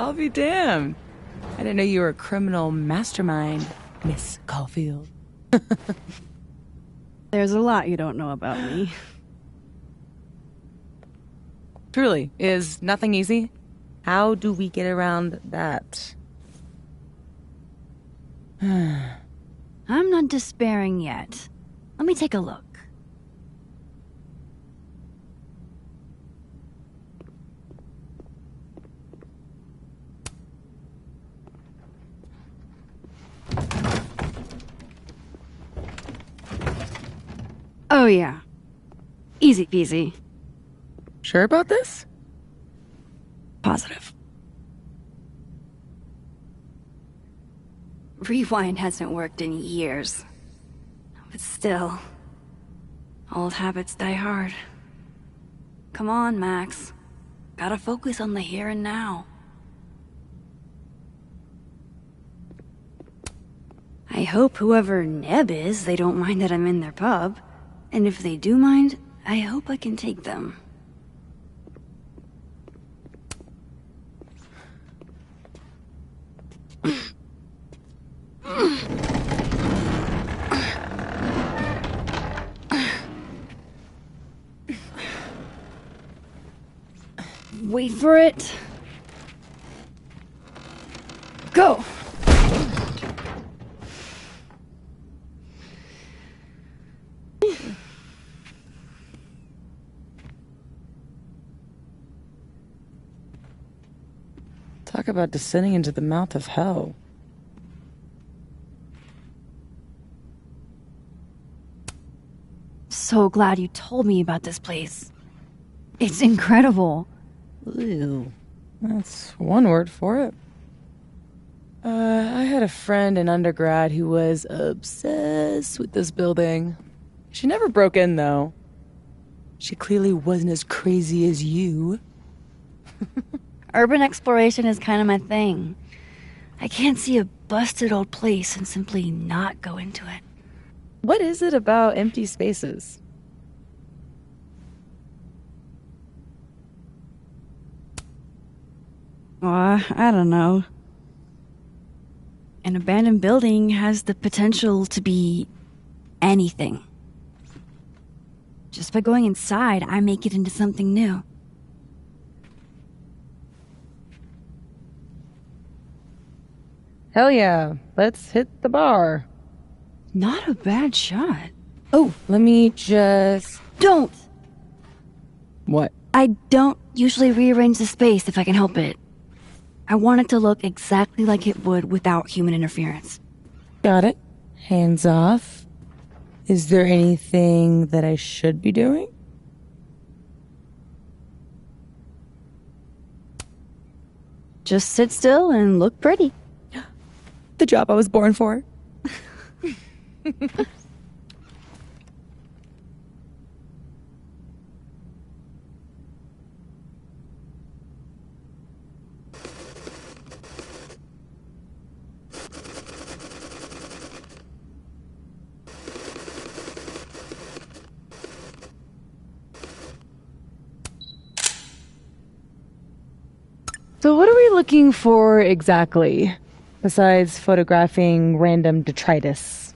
I'll be damned. I didn't know you were a criminal mastermind, Miss Caulfield. There's a lot you don't know about me. Truly, is nothing easy? How do we get around that? I'm not despairing yet. Let me take a look. Oh yeah. Easy peasy. Sure about this? Positive. Rewind hasn't worked in years. But still, old habits die hard. Come on, Max. Gotta focus on the here and now. I hope whoever Neb is, they don't mind that I'm in their pub. And if they do mind, I hope I can take them. Wait for it. Go! Talk about descending into the mouth of hell. So glad you told me about this place. It's incredible. Ew. That's one word for it. I had a friend in undergrad who was obsessed with this building. She never broke in, though. She clearly wasn't as crazy as you. Urban exploration is kind of my thing. I can't see a busted old place and simply not go into it. What is it about empty spaces? I don't know. An abandoned building has the potential to be anything. Just by going inside, I make it into something new. Hell yeah, let's hit the bar. Not a bad shot. Oh, let me just... Don't! What? I don't usually rearrange the space if I can help it. I want it to look exactly like it would without human interference. Got it. Hands off. Is there anything that I should be doing? Just sit still and look pretty. The job I was born for. So what are we looking for exactly, besides photographing random detritus?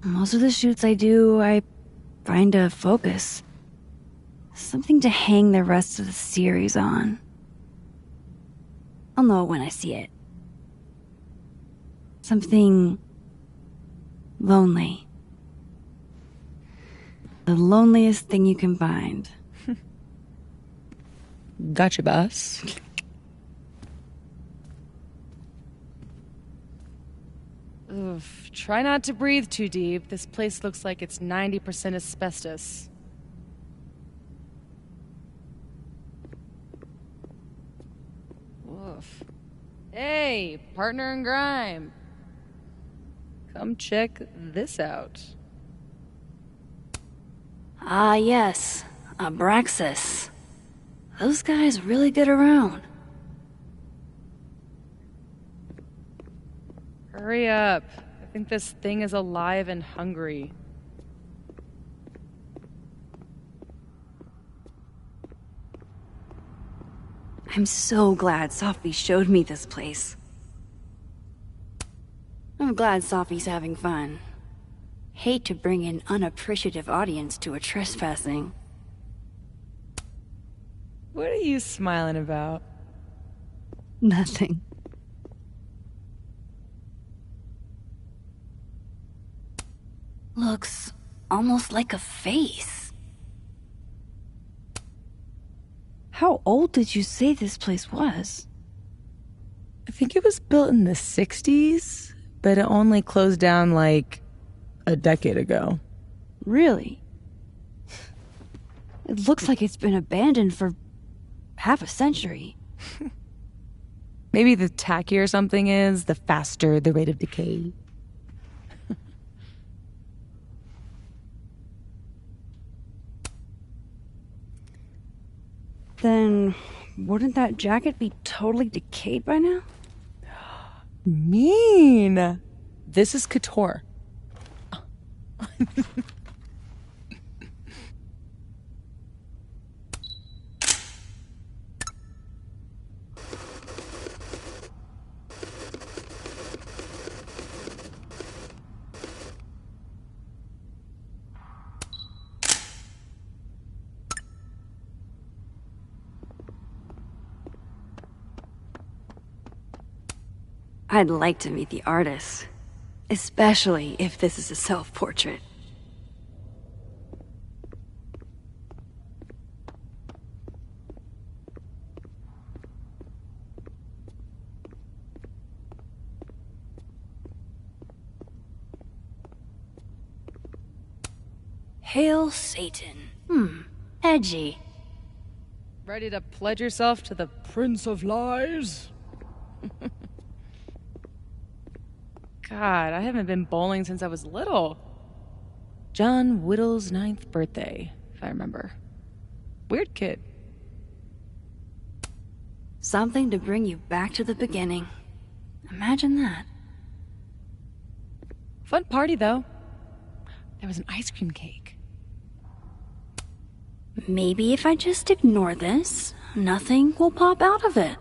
Most of the shoots I do, I find a focus. Something to hang the rest of the series on. I'll know it when I see it. Something lonely. The loneliest thing you can find. Gotcha, boss. Oof, try not to breathe too deep. This place looks like it's 90% asbestos. Oof. Hey, partner in crime. Come check this out. Ah, yes. Abraxas. Those guys really get around. Hurry up. I think this thing is alive and hungry. I I'm so glad Sophie showed me this place. I'm glad Sophie's having fun. Hate to bring an unappreciative audience to a trespassing. What are you smiling about? Nothing. Looks almost like a face. How old did you say this place was? I think it was built in the 60s, but it only closed down like a decade ago. Really? It looks like it's been abandoned for half a century. Maybe the tackier something is, the faster the rate of decay. Then wouldn't that jacket be totally decayed by now? Mean. This is couture. I'd like to meet the artist, especially if this is a self-portrait. Hail Satan. Edgy. Ready to pledge yourself to the Prince of Lies? God, I haven't been bowling since I was little. John Whittle's 9th birthday, if I remember. Weird kid. Something to bring you back to the beginning. Imagine that. Fun party, though. There was an ice cream cake. Maybe if I just ignore this, nothing will pop out of it.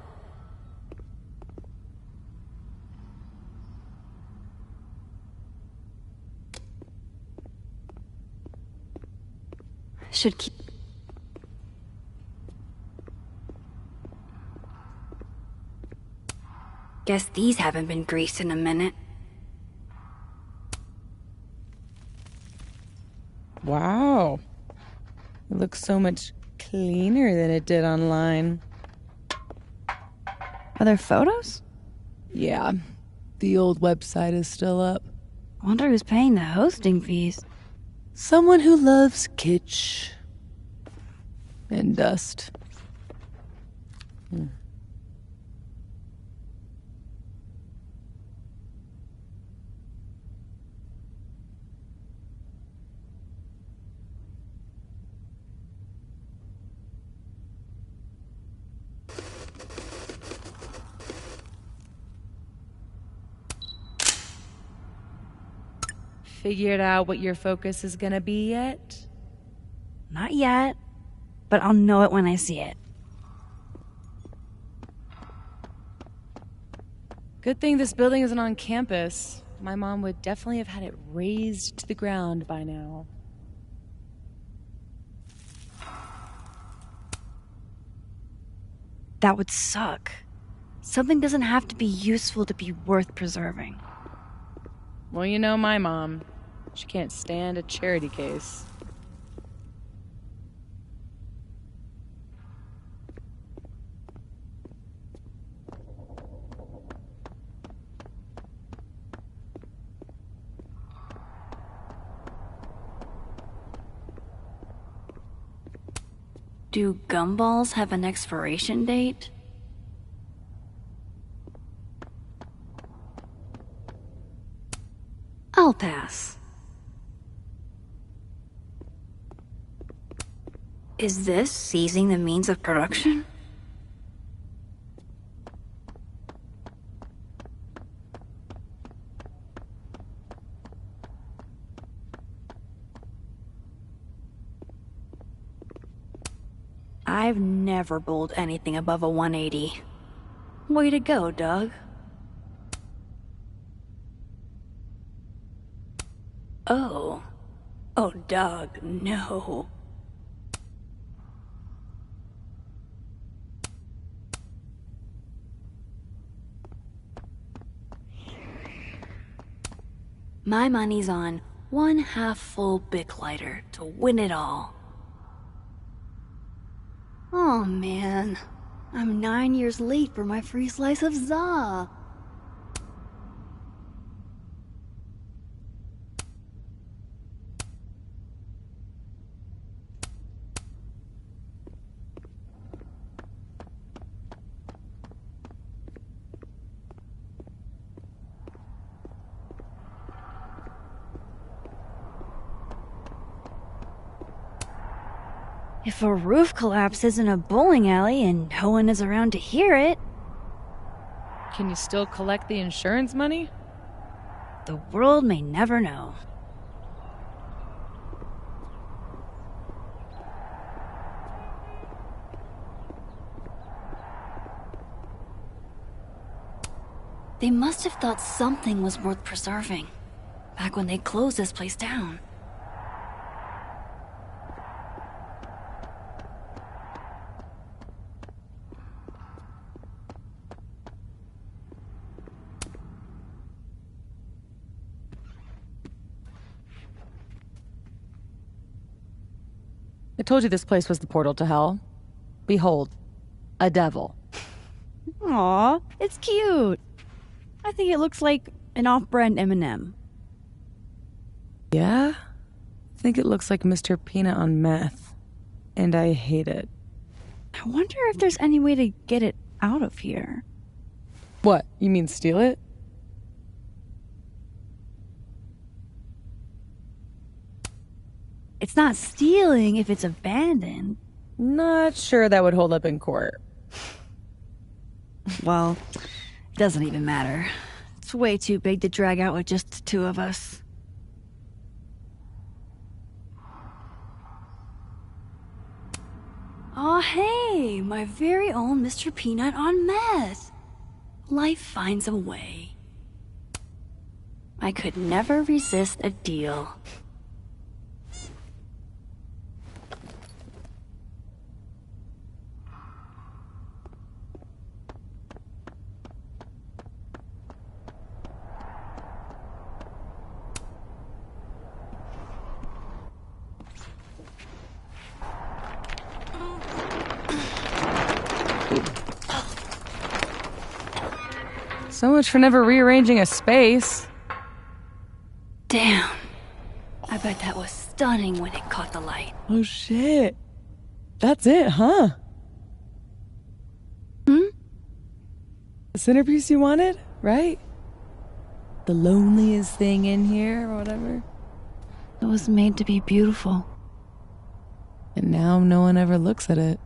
Should keep... Guess these haven't been greased in a minute. Wow. It looks so much cleaner than it did online. Are there photos? Yeah. The old website is still up. Wonder who's paying the hosting fees. Someone who loves kitsch and dust. Figured out what your focus is gonna be yet? Not yet, but I'll know it when I see it. Good thing this building isn't on campus. My mom would definitely have had it razed to the ground by now. That would suck. Something doesn't have to be useful to be worth preserving. Well, you know my mom. She can't stand a charity case. Do gumballs have an expiration date? I'll pass. Is this seizing the means of production? I've never bowled anything above a 180. Way to go, Doug. Oh. Oh, Doug, no. My money's on one half-full Bic lighter to win it all. Oh man, I'm 9 years late for my free slice of za. If a roof collapses in a bowling alley and no one is around to hear it... Can you still collect the insurance money? The world may never know. They must have thought something was worth preserving, back when they closed this place down. I told you this place was the portal to hell. Behold, a devil. Aw, it's cute. I think it looks like an off-brand M&M. Yeah? I think it looks like Mr. Peanut on meth. And I hate it. I wonder if there's any way to get it out of here. What, you mean steal it? It's not stealing if it's abandoned. Not sure that would hold up in court. Well, it doesn't even matter. It's way too big to drag out with just the two of us. Aw, hey, my very own Mr. Peanut on meth. Life finds a way. I could never resist a deal. So much for never rearranging a space. Damn. I bet that was stunning when it caught the light. Oh shit. That's it, huh? Hmm? The centerpiece you wanted, right? The loneliest thing in here, or whatever. It was made to be beautiful. And now no one ever looks at it.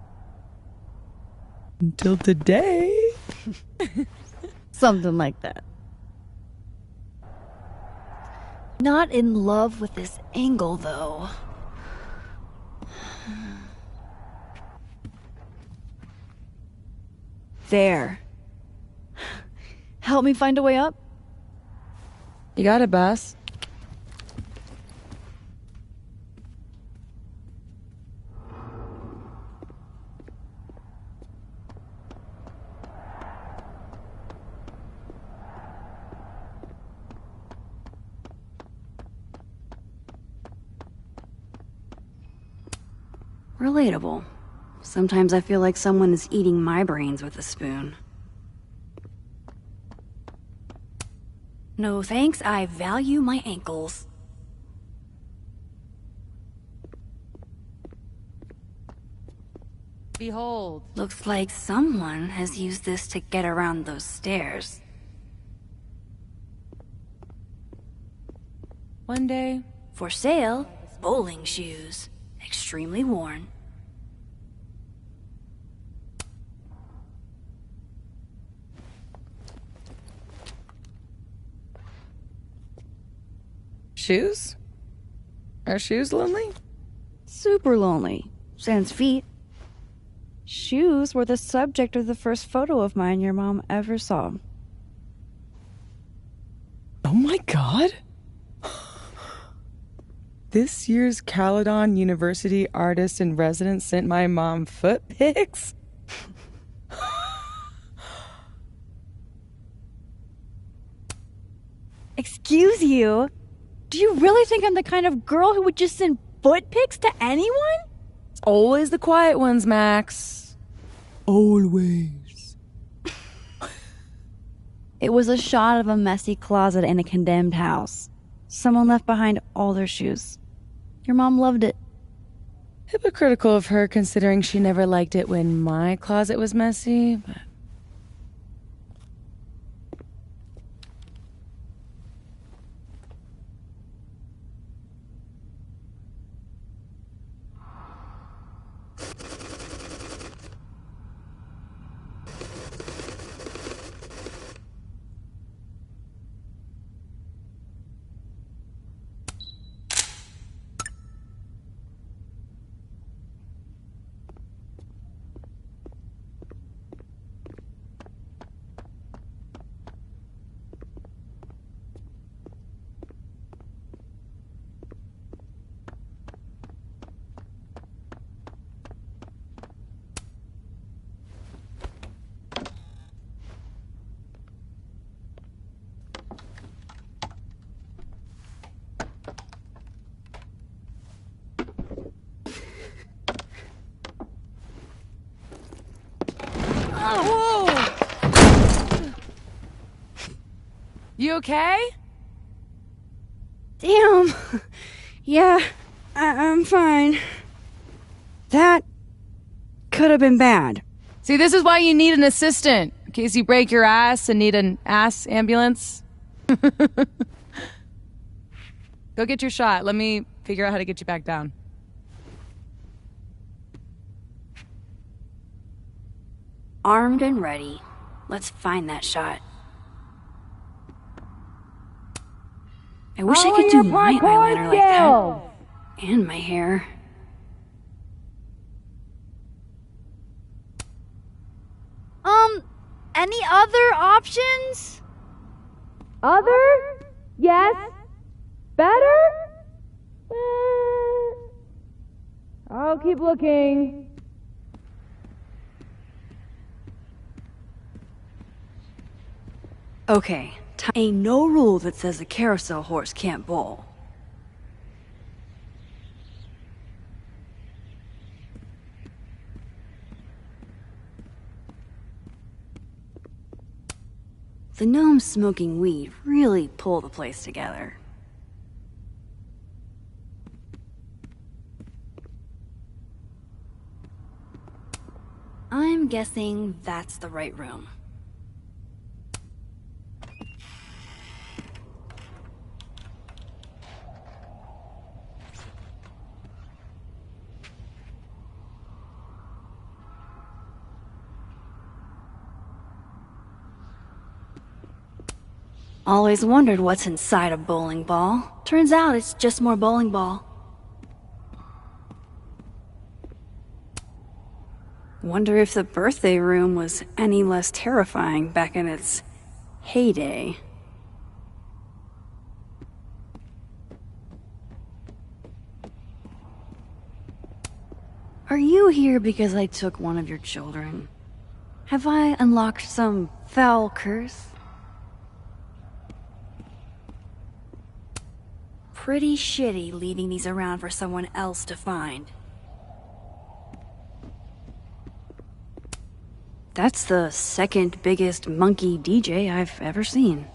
Until today. Something like that. Not in love with this angle, though. There. Help me find a way up? You got it, boss. Relatable. Sometimes I feel like someone is eating my brains with a spoon. No thanks, I value my ankles. Behold. Looks like someone has used this to get around those stairs. One day. For sale, bowling shoes. Extremely worn. Shoes? Are shoes lonely? Super lonely. Sans feet. shoes were the subject of the first photo of mine your mom ever saw. Oh my god! This year's Caledon University artist in residence sent my mom foot pics? Excuse you? Do you really think I'm the kind of girl who would just send foot pics to anyone? It's always the quiet ones, Max. Always. It was a shot of a messy closet in a condemned house. Someone left behind all their shoes. Your mom loved it. Hypocritical of her, considering she never liked it when my closet was messy, but... You okay? Damn. Yeah, I'm fine. That could have been bad. See, this is why you need an assistant, in case you break your ass and need an ass ambulance. Go get your shot. Let me figure out how to get you back down. Armed and ready. Let's find that shot. I wish I could do my eyeliner like that. And my hair. Any other options? Other? Yes. Better? I'll keep looking. Okay, ain't no rule that says a carousel horse can't bowl. The gnomes smoking weed really pull the place together. I'm guessing that's the right room. Always wondered what's inside a bowling ball. Turns out it's just more bowling ball. Wonder if the birthday room was any less terrifying back in its heyday. Are you here because I took one of your children? Have I unlocked some foul curse? Pretty shitty leaving these around for someone else to find. That's the second biggest monkey DJ I've ever seen.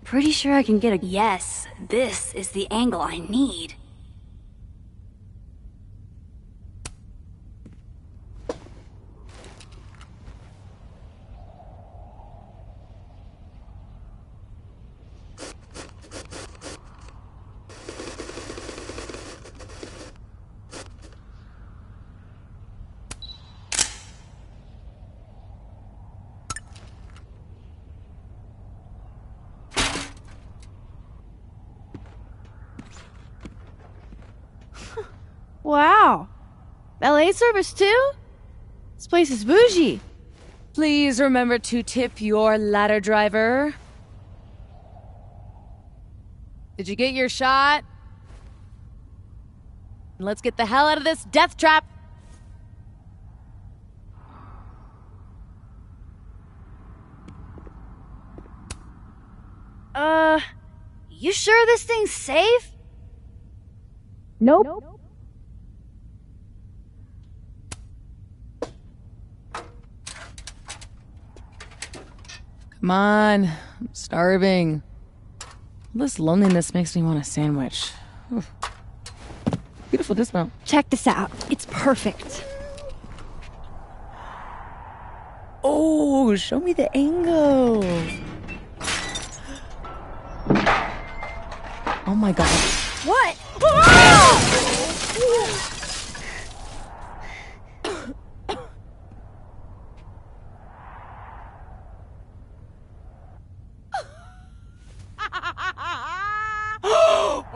Pretty sure I can get a... Yes, this is the angle I need. Wow. Valet service too? This place is bougie. Please remember to tip your ladder driver. Did you get your shot? Let's get the hell out of this death trap. You sure this thing's safe? Nope. Come on, I'm starving. This loneliness makes me want a sandwich. Oof. Beautiful dismount. Check this out. It's perfect. Oh, show me the angle. Oh my god. What?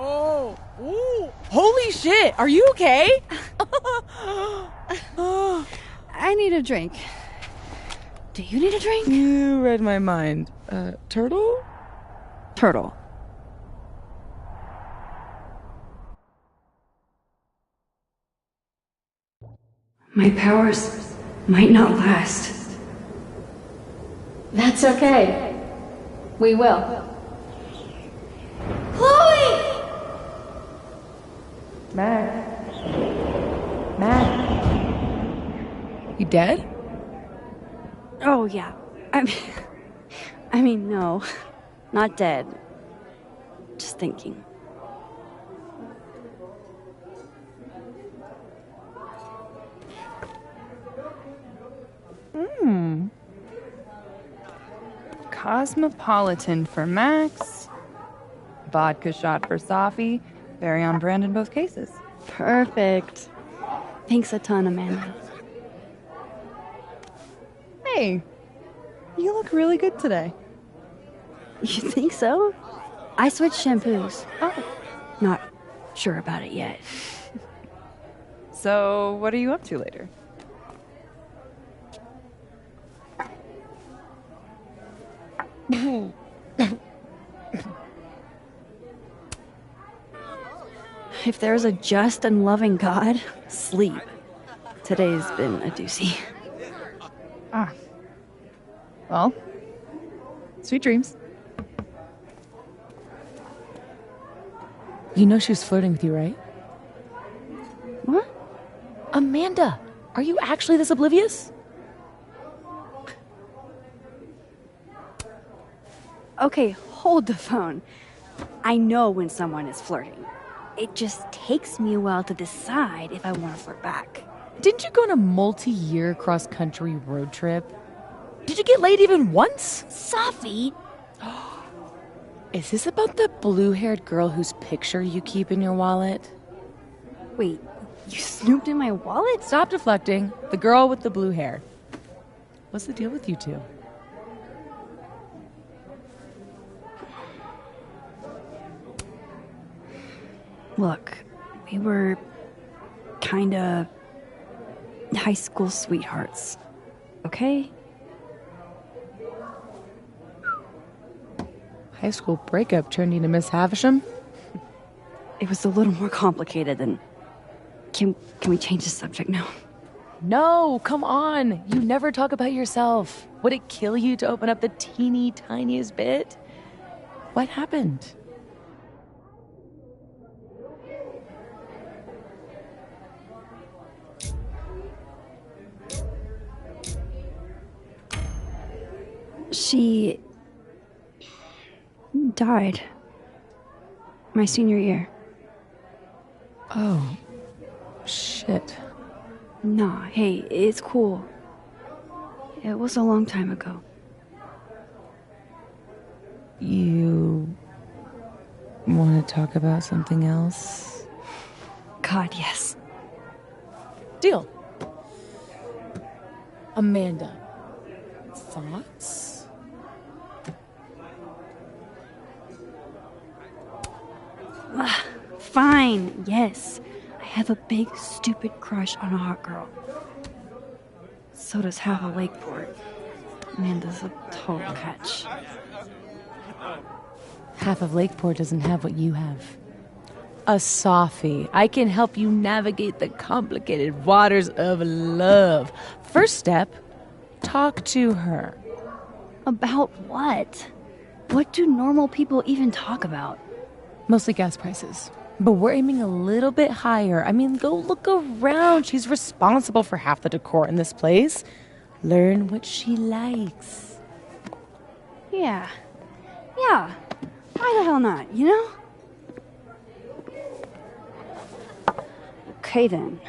Oh, ooh. Holy shit, are you okay? I need a drink. Do you need a drink? You read my mind. Turtle? Turtle. My powers might not last. That's okay. We will. Chloe! Mac. You dead? Oh, yeah. I mean, no. Not dead. Just thinking. Cosmopolitan for Max, vodka shot for Safi, very on brand in both cases. Perfect. Thanks a ton, Amanda. Hey, you look really good today. You think so? I switched shampoos. Oh. Not sure about it yet. So, what are you up to later? If there's a just and loving God, sleep. Today's been a doozy. Ah. Well, sweet dreams. You know she was flirting with you, right? What? Amanda, are you actually this oblivious? Okay, hold the phone. I know when someone is flirting. It just takes me a while to decide if I want to flirt back. Didn't you go on a multi-year cross-country road trip? Did you get laid even once? Safi! Is this about the blue-haired girl whose picture you keep in your wallet? Wait, you snooped in my wallet? Stop deflecting. The girl with the blue hair. What's the deal with you two? Look, we were kinda high school sweethearts, okay? High school breakup turned you to Miss Havisham? It was a little more complicated than... Can we change the subject now? No, come on. You never talk about yourself. Would it kill you to open up the teeny tiniest bit? What happened? She died my senior year. Oh, shit. Nah, hey, it's cool. It was a long time ago. You want to talk about something else? God, yes. Deal. Amanda, thoughts? Fine, yes. I have a big, stupid crush on a hot girl. So does half of Lakeport. Amanda's a total catch. Half of Lakeport doesn't have what you have. A softie. I can help you navigate the complicated waters of love. First step, talk to her. About what? What do normal people even talk about? Mostly gas prices. But we're aiming a little bit higher. I mean, go look around. She's responsible for half the decor in this place. Learn what she likes. Yeah. Why the hell not, you know? Okay then.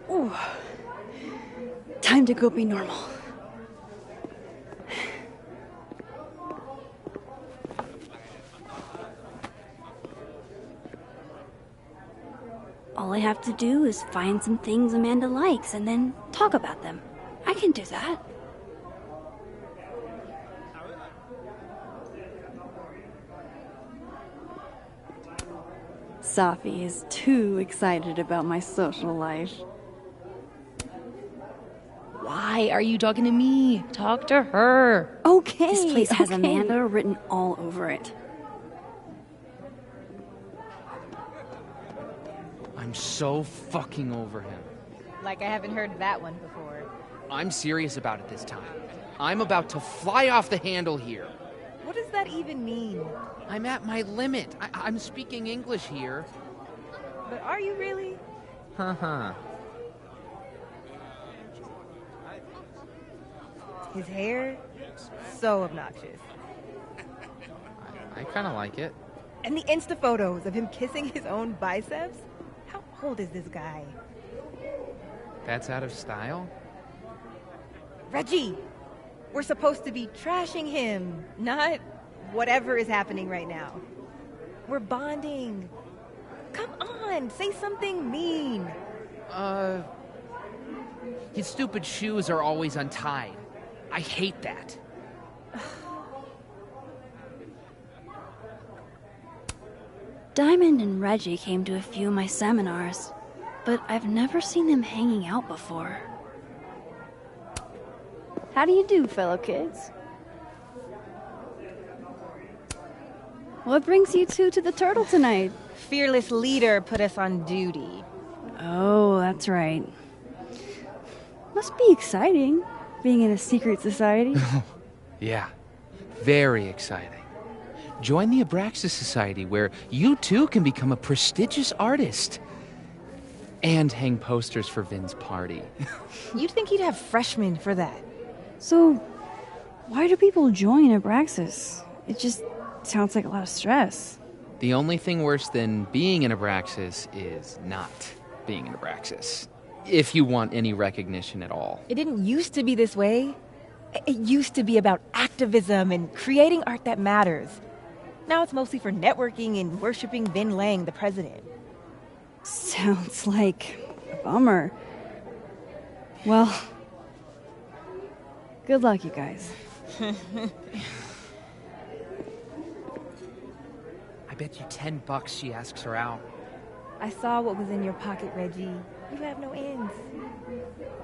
Ooh. Time to go be normal. All I have to do is find some things Amanda likes and then talk about them. I can do that. Safi is too excited about my social life. Why are you talking to me? Talk to her. Okay. This place has okay. Amanda written all over it. I'm so fucking over him. Like I haven't heard that one before. I'm serious about it this time. I'm about to fly off the handle here. What does that even mean? I'm at my limit. I'm speaking English here. But are you really? Haha. His hair, so obnoxious. I kind of like it. And the Insta photos of him kissing his own biceps? How old is this guy? That's out of style? Reggie! We're supposed to be trashing him, not whatever is happening right now. We're bonding. Come on, say something mean. His stupid shoes are always untied. I hate that. Diamond and Reggie came to a few of my seminars, but I've never seen them hanging out before. How do you do, fellow kids? What brings you two to the Turtle tonight? Fearless leader put us on duty. Oh, that's right. Must be exciting, being in a secret society. Yeah, very exciting. Join the Abraxas Society, where you too can become a prestigious artist. And hang posters for Vin's party. You'd think he'd have freshmen for that. So, why do people join Abraxas? It just sounds like a lot of stress. The only thing worse than being in Abraxas is not being in Abraxas. If you want any recognition at all. It didn't used to be this way. It used to be about activism and creating art that matters. Now it's mostly for networking and worshiping Vin Lang, the president. Sounds like a bummer. Well, good luck, you guys. I bet you $10 she asks her out. I saw what was in your pocket, Reggie. You have no ends.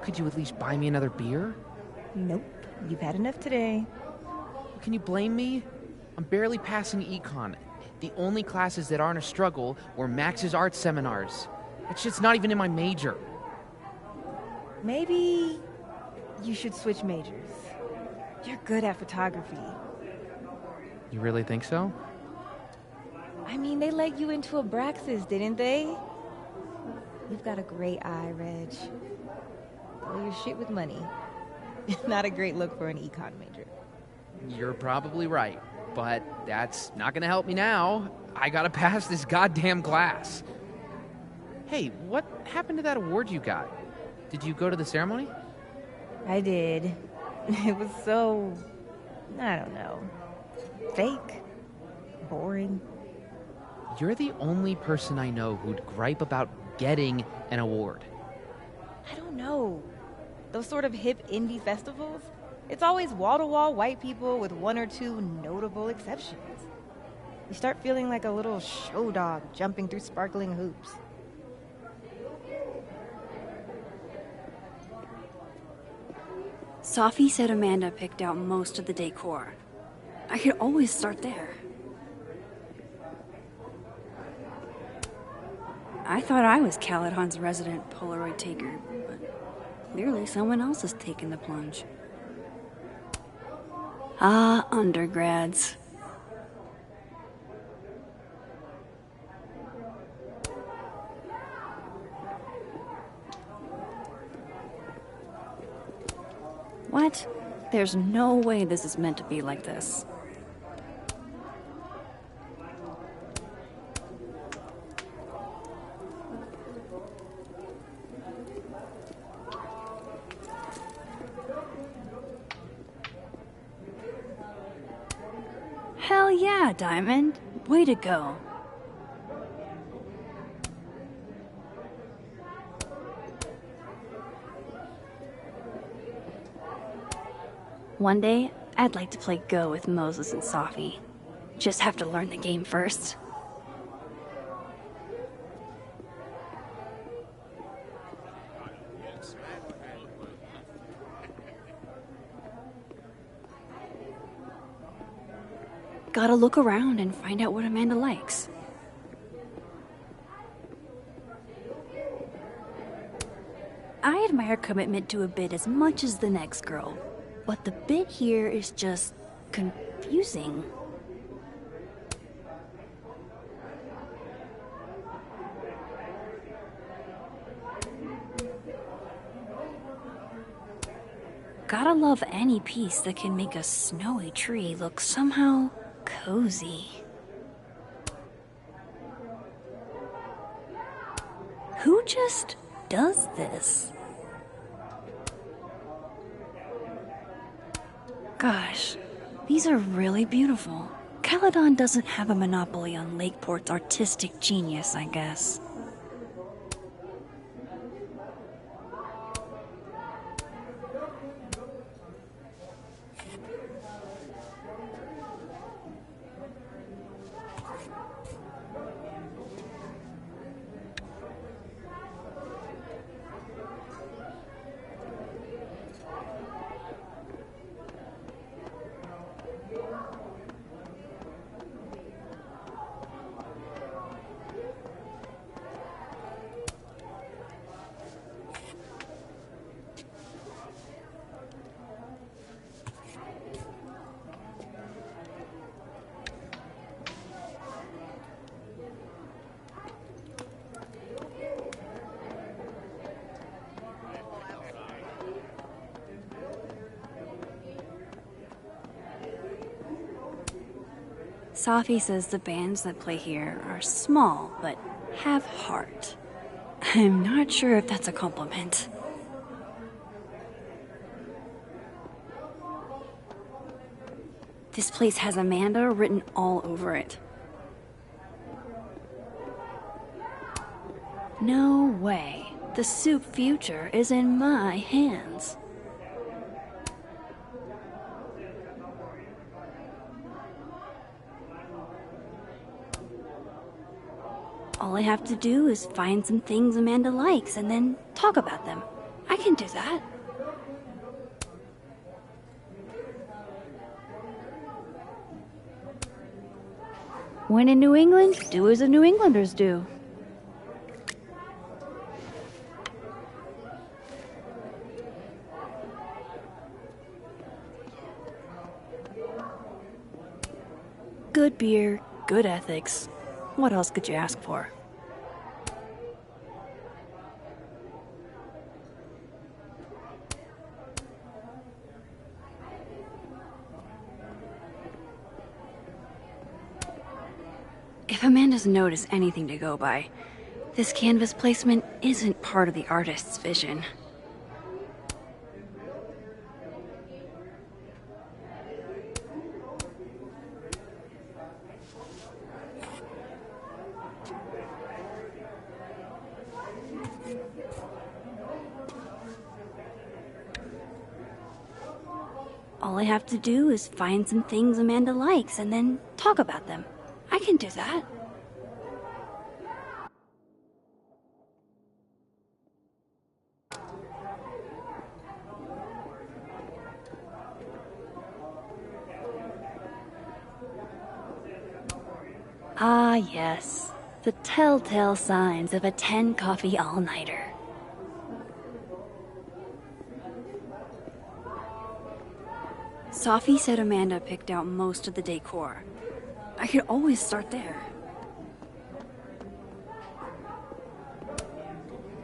Could you at least buy me another beer? Nope. You've had enough today. Can you blame me? I'm barely passing econ. The only classes that aren't a struggle were Max's art seminars. That shit's not even in my major. Maybe you should switch majors. You're good at photography. You really think so? I mean, they let you into Abraxas, didn't they? You've got a great eye, Reg. All your shit with money. Not a great look for an econ major. You're probably right, but that's not gonna help me now. I gotta pass this goddamn class. Hey, what happened to that award you got? Did you go to the ceremony? I did. It was so... I don't know. Fake. Boring. You're the only person I know who'd gripe about getting an award. I don't know. Those sort of hip indie festivals, it's always wall-to-wall white people with one or two notable exceptions. You start feeling like a little show dog jumping through sparkling hoops. Safi said Amanda picked out most of the decor. I could always start there. I thought I was Caledon's resident Polaroid taker, but clearly someone else has taken the plunge. Ah, undergrads. What? There's no way this is meant to be like this. Hell yeah, Diamond. Way to go. One day, I'd like to play Go with Moses and Safi. Just have to learn the game first. Gotta look around and find out what Amanda likes. I admire commitment to a bit as much as the next girl, but the bit here is just confusing. Gotta love any piece that can make a snowy tree look somehow cozy. Who just does this? Gosh, these are really beautiful. Caledon doesn't have a monopoly on Lakeport's artistic genius, I guess. Safi says the bands that play here are small, but have heart. I'm not sure if that's a compliment. This place has Amanda written all over it. No way. The soup future is in my hands. All I have to do is find some things Amanda likes and then talk about them. I can do that. When in New England, do as the New Englanders do. Good beer, good ethics. What else could you ask for? If Amanda's note is anything to go by, this canvas placement isn't part of the artist's vision. All I have to do is find some things Amanda likes and then talk about them. I can do that. Ah, yes. The telltale signs of a 10-coffee all-nighter. Sophie said Amanda picked out most of the decor. I could always start there.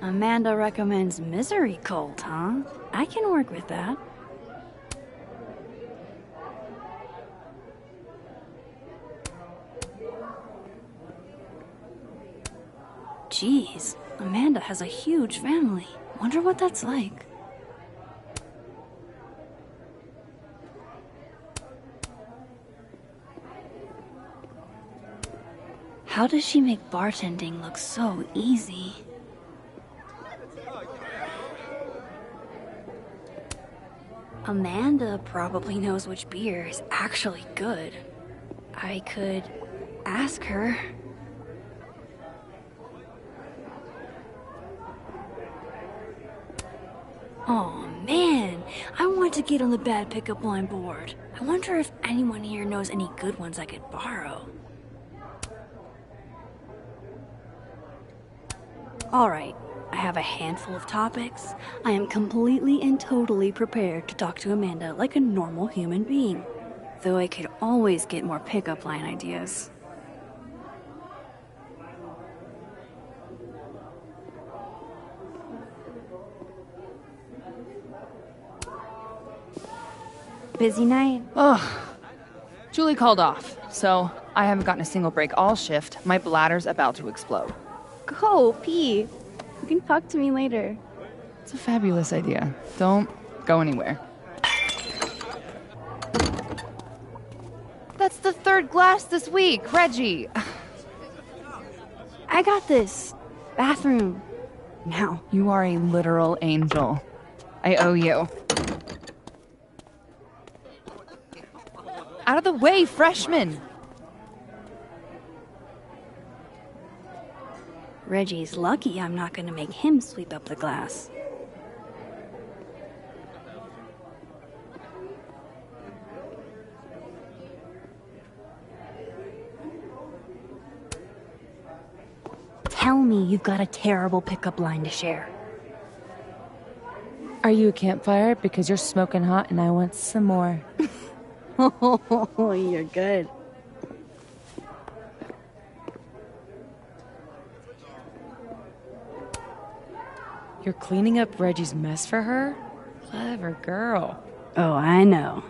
Amanda recommends misery cult, huh? I can work with that. Jeez, Amanda has a huge family. Wonder what that's like. How does she make bartending look so easy? Amanda probably knows which beer is actually good. I could ask her. Oh man, I want to get on the bad pickup line board. I wonder if anyone here knows any good ones I could borrow. Alright, I have a handful of topics. I am completely and totally prepared to talk to Amanda like a normal human being. Though I could always get more pickup line ideas. Busy night? Ugh. Julie called off, so I haven't gotten a single break all shift. My bladder's about to explode. Go, pee. You can talk to me later. It's a fabulous idea. Don't go anywhere. That's the third glass this week, Reggie. I got this. Bathroom. Now. You are a literal angel. I owe you. Out of the way, freshman! Reggie's lucky I'm not gonna make him sweep up the glass. Tell me you've got a terrible pickup line to share. Are you a campfire? Because you're smoking hot and I want some more. Oh, you're good. You're cleaning up Reggie's mess for her? Clever girl. Oh, I know.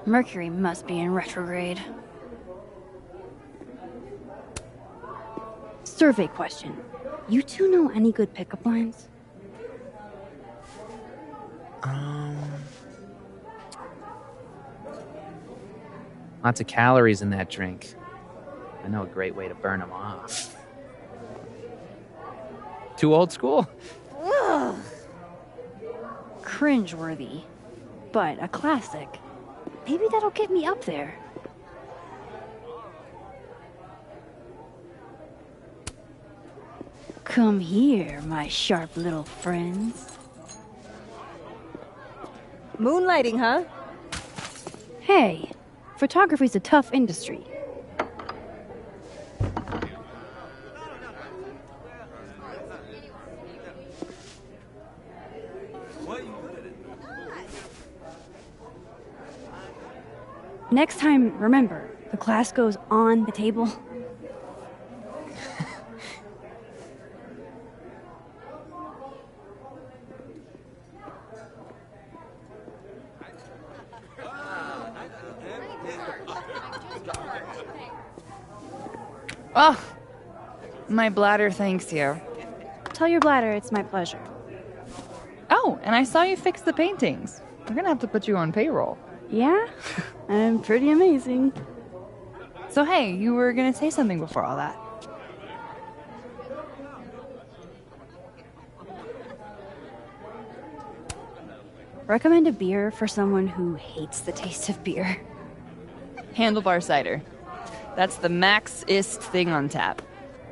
Mercury must be in retrograde. Survey question. You two know any good pickup lines? Lots of calories in that drink. I know a great way to burn them off. Too old school? Ugh. Cringeworthy, but a classic. Maybe that'll get me up there. Come here, my sharp little friends. Moonlighting, huh? Hey, photography's a tough industry. Next time, remember, the glass goes on the table. Oh, my bladder thanks you. Tell your bladder it's my pleasure. Oh, and I saw you fix the paintings. We're gonna have to put you on payroll. Yeah? I'm pretty amazing. So hey, you were gonna say something before all that. Recommend a beer for someone who hates the taste of beer. Handlebar cider. That's the max-ist thing on tap.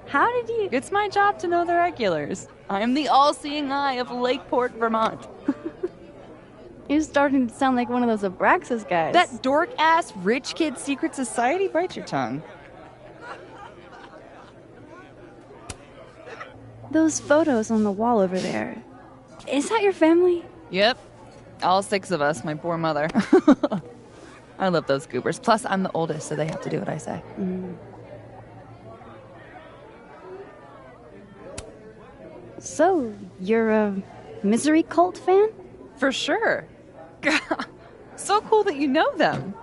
How did you... It's my job to know the regulars. I am the all-seeing eye of Lakeport, Vermont. You're starting to sound like one of those Abraxas guys. That dork-ass rich kid secret society? Bite your tongue. Those photos on the wall over there. Is that your family? Yep. All 6 of us, my poor mother. I love those goobers. Plus, I'm the oldest, so they have to do what I say. So, you're a Misery Cult fan? For sure. So cool that you know them.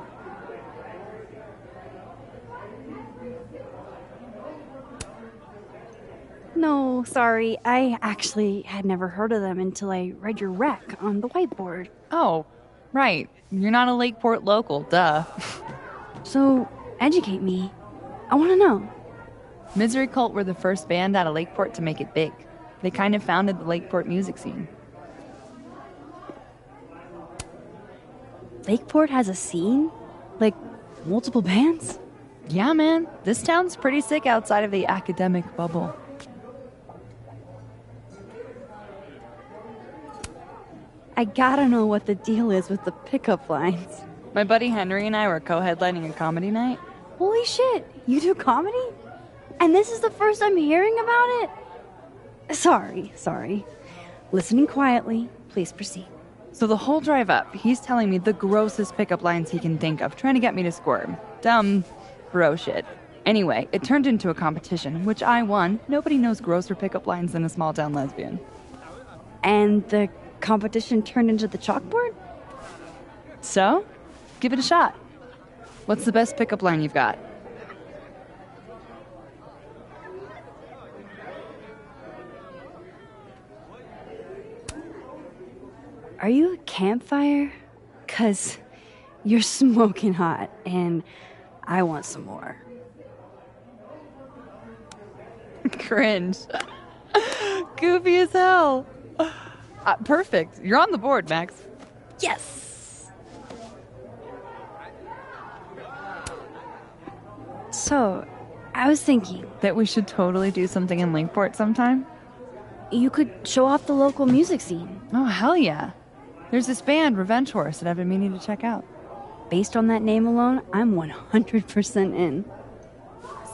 No, sorry. I actually had never heard of them until I read your rec on the whiteboard. Oh, right. You're not a Lakeport local, duh. So, educate me. I want to know. Misery Cult were the first band out of Lakeport to make it big. They kind of founded the Lakeport music scene. Lakeport has a scene? Like, multiple bands? Yeah, man. This town's pretty sick outside of the academic bubble. I gotta know what the deal is with the pickup lines. My buddy Henry and I were co-headlining a comedy night. Holy shit, you do comedy? And this is the first I'm hearing about it? Sorry. Listening quietly, please proceed. So the whole drive up, he's telling me the grossest pickup lines he can think of, trying to get me to squirm. Dumb bro shit. Anyway, it turned into a competition, which I won. Nobody knows grosser pickup lines than a small town lesbian. And the competition turned into the chalkboard? So, give it a shot. What's the best pickup line you've got? Are you a campfire? 'Cause you're smoking hot, and I want some more. Cringe. Goofy as hell. Perfect. You're on the board, Max. Yes! So, I was thinking, That we should totally do something in Lakeport sometime? you could show off the local music scene. Oh, hell yeah. There's this band, Revenge Horse, that I've been meaning to check out. Based on that name alone, I'm 100% in.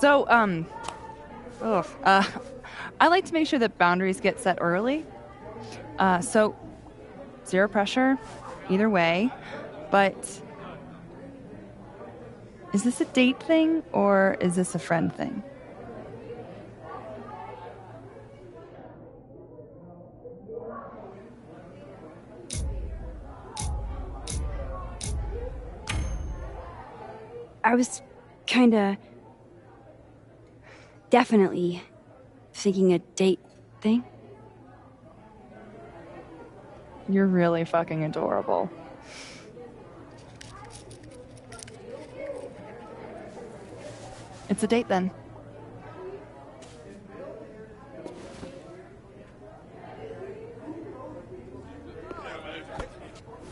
So, I like to make sure that boundaries get set early. So, zero pressure, either way. But, is this a date thing, or is this a friend thing? I was kinda... definitely thinking a date thing. You're really fucking adorable. It's a date then.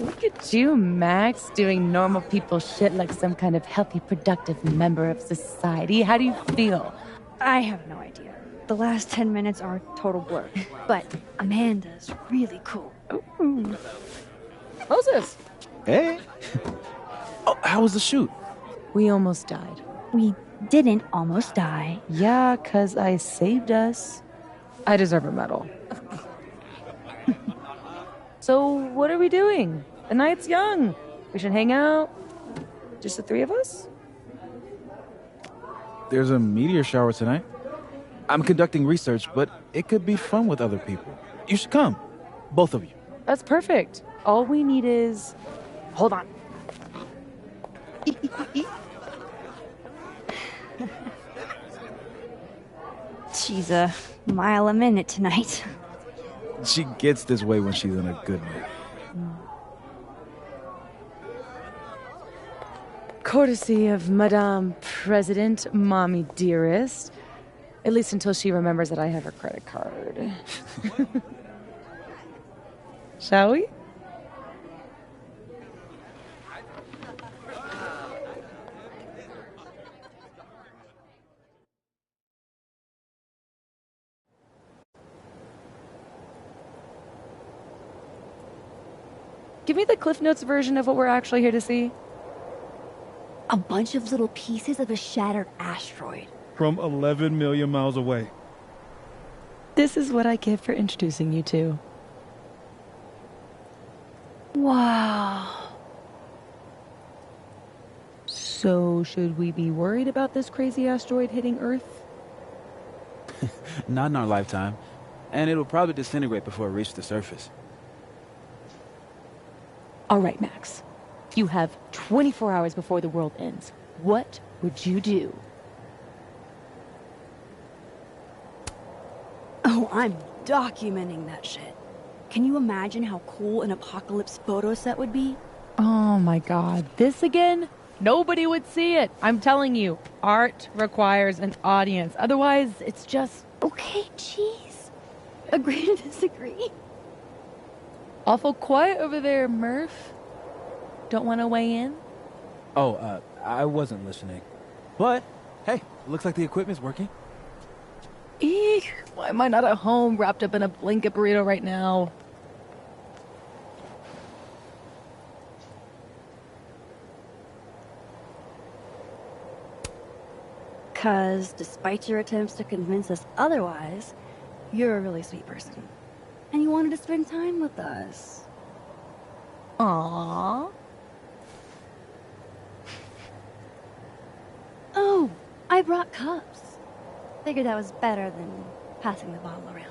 Look at you, Max, doing normal people shit like some kind of healthy, productive member of society. How do you feel? I have no idea. The last 10 minutes are a total blur. But Amanda's really cool. Ooh. Moses! Hey. Oh, how was the shoot? We almost died. We didn't almost die. Yeah, 'cause I saved us. I deserve a medal. So, what are we doing? The night's young. We should hang out. Just the 3 of us? There's a meteor shower tonight. I'm conducting research, but it could be fun with other people. You should come. Both of you. That's perfect. All we need is... Hold on. She's a mile a minute tonight. She gets this way when she's in a good mood. Courtesy of Madame President, Mommy Dearest. At least until she remembers that I have her credit card. Shall we? Give me the Cliff Notes version of what we're actually here to see. A bunch of little pieces of a shattered asteroid. From 11 million miles away. This is what I get for introducing you to. Wow. So, should we be worried about this crazy asteroid hitting Earth? Not in our lifetime. And it'll probably disintegrate before it reaches the surface. All right, Max. You have 24 hours before the world ends. What would you do? Oh, I'm documenting that shit. Can you imagine how cool an apocalypse photo set would be? Oh my god, this again? Nobody would see it. I'm telling you, art requires an audience. Otherwise, it's just... Okay, jeez. Agree to disagree. awful quiet over there, Murph. Don't want to weigh in? Oh, I wasn't listening. But, hey, looks like the equipment's working. Eek, why am I not at home wrapped up in a blanket burrito right now? Because despite your attempts to convince us otherwise, you're a really sweet person. And you wanted to spend time with us. Aww. Oh, I brought cups. Figured that was better than passing the bottle around.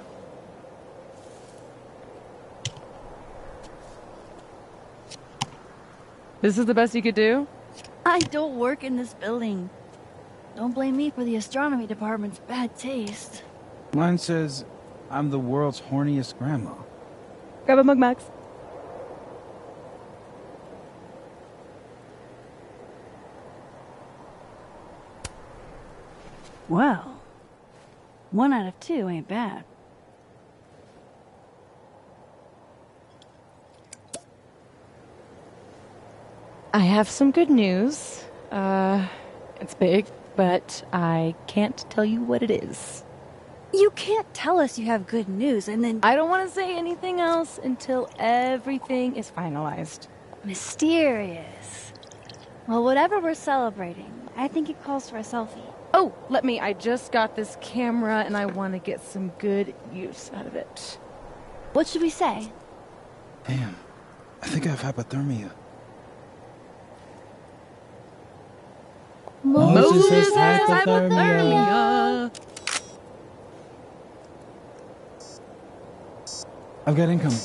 This is the best you could do? I don't work in this building. Don't blame me for the astronomy department's bad taste. Mine says, I'm the world's horniest grandma. Grab a mug, Max. Well, 1 out of 2 ain't bad. I have some good news. It's big, but I can't tell you what it is. You can't tell us you have good news and then... I don't want to say anything else until everything is finalized. Mysterious. Well, whatever we're celebrating, I think it calls for a selfie. Oh, I just got this camera and I want to get some good use out of it. What should we say? Damn, I think I have hypothermia. Moses has hypothermia. I've got income.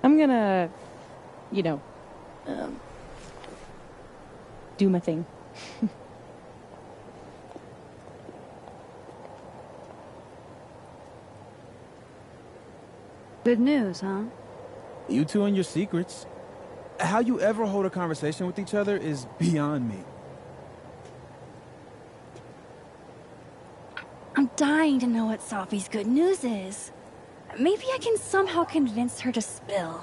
I'm gonna, do my thing. Good news, huh? You two and your secrets. How you ever hold a conversation with each other is beyond me. I'm dying to know what Sophie's good news is. Maybe I can somehow convince her to spill.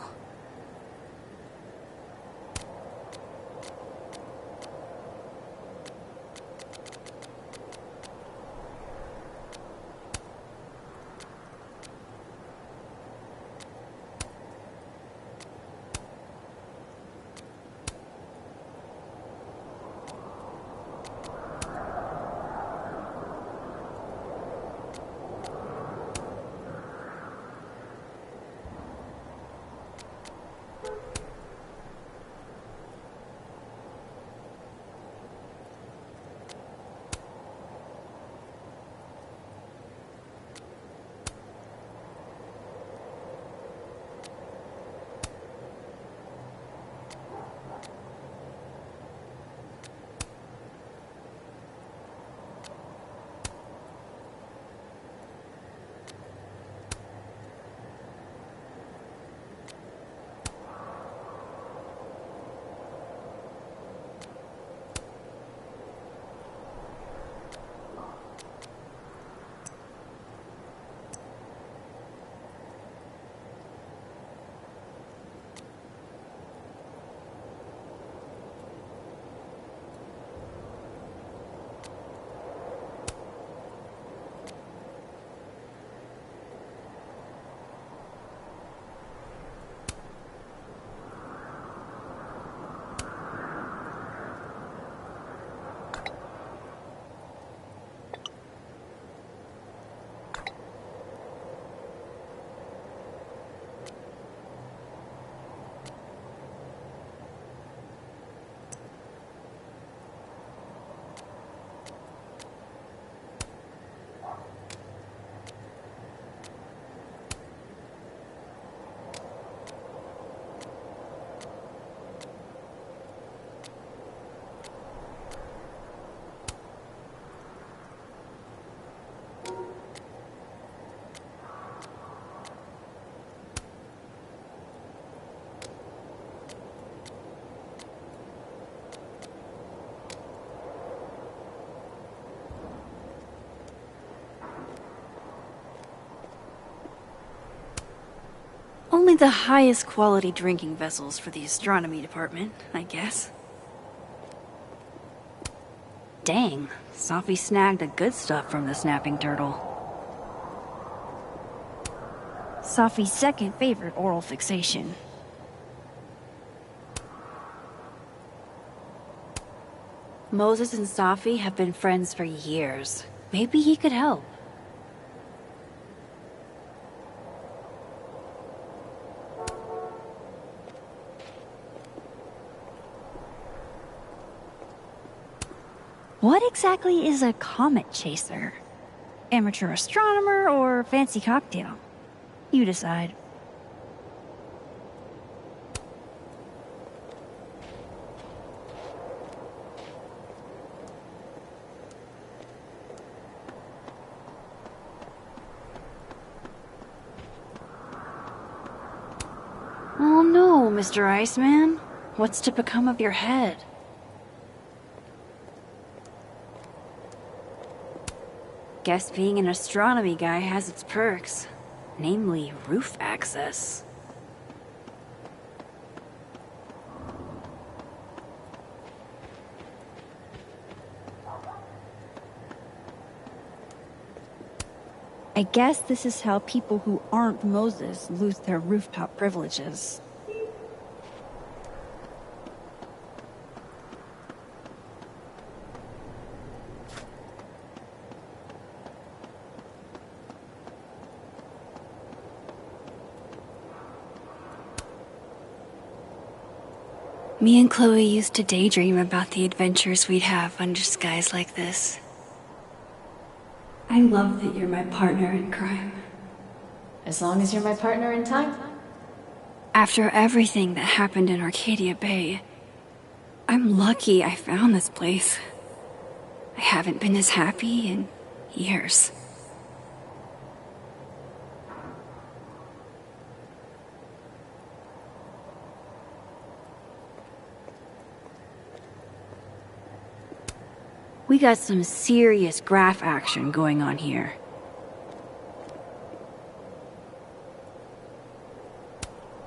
Only the highest quality drinking vessels for the astronomy department, I guess. Dang, Sophie snagged the good stuff from the snapping turtle. Sophie's second favorite oral fixation. Moses and Sophie have been friends for years. Maybe he could help. What exactly is a comet chaser? Amateur astronomer or fancy cocktail? You decide. Oh no, Mr. Iceman. What's to become of your head? Guess being an astronomy guy has its perks, namely roof access. I guess this is how people who aren't Moses lose their rooftop privileges. Me and Chloe used to daydream about the adventures we'd have under skies like this. I love that you're my partner in crime. As long as you're my partner in time. After everything that happened in Arcadia Bay, I'm lucky I found this place. I haven't been as happy in years. We got some serious graph action going on here.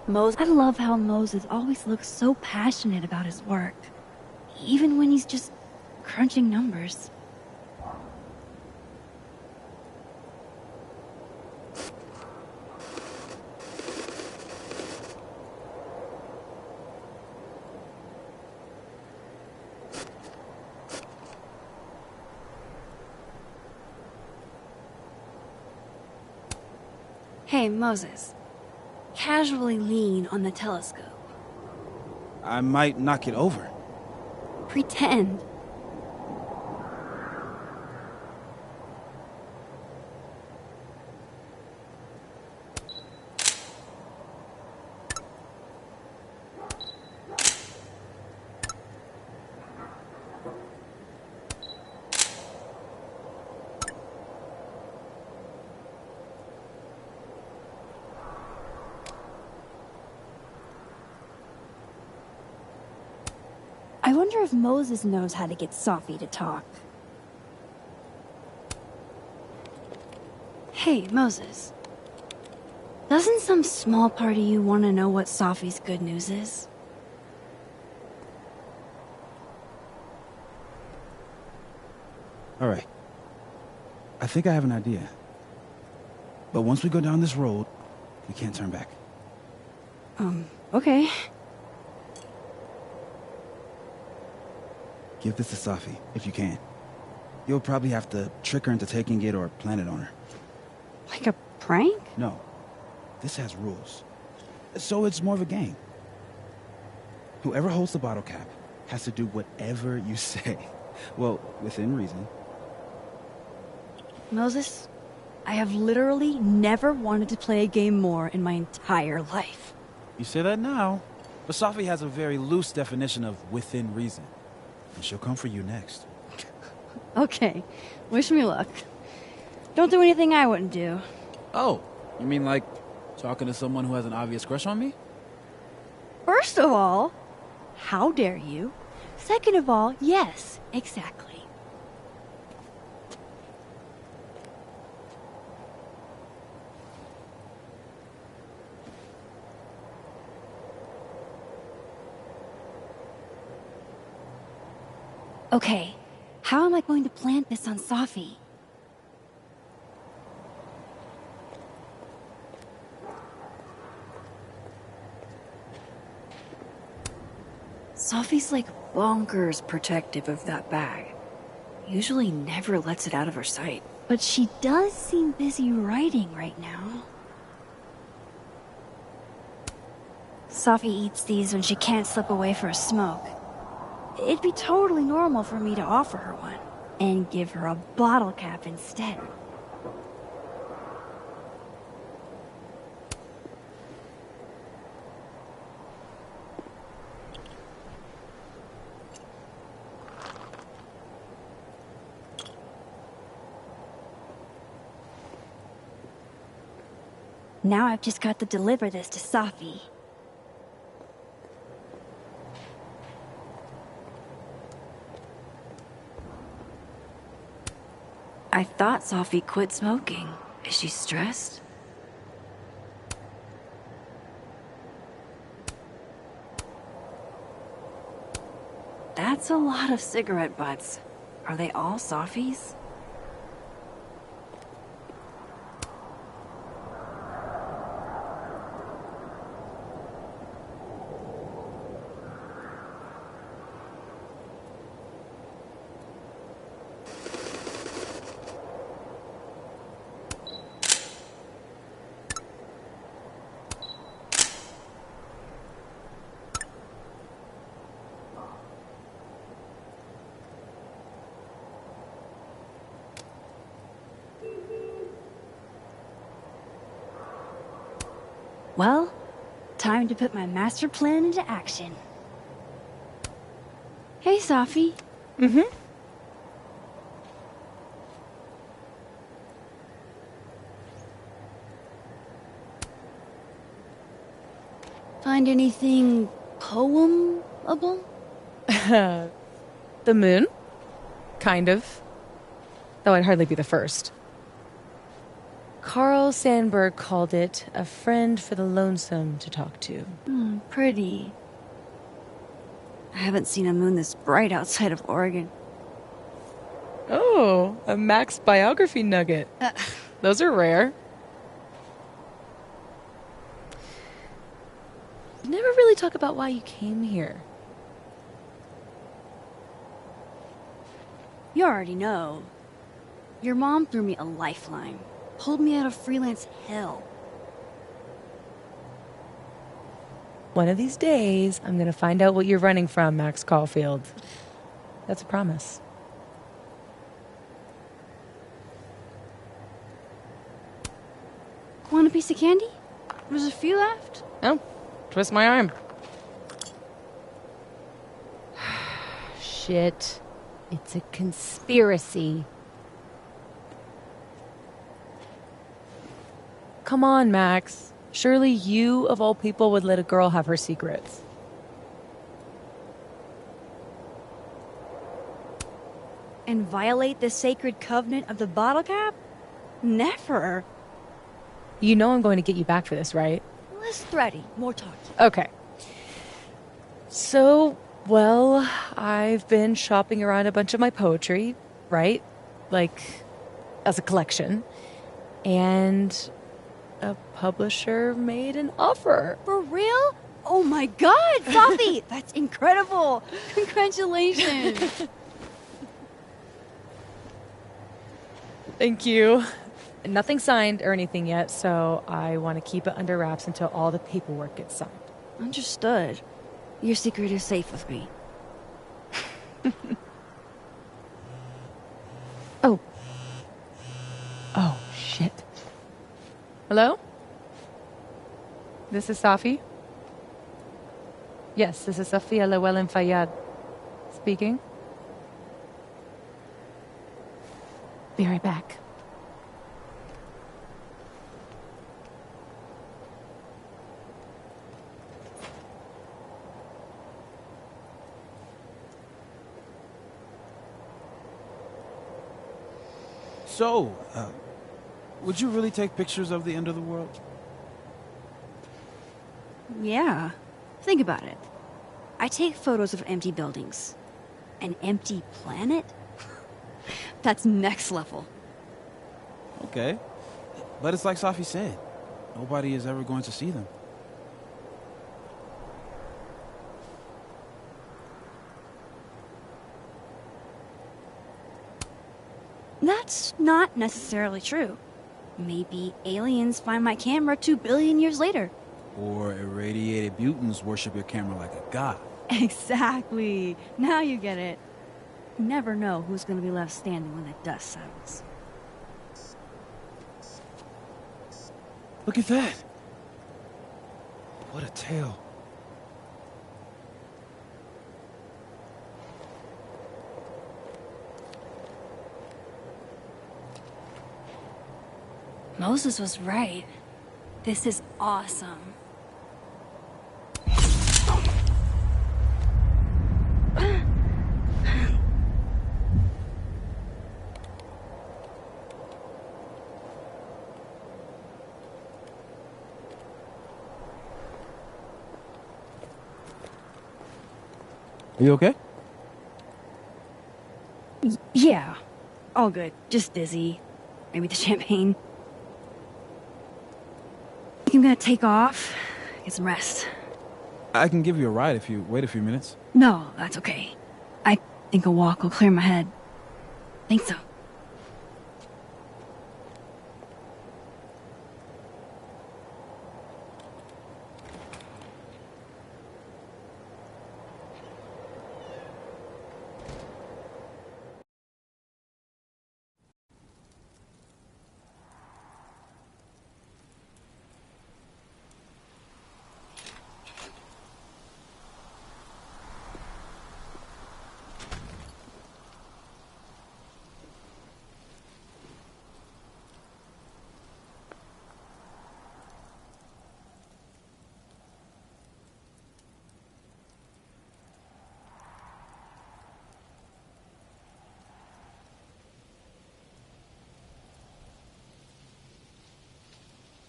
I love how Moses always looks so passionate about his work, even when he's just crunching numbers. Hey, Moses. Casually lean on the telescope. I might knock it over. Pretend. I wonder if Moses knows how to get Sophie to talk. Hey, Moses. Doesn't some small part of you want to know what Sophie's good news is? All right. I think I have an idea. But once we go down this road, we can't turn back. Okay. Give this to Sophie, if you can. You'll probably have to trick her into taking it or plant it on her. Like a prank? No. This has rules. So it's more of a game. Whoever holds the bottle cap has to do whatever you say. Well, within reason. Moses, I have literally never wanted to play a game more in my entire life. You say that now, but Sophie has a very loose definition of within reason. And she'll come for you next. Okay, wish me luck. Don't do anything I wouldn't do. Oh, you mean like talking to someone who has an obvious crush on me? First of all, how dare you? Second of all, yes, exactly. Okay, how am I going to plant this on Safi? Safi's like bonkers protective of that bag. Usually never lets it out of her sight. But she does seem busy writing right now. Safi eats these when she can't slip away for a smoke. It'd be totally normal for me to offer her one, and give her a bottle cap instead. Now I've just got to deliver this to Safi. I thought Safi quit smoking. Is she stressed? That's a lot of cigarette butts. Are they all Safi's? Well, time to put my master plan into action. Hey, Safi. Mm-hmm. Find anything poemable? The moon? Kind of. Though I'd hardly be the first. Carl Sandburg called it a friend for the lonesome to talk to. Pretty. I haven't seen a moon this bright outside of Oregon. Oh, a Max biography nugget. Those are rare. You never really talk about why you came here. You already know. Your mom threw me a lifeline. Pulled me out of freelance hell. One of these days, I'm gonna find out what you're running from, Max Caulfield. That's a promise. Want a piece of candy? There's a few left. Oh, twist my arm. Shit. It's a conspiracy. Come on, Max. Surely you, of all people, would let a girl have her secrets. And violate the sacred covenant of the bottle cap? Never. You know I'm going to get you back for this, right? Less thready, more talky. Okay. So, well, I've been shopping around a bunch of my poetry, right? Like, as a collection. And a publisher made an offer. For real? Oh my god, Safi! That's incredible! Congratulations! Thank you. Nothing signed or anything yet, so I want to keep it under wraps until all the paperwork gets signed. Understood. Your secret is safe with me. Oh, shit. Hello? This is Safi? Yes, this is Safia Llewellyn Fayyad speaking. Be right back. So, would you really take pictures of the end of the world? Yeah. Think about it. I take photos of empty buildings. An empty planet? That's next level. Okay. But it's like Safi said. Nobody is ever going to see them. That's not necessarily true. Maybe aliens find my camera 2 billion years later. Or irradiated mutants worship your camera like a god. Exactly. Now you get it. You never know who's gonna be left standing when the dust settles. Look at that. What a tale. Moses was right. This is awesome. Are you okay? Yeah. All good. Just dizzy. Maybe the champagne. I'm gonna take off, get some rest. I can give you a ride if you wait a few minutes. No, that's okay. I think a walk will clear my head. Think so.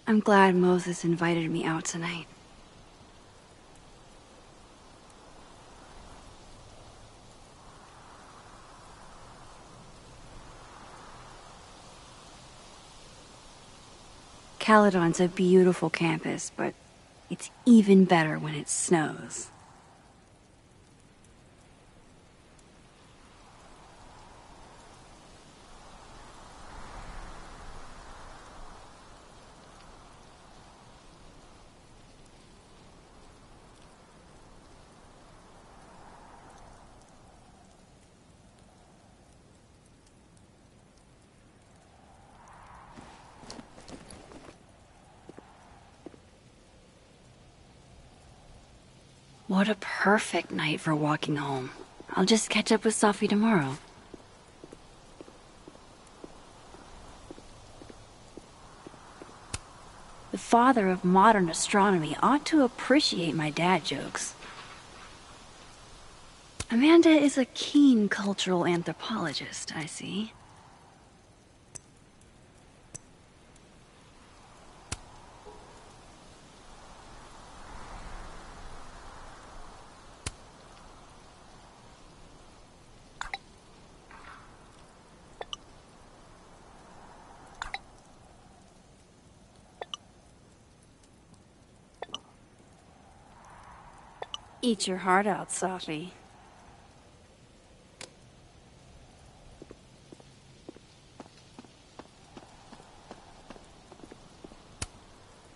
I'm glad Moses invited me out tonight. Caledon's a beautiful campus, but it's even better when it snows. What a perfect night for walking home. I'll just catch up with Safi tomorrow. The father of modern astronomy ought to appreciate my dad jokes. Amanda is a keen cultural anthropologist, I see. Eat your heart out, Safi.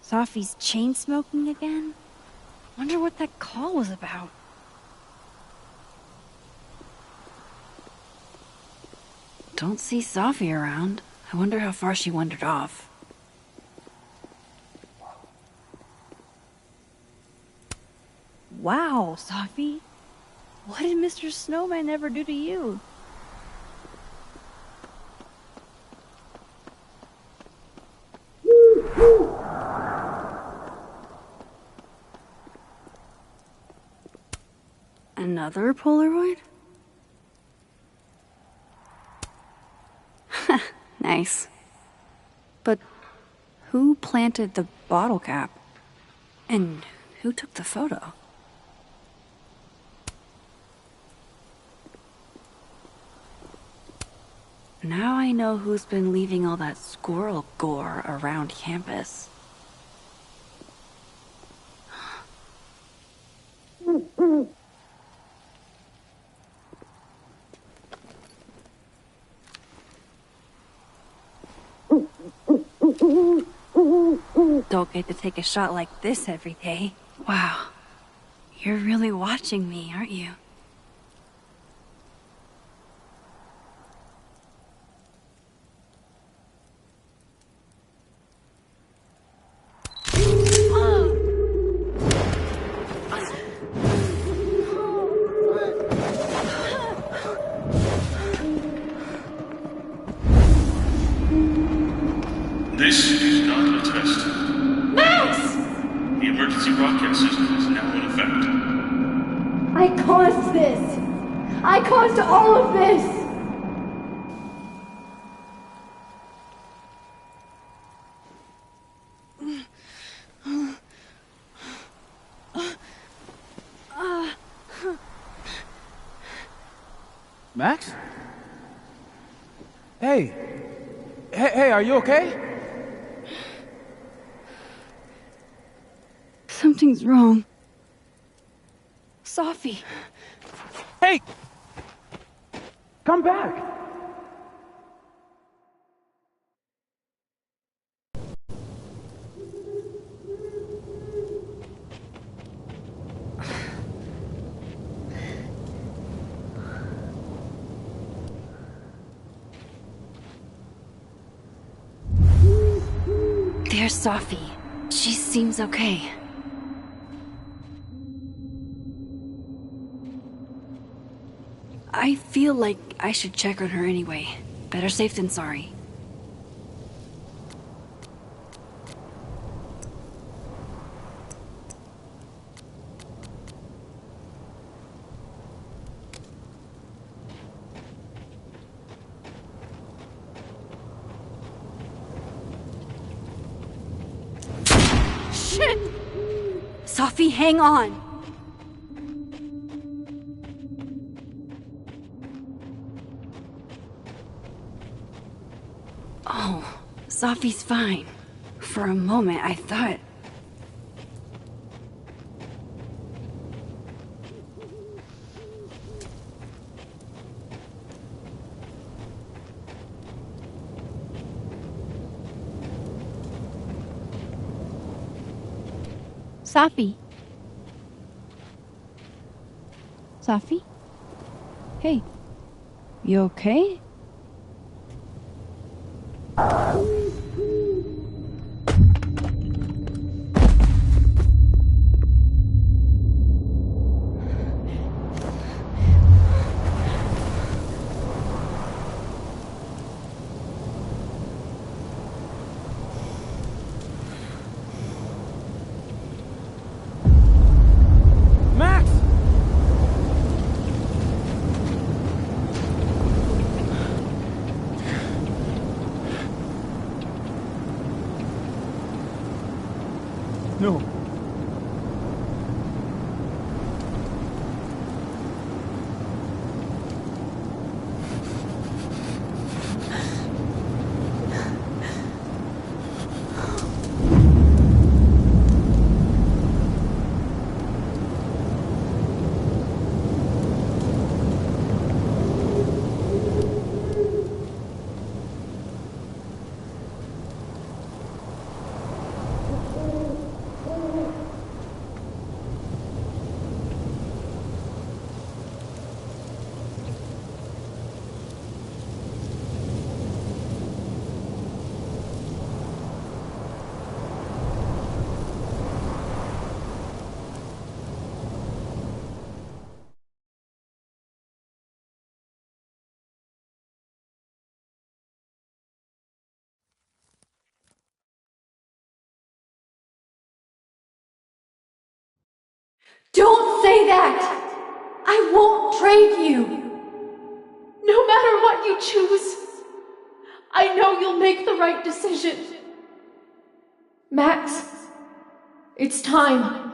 Safi's chain smoking again? Wonder what that call was about. Don't see Safi around. I wonder how far she wandered off. Wow, Safi. What did Mr. Snowman ever do to you? Another Polaroid? Nice. But who planted the bottle cap? And who took the photo? Now I know who's been leaving all that squirrel gore around campus. Don't get to take a shot like this every day. Wow. You're really watching me, aren't you? This is not a test. Max! The emergency broadcast system is now in effect. I caused this! I caused all of this! Max? Hey! Hey, are you okay? Something's wrong. Sophie. Hey! Come back! There's Sophie. She seems okay. I feel like I should check on her anyway. Better safe than sorry. Shit! Sophie, hang on! Oh, Sophie's fine. For a moment, I thought... Sophie? Sophie? Hey. You okay? No. Don't say that! I won't trade you! No matter what you choose, I know you'll make the right decision. Max, it's time.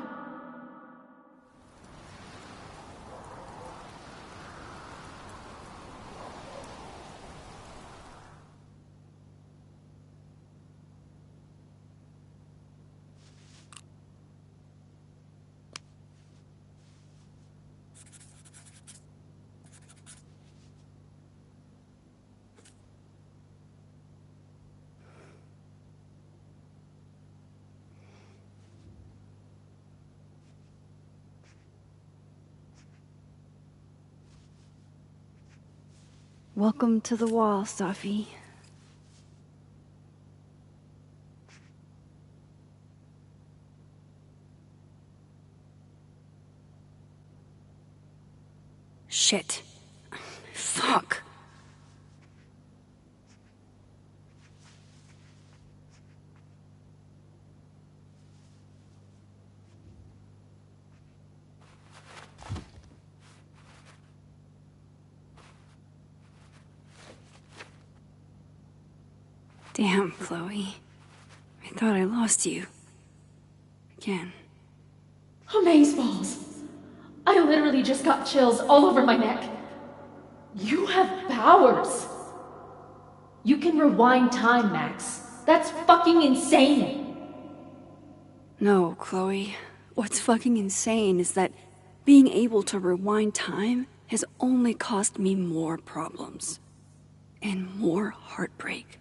Welcome to the wall, Safi. Shit. Fuck. Damn, Chloe. I thought I lost you. Again. Amazeballs! I literally just got chills all over my neck. You have powers! You can rewind time, Max. That's fucking insane! No, Chloe. What's fucking insane is that being able to rewind time has only caused me more problems. And more heartbreak.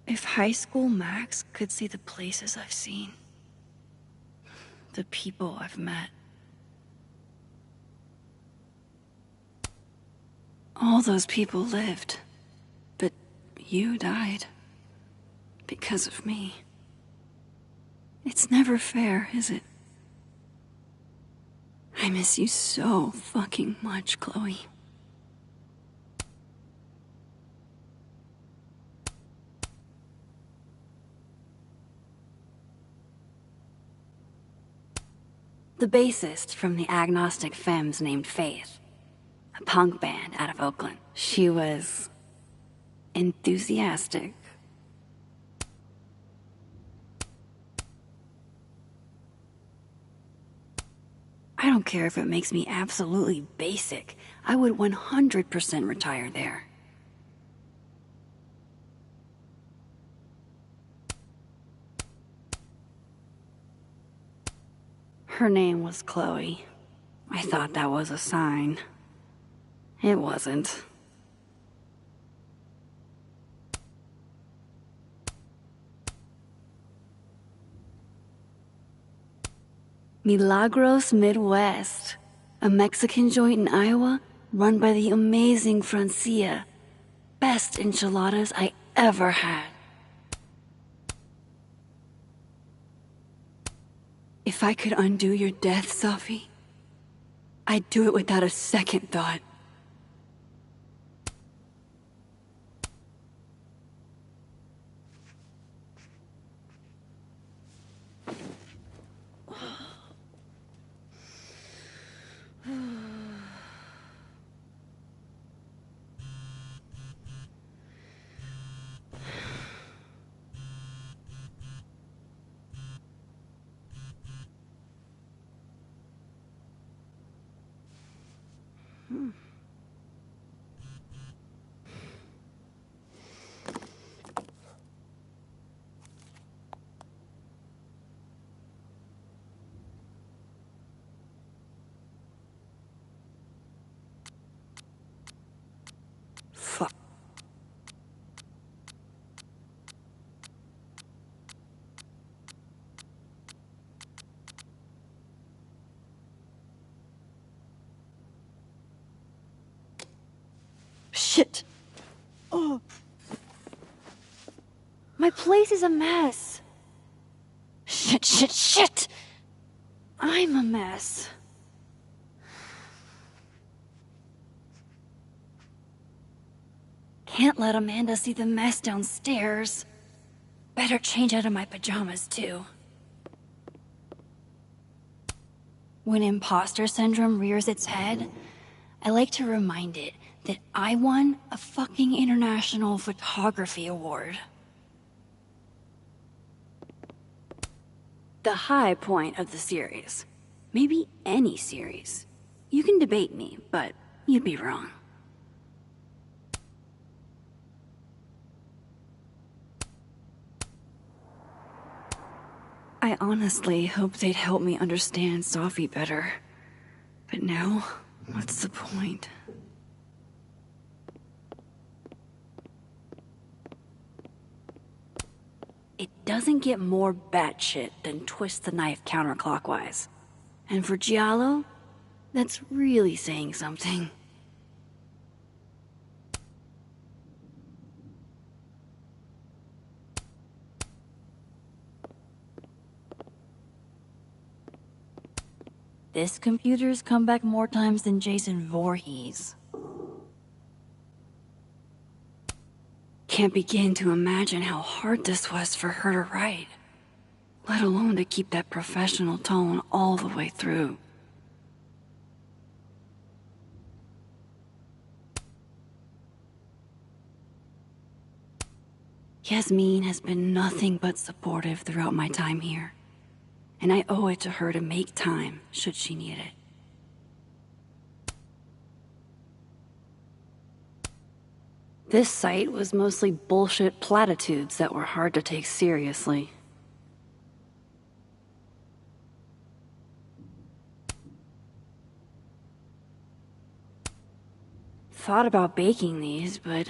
If high school Max could see the places I've seen, the people I've met, all those people lived, but you died because of me. It's never fair, is it? I miss you so fucking much, Chloe. The bassist from the agnostic femmes named Faith, a punk band out of Oakland. She was enthusiastic. I don't care if it makes me absolutely basic. I would 100% retire there. Her name was Chloe. I thought that was a sign. It wasn't. Milagros Midwest, a Mexican joint in Iowa run by the amazing Francia. Best enchiladas I ever had. If I could undo your death, Safi, I'd do it without a second thought. Fuck. Shit. Oh. My place is a mess. Shit. I'm a mess. Can't let Amanda see the mess downstairs. Better change out of my pajamas, too. When imposter syndrome rears its head, I like to remind it that I won a fucking international photography award. The high point of the series. Maybe any series. You can debate me, but you'd be wrong. I honestly hoped they'd help me understand Safi better. But now, what's the point? It doesn't get more batshit than twist the knife counterclockwise. And for Giallo, that's really saying something. This computer's come back more times than Jason Voorhees. Can't begin to imagine how hard this was for her to write, let alone to keep that professional tone all the way through. Yasmin has been nothing but supportive throughout my time here, and I owe it to her to make time should she need it. This site was mostly bullshit platitudes that were hard to take seriously. Thought about baking these, but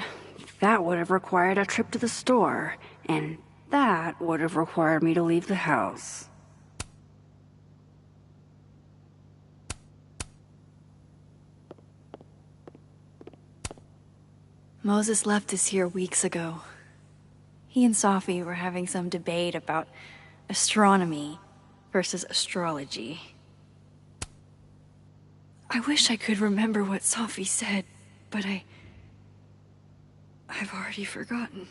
that would have required a trip to the store, and that would have required me to leave the house. Moses left us here weeks ago. He and Safi were having some debate about astronomy versus astrology. I wish I could remember what Safi said, but I've already forgotten.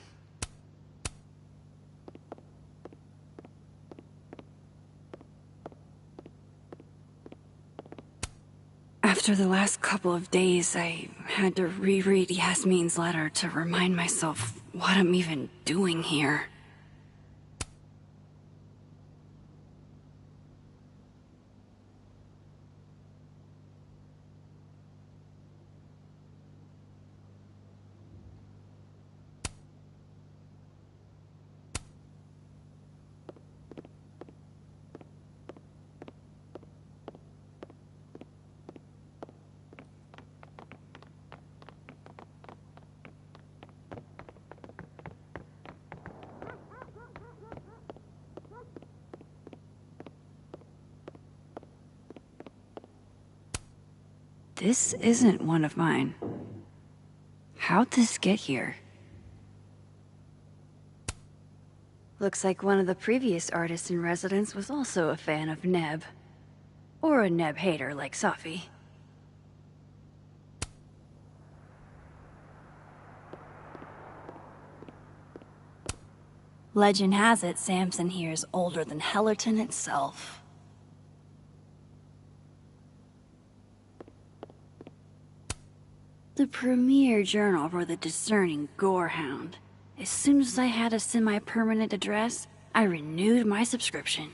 After the last couple of days, I had to reread Yasmin's letter to remind myself what I'm even doing here. This isn't one of mine. How'd this get here? Looks like one of the previous artists in residence was also a fan of Neb. Or a Neb hater like Safi. Legend has it Samson here is older than Hellerton itself. The premier journal for the discerning gorehound. As soon as I had a semi-permanent address, I renewed my subscription.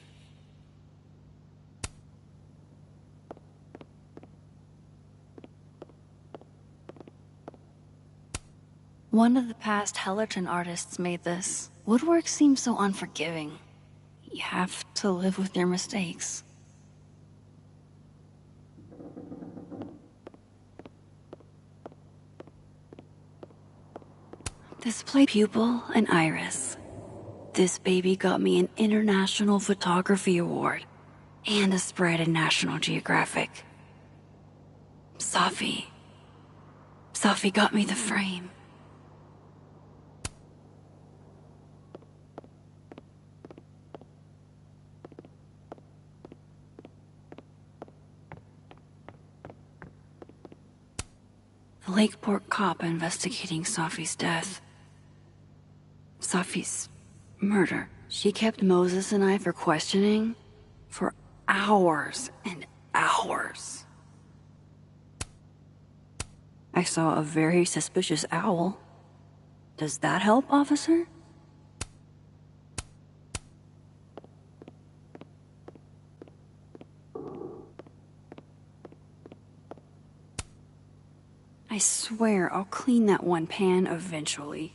One of the past Hellerton artists made this. Woodwork seems so unforgiving. You have to live with your mistakes. Display pupil and iris. This baby got me an International Photography Award and a spread in National Geographic. Safi got me the frame. The Lakeport cop investigating Safi's death. Safi's murder. She kept Moses and I for questioning for hours and hours. I saw a very suspicious owl. Does that help, officer? I swear I'll clean that one pan eventually.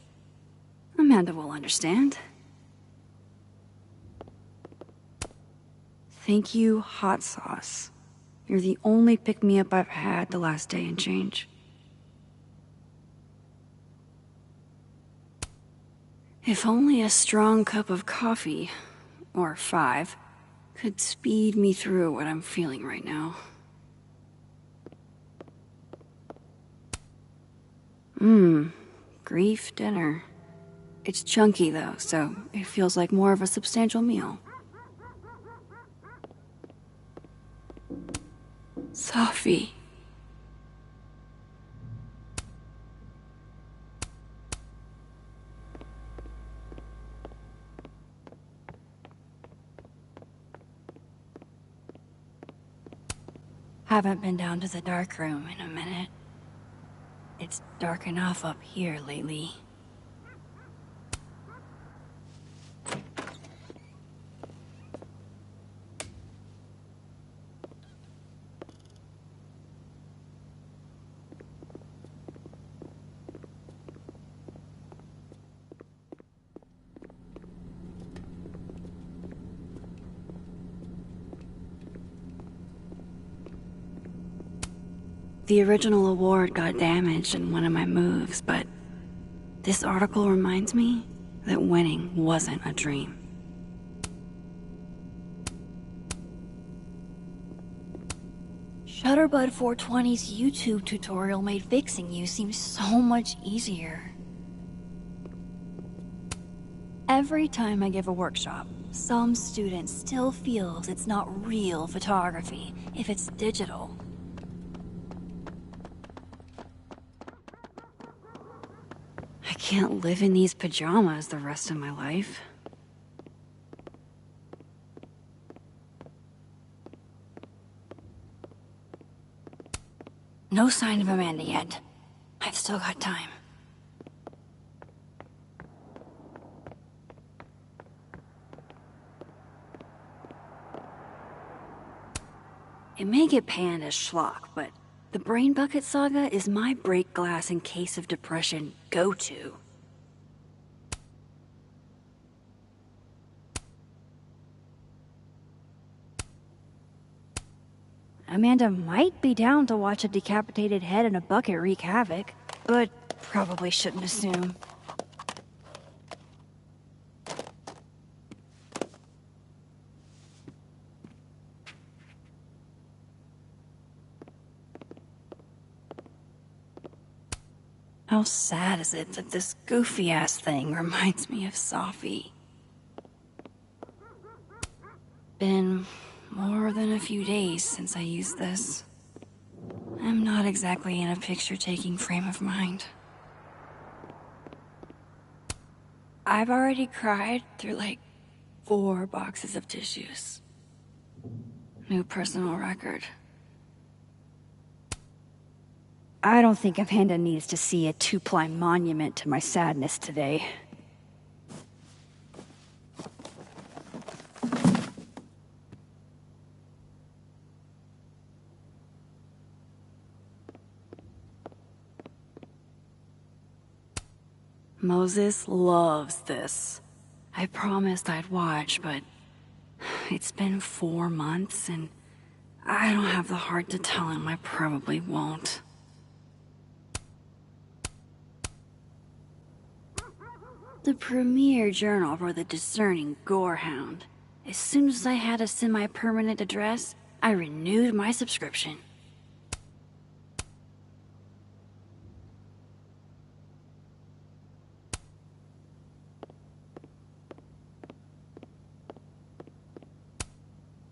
Amanda will understand. Thank you, hot sauce. You're the only pick-me-up I've had the last day and change. If only a strong cup of coffee, or 5, could speed me through what I'm feeling right now. Grief dinner. It's chunky though, so it feels like more of a substantial meal. Safi. Haven't been down to the dark room in a minute. It's dark enough up here lately. The original award got damaged in one of my moves, but this article reminds me that winning wasn't a dream. Shutterbud 420's YouTube tutorial made fixing you seem so much easier. Every time I give a workshop, some student still feels it's not real photography if it's digital. I can't live in these pajamas the rest of my life. No sign of Amanda yet. I've still got time. It may get panned as schlock, but the Brain Bucket Saga is my break glass in case of depression go-to. Amanda might be down to watch a decapitated head in a bucket wreak havoc, but probably shouldn't assume. How sad is it that this goofy-ass thing reminds me of Safi? Been more than a few days since I used this. I'm not exactly in a picture-taking frame of mind. I've already cried through like 4 boxes of tissues. New personal record. I don't think Amanda needs to see a 2-ply monument to my sadness today. Moses loves this. I promised I'd watch, but it's been 4 months and I don't have the heart to tell him I probably won't. The premier journal for the discerning gorehound. As soon as I had a semi-permanent address, I renewed my subscription.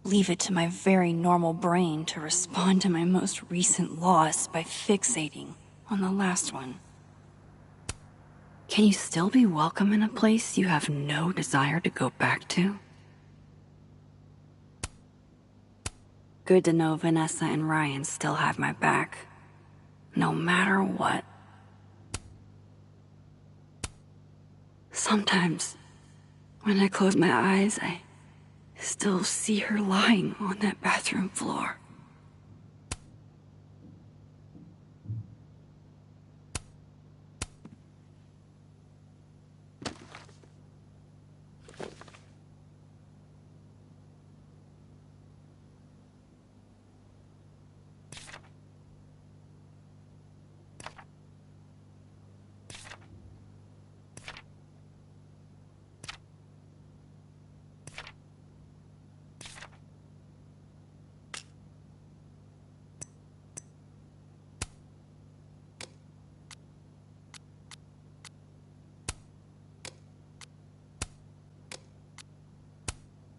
Leave it to my very normal brain to respond to my most recent loss by fixating on the last one. Can you still be welcome in a place you have no desire to go back to? Good to know Vanessa and Ryan still have my back, no matter what. Sometimes, when I close my eyes, I still see her lying on that bathroom floor.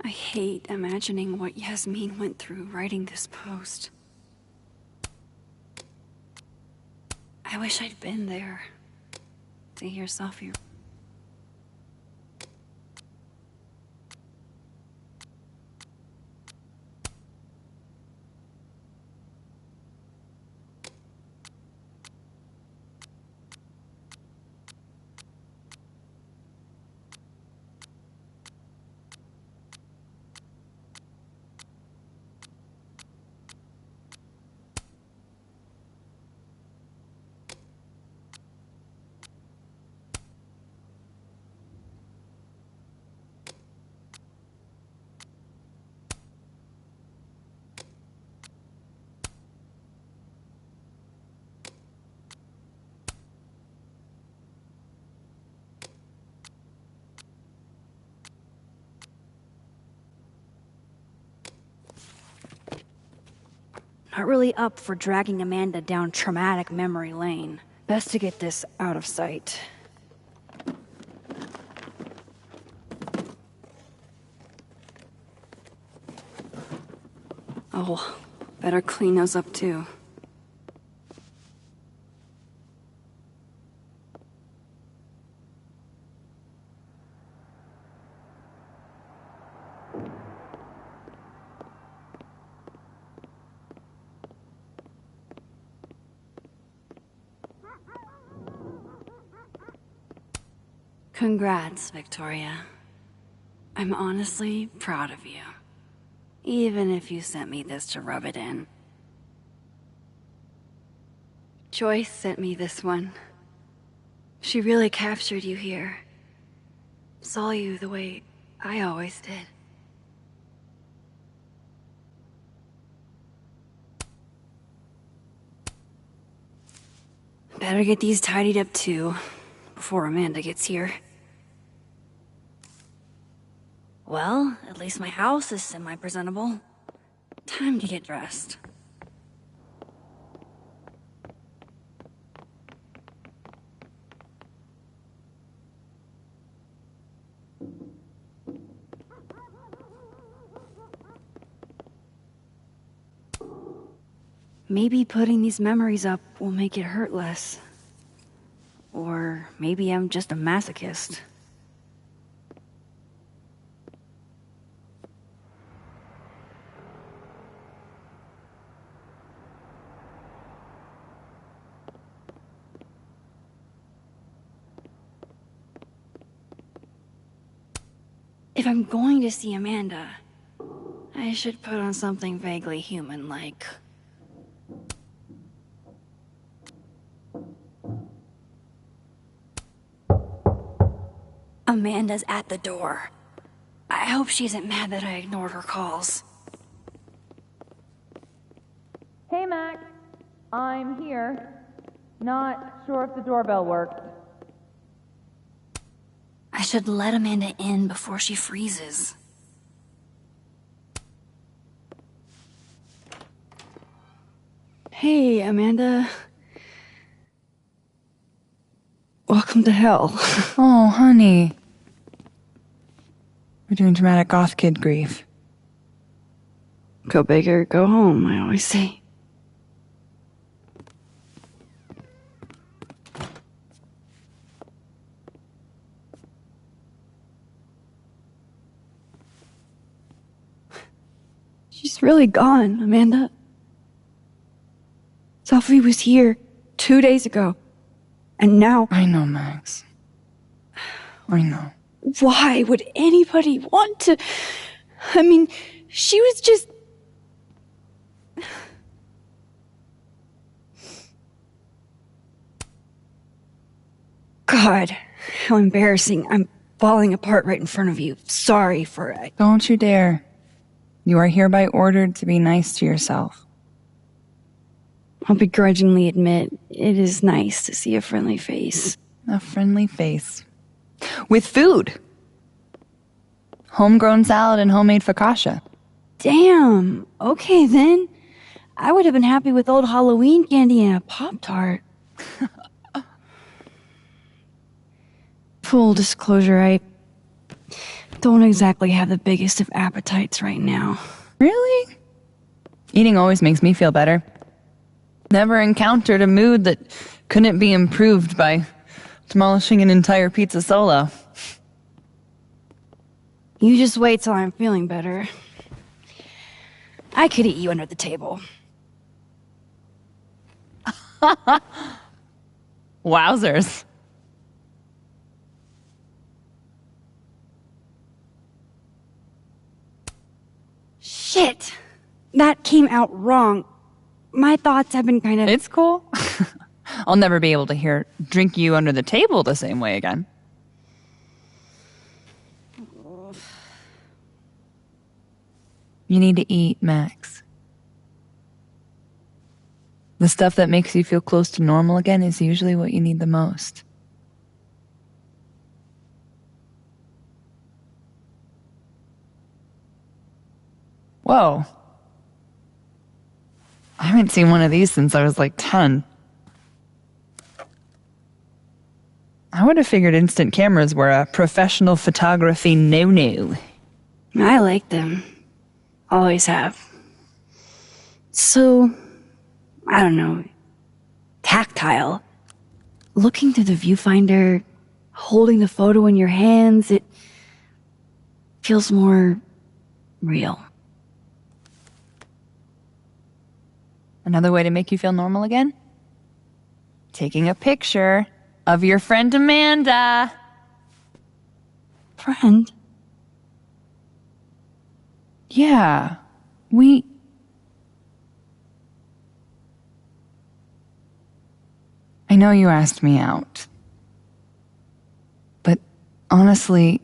I hate imagining what Yasmin went through writing this post. I wish I'd been there to hear Safi. Not really up for dragging Amanda down traumatic memory lane. Best to get this out of sight. Oh, better clean those up too. Congrats, Victoria. I'm honestly proud of you. Even if you sent me this to rub it in. Joyce sent me this one. She really captured you here. Saw you the way I always did. Better get these tidied up too, before Amanda gets here. Well, at least my house is semi-presentable. Time to get dressed. Maybe putting these memories up will make it hurt less. Or maybe I'm just a masochist. If I'm going to see Amanda, I should put on something vaguely human like... Amanda's at the door. I hope she isn't mad that I ignored her calls. Hey, Max. I'm here. Not sure if the doorbell worked. I should let Amanda in before she freezes. Hey, Amanda. Welcome to hell. Oh, honey. We're doing dramatic goth kid grief. Go big or go home, I always say. She's really gone, Amanda. Sophie was here 2 days ago. And now... I know, Max. I know. Why would anybody want to... I mean, she was just... God, how embarrassing. I'm falling apart right in front of you. Sorry for it. Don't you dare. You are hereby ordered to be nice to yourself. I'll begrudgingly admit, it is nice to see a friendly face. A friendly face. With food. Homegrown salad and homemade focaccia. Damn. Okay, then. I would have been happy with old Halloween candy and a Pop-Tart. Full disclosure, I don't exactly have the biggest of appetites right now. Really? Eating always makes me feel better. Never encountered a mood that couldn't be improved by demolishing an entire pizza solo. You just wait till I'm feeling better. I could eat you under the table. Wowzers. Shit! That came out wrong. My thoughts have been kind of... It's cool. I'll never be able to hear drink you under the table the same way again. You need to eat, Max. The stuff that makes you feel close to normal again is usually what you need the most. Whoa. I haven't seen one of these since I was like 10. I would have figured instant cameras were a professional photography no-no. I like them. Always have. So, I don't know, tactile. Looking through the viewfinder, holding the photo in your hands, it feels more real. Another way to make you feel normal again? Taking a picture of your friend Amanda. Friend? Yeah, I know you asked me out. But honestly,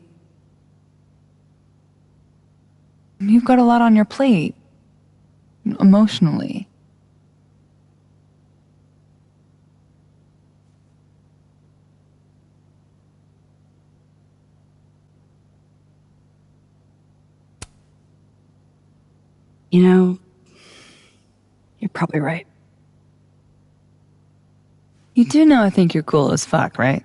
you've got a lot on your plate. Emotionally. You know, you're probably right. You do know I think you're cool as fuck, right?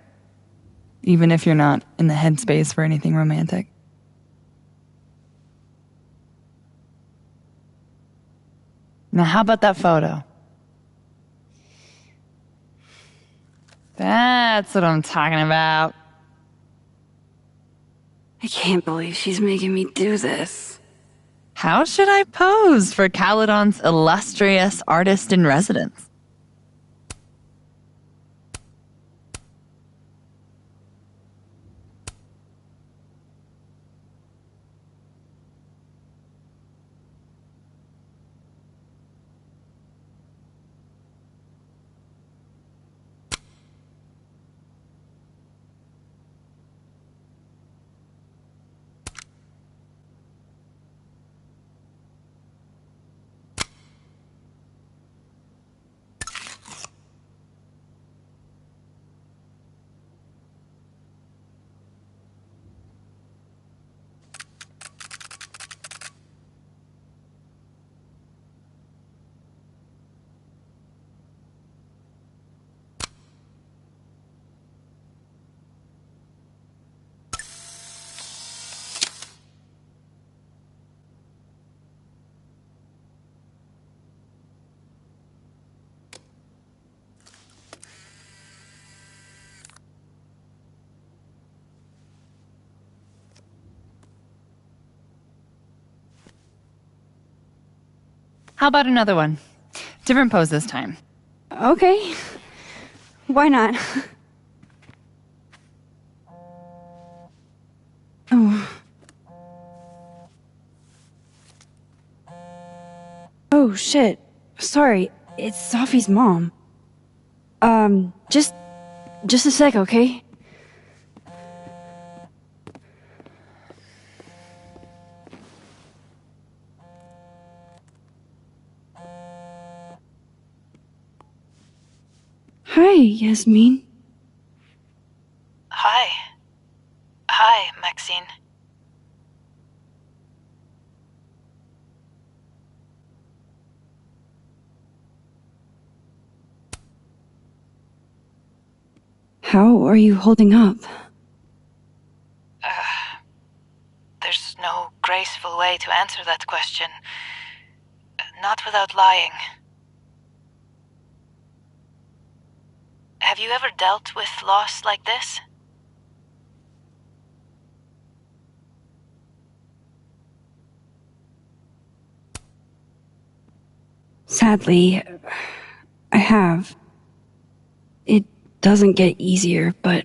Even if you're not in the headspace for anything romantic. Now, how about that photo? That's what I'm talking about. I can't believe she's making me do this. How should I pose for Caledon's illustrious artist-in-residence? How about another one? Different pose this time. Okay. Why not? Oh. Oh, shit. Sorry, it's Sophie's mom. Just a sec, okay? Hi, Yasmin. Hi, Maxine. How are you holding up? graceful way to answer that question. Not without lying. Have you ever dealt with loss like this? Sadly, I have. It doesn't get easier, but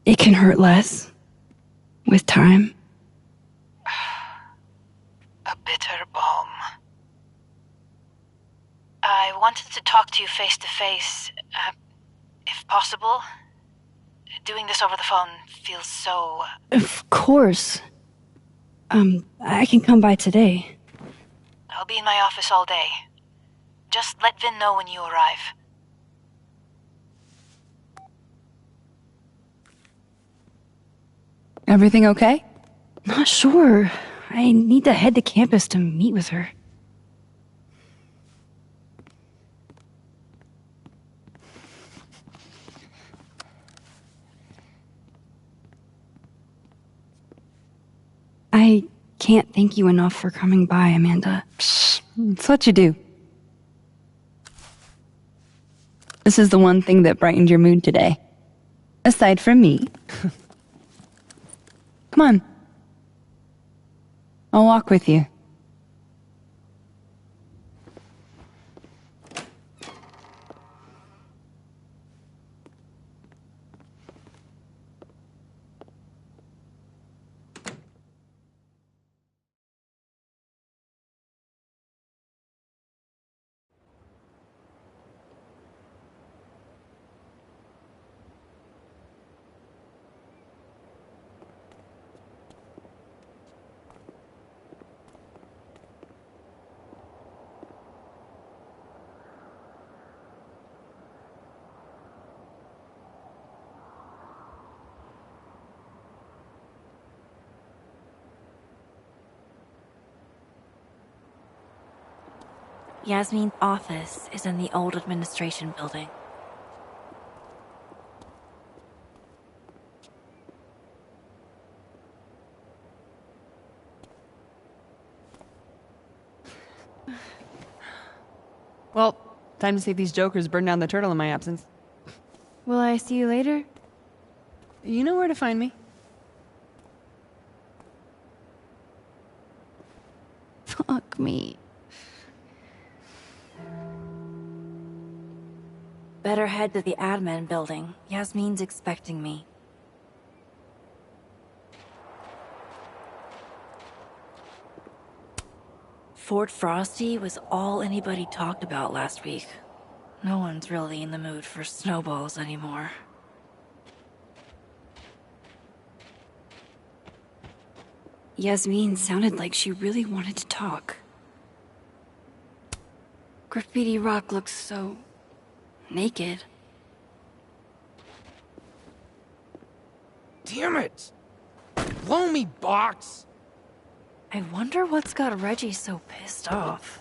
it can hurt less with time. A bitter balm. I wanted to talk to you face to face, if possible. Doing this over the phone feels so... Of course. I can come by today. I'll be in my office all day. Just let Vin know when you arrive. Everything okay? Not sure. I need to head to campus to meet with her. I can't thank you enough for coming by, Amanda. Psst, it's what you do. This is the one thing that brightened your mood today. Aside from me. Come on. I'll walk with you. Yasmin's office is in the old administration building. Well, time to see these jokers burn down the turtle in my absence. Will I see you later? You know where to find me. Fuck me. Better head to the admin building. Yasmin's expecting me. Fort Frosty was all anybody talked about last week. No one's really in the mood for snowballs anymore. Yasmin sounded like she really wanted to talk. Graffiti Rock looks so... naked. Damn it! Blow me, box! I wonder what's got Reggie so pissed off.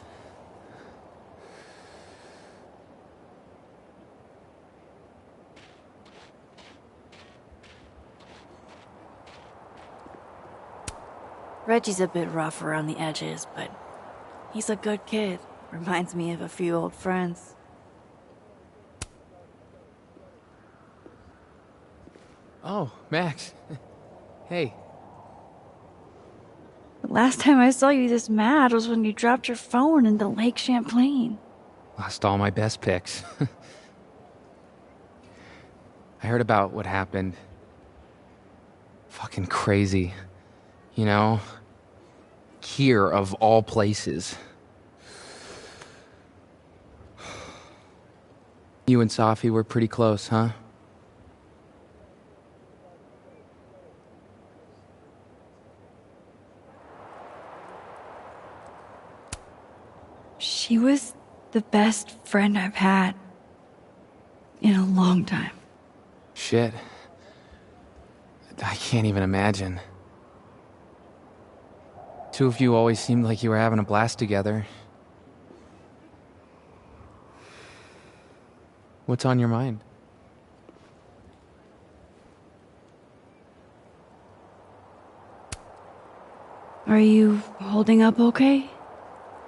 Reggie's a bit rough around the edges, but he's a good kid. Reminds me of a few old friends. Oh, Max. Hey. The last time I saw you this mad was when you dropped your phone into Lake Champlain. Lost all my best pics. I heard about what happened. Fucking crazy. You know? Here, of all places. You and Safi were pretty close, huh? She was the best friend I've had in a long time. Shit. I can't even imagine. Two of you always seemed like you were having a blast together. What's on your mind? Are you holding up okay?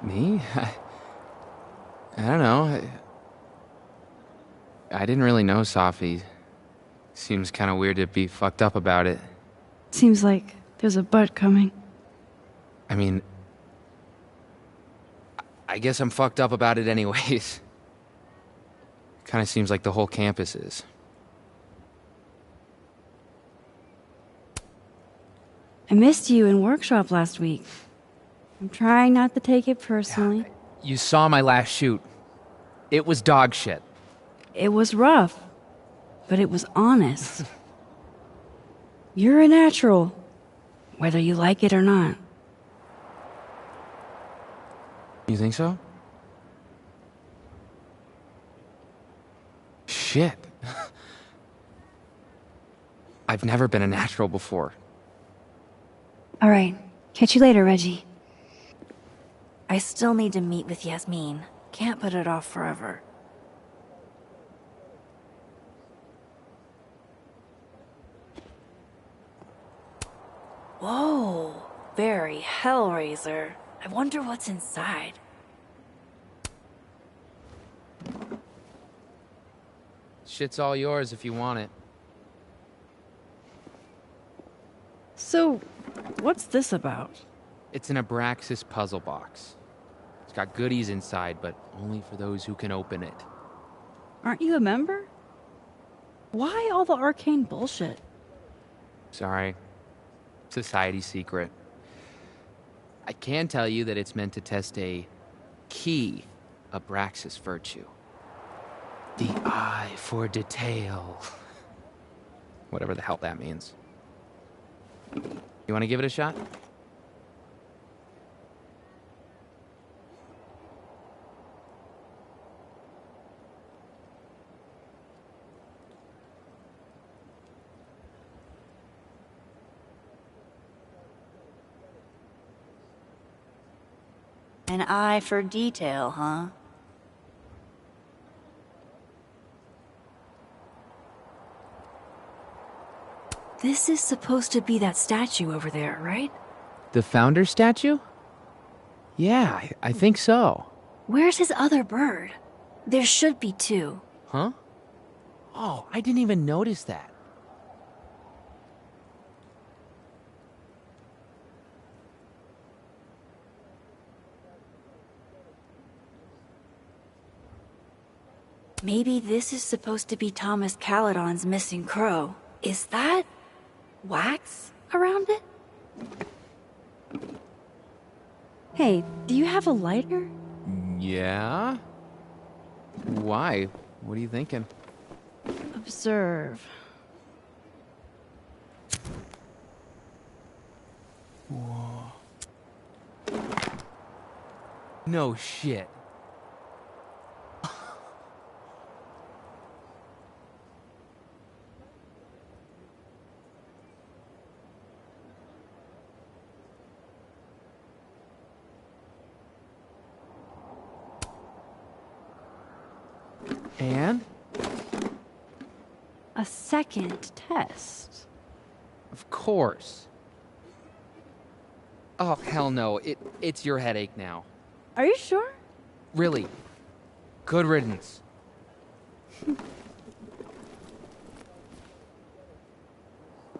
Me? I don't know. I didn't really know Safi. Seems kind of weird to be fucked up about it. Seems like there's a but coming. I mean, I guess I'm fucked up about it anyways. Kind of seems like the whole campus is. I missed you in workshop last week. I'm trying not to take it personally. You saw my last shoot. It was dog shit. It was rough, but it was honest. You're a natural, whether you like it or not. You think so? Shit. I've never been a natural before. All right. Catch you later, Reggie. I still need to meet with Yasmin. Can't put it off forever. Whoa. Very Hellraiser. I wonder what's inside. Shit's all yours if you want it. So, what's this about? It's an Abraxas puzzle box. It's got goodies inside, but only for those who can open it. Aren't you a member? Why all the arcane bullshit? Sorry. Society secret. I can tell you that it's meant to test a key Abraxas virtue. The eye for detail. Whatever the hell that means. You want to give it a shot? An eye for detail, huh? This is supposed to be that statue over there, right? The founder statue? Yeah, I think so. Where's his other bird? There should be two. Huh? Oh, I didn't even notice that. Maybe this is supposed to be Thomas Caledon's missing crow. Is that wax around it? Hey, do you have a lighter? Yeah? Why? What are you thinking? Observe. Whoa. No shit. And? A second test. Of course. Oh, hell no. It's your headache now. Are you sure? Really. Good riddance.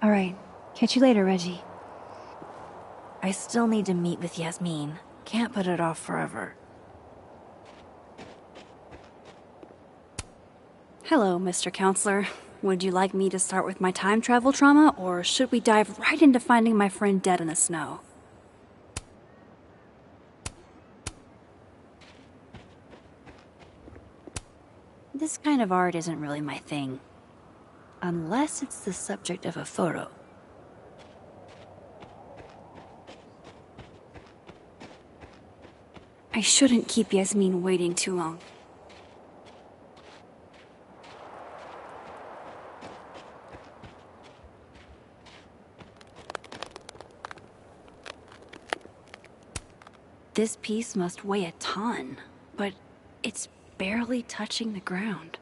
All right. Catch you later, Reggie. I still need to meet with Yasmin. Can't put it off forever. Hello, Mr. Counselor. Would you like me to start with my time travel trauma, or should we dive right into finding my friend dead in the snow? This kind of art isn't really my thing. Unless it's the subject of a photo. I shouldn't keep Yasmin waiting too long. This piece must weigh a ton, but it's barely touching the ground.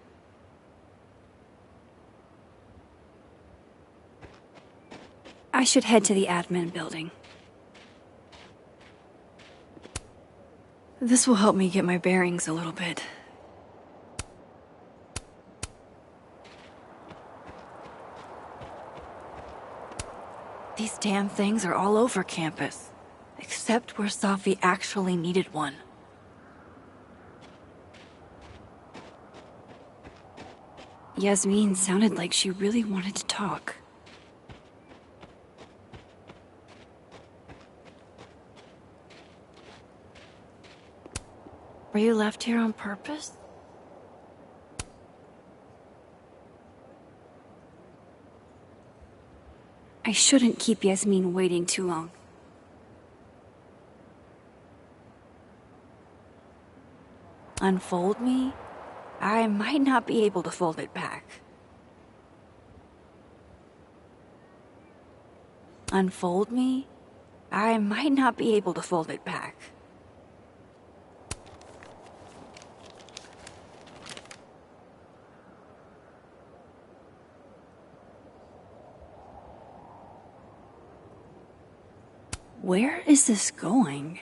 I should head to the admin building. This will help me get my bearings a little bit. These damn things are all over campus, except where Safi actually needed one. Yasmin sounded like she really wanted to talk. Were you left here on purpose? I shouldn't keep Yasmin waiting too long. Unfold me? I might not be able to fold it back. Unfold me? I might not be able to fold it back. Where is this going?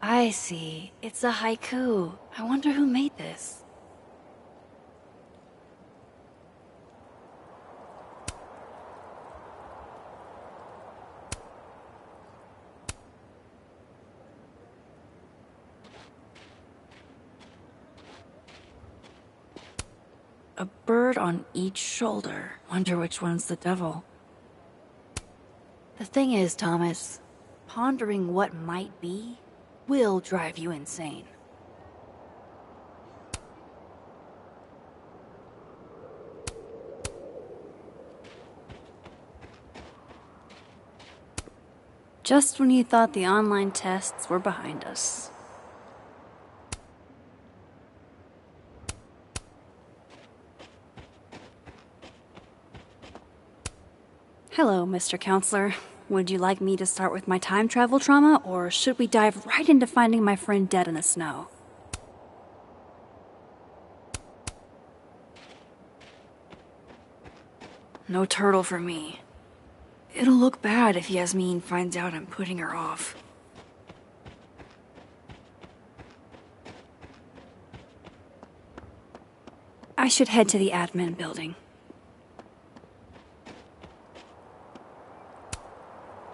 I see. It's a haiku. I wonder who made this. A bird on each shoulder. Wonder which one's the devil. The thing is, Thomas, pondering what might be will drive you insane. Just when you thought the online tests were behind us. Hello, Mr. Counselor. Would you like me to start with my time travel trauma, or should we dive right into finding my friend dead in the snow? No turtle for me. It'll look bad if Yasmin finds out I'm putting her off. I should head to the admin building.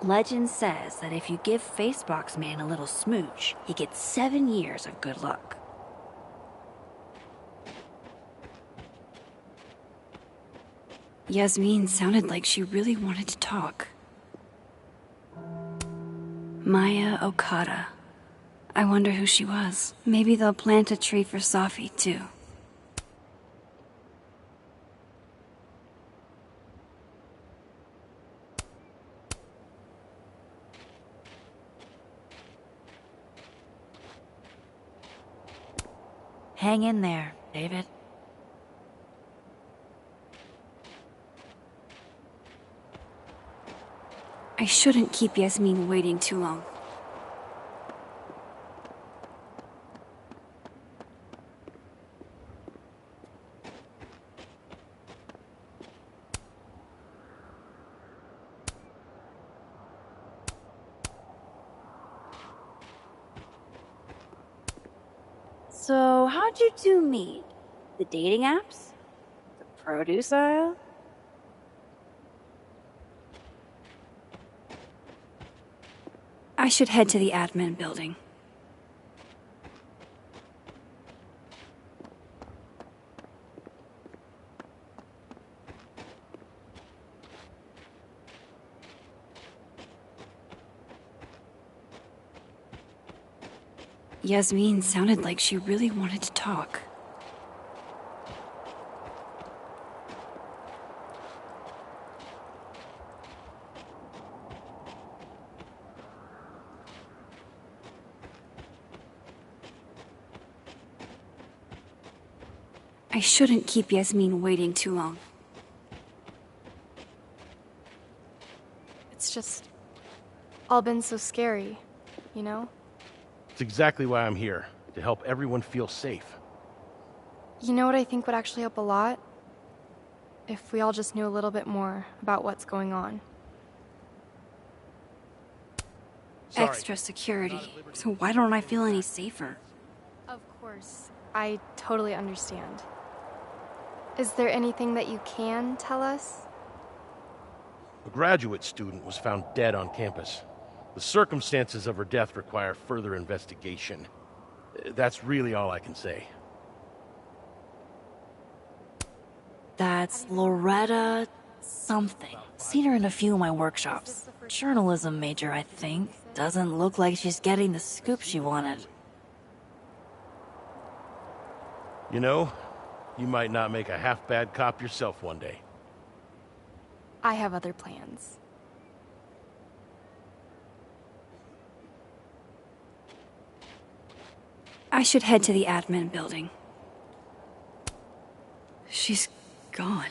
Legend says that if you give Facebox Man a little smooch, he gets 7 years of good luck. Yasmin sounded like she really wanted to talk. Maya Okada. I wonder who she was. Maybe they'll plant a tree for Safi, too. Hang in there, David. I shouldn't keep Yasmin waiting too long. So, how'd you two meet? The dating apps? The produce aisle? I should head to the admin building. Yasmin sounded like she really wanted to talk. I shouldn't keep Yasmin waiting too long. It's just all been so scary, you know? It's exactly why I'm here. to help everyone feel safe. You know what I think would actually help a lot? If we all just knew a little bit more about what's going on. Sorry. Extra security. So why don't I feel any safer? Of course, I totally understand. Is there anything that you can tell us? A graduate student was found dead on campus. The circumstances of her death require further investigation. That's really all I can say. That's Loretta something. Seen her in a few of my workshops. Journalism major, I think. Doesn't look like she's getting the scoop she wanted. You know, you might not make a half-bad cop yourself one day. I have other plans. I should head to the admin building. She's gone.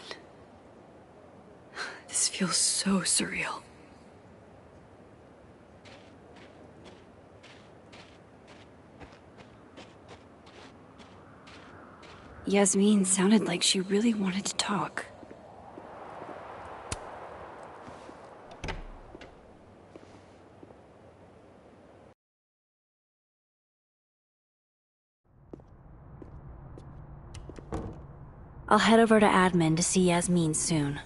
This feels so surreal. Yasmin sounded like she really wanted to talk. I'll head over to admin to see Yasmin soon.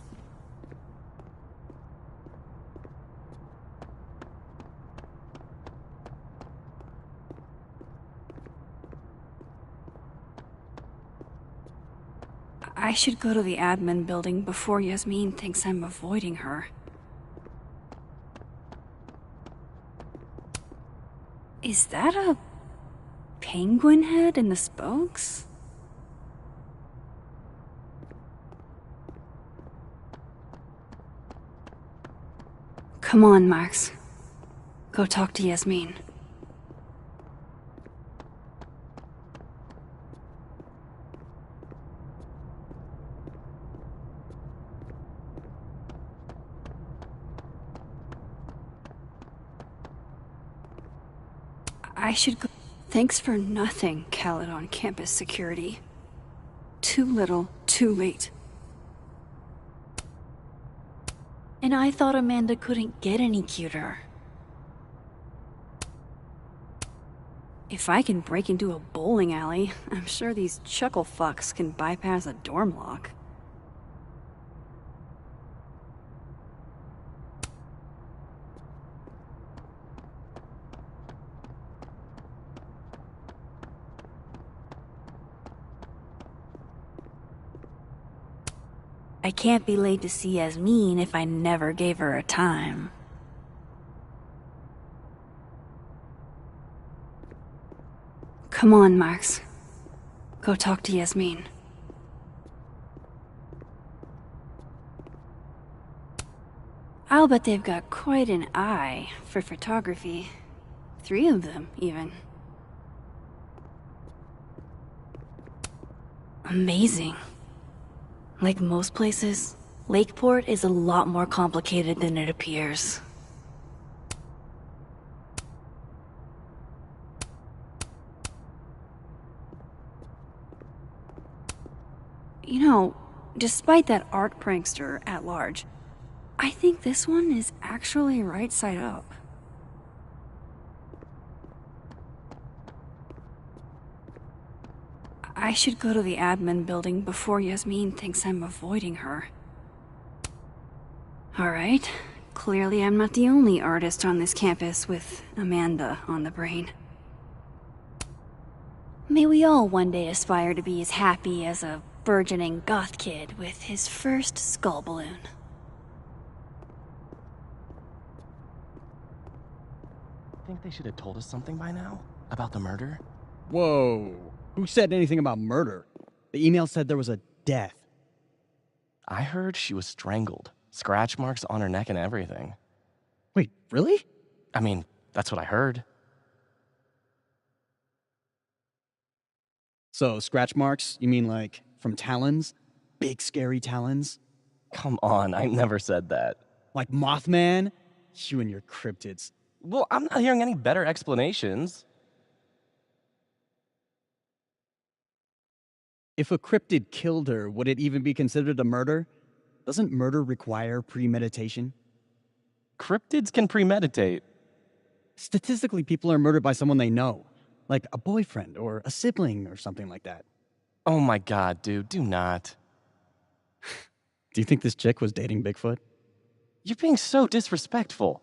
I should go to the admin building before Yasmin thinks I'm avoiding her. Is that a penguin head in the spokes? Come on, Max. Go talk to Yasmin. I should go. Thanks for nothing, Caledon campus security. Too little, too late. And I thought Amanda couldn't get any cuter. If I can break into a bowling alley, I'm sure these chuckle fucks can bypass a dorm lock. I can't be late to see Yasmin if I never gave her a time. Come on, Max. Go talk to Yasmin. I'll bet they've got quite an eye for photography. 3 of them, even. Amazing. Like most places, Lakeport is a lot more complicated than it appears. You know, despite that art prankster at large, I think this one is actually right side up. I should go to the admin building before Yasmin thinks I'm avoiding her. Alright, clearly I'm not the only artist on this campus with Amanda on the brain. May we all one day aspire to be as happy as a burgeoning goth kid with his first skull balloon. Think they should have told us something by now? About the murder? Whoa. Who said anything about murder? The email said there was a death. I heard she was strangled. Scratch marks on her neck and everything. Wait, really? I mean, that's what I heard. So, scratch marks, you mean like from talons? Big scary talons? Come on, I never said that. Like Mothman? You and your cryptids. Well, I'm not hearing any better explanations. If a cryptid killed her, would it even be considered a murder? Doesn't murder require premeditation? Cryptids can premeditate. Statistically, people are murdered by someone they know, like a boyfriend or a sibling or something like that. Oh my god, dude, do not. Do you think this chick was dating Bigfoot? You're being so disrespectful.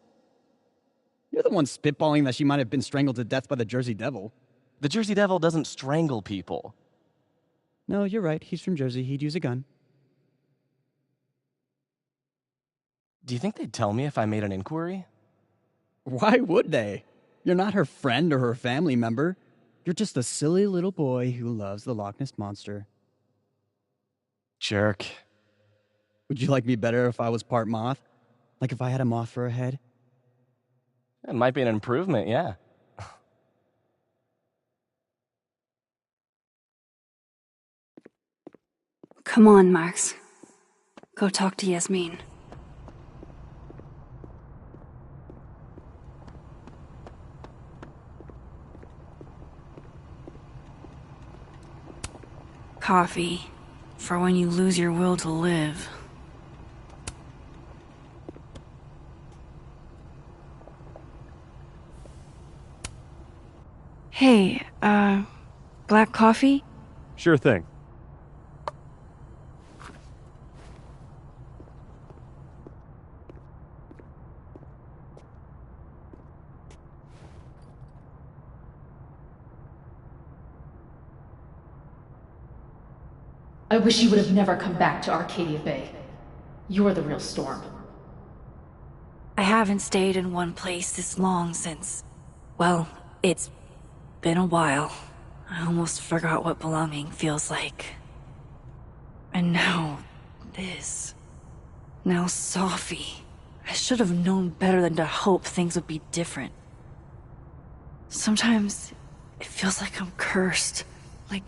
You're the one spitballing that she might have been strangled to death by the Jersey Devil. The Jersey Devil doesn't strangle people. No, you're right. He's from Jersey. He'd use a gun. Do you think they'd tell me if I made an inquiry? Why would they? You're not her friend or her family member. You're just a silly little boy who loves the Loch Ness Monster. Jerk. Would you like me better if I was part moth? Like if I had a moth for a head? It might be an improvement, yeah. Come on, Max. Go talk to Yasmin. Coffee. For when you lose your will to live. Hey, black coffee? Sure thing. I wish you would have never come back to Arcadia Bay. You're the real storm. I haven't stayed in one place this long since... Well, it's been a while. I almost forgot what belonging feels like. And now, this. Now Sophie. I should have known better than to hope things would be different. Sometimes, it feels like I'm cursed. Like,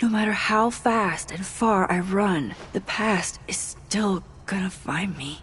no matter how fast and far I run, the past is still gonna find me.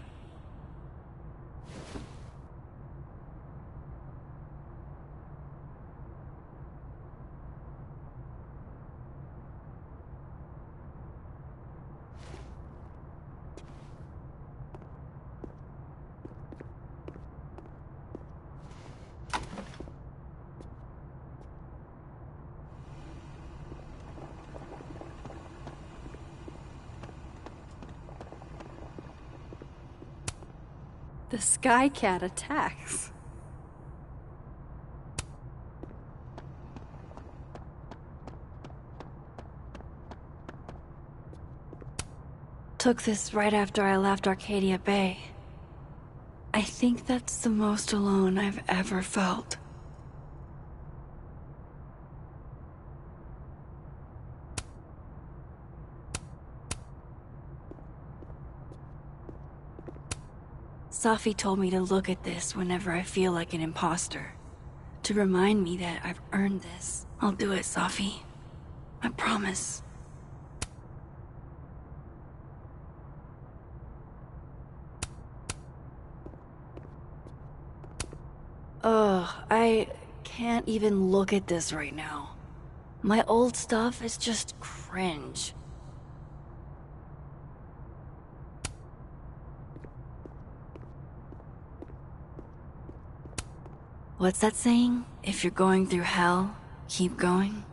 The Sky Cat attacks. Took this right after I left Arcadia Bay. I think that's the most alone I've ever felt. Sophie told me to look at this whenever I feel like an imposter. To remind me that I've earned this. I'll do it, Sophie. I promise. Ugh, I can't even look at this right now. My old stuff is just cringe. What's that saying? If you're going through hell, keep going?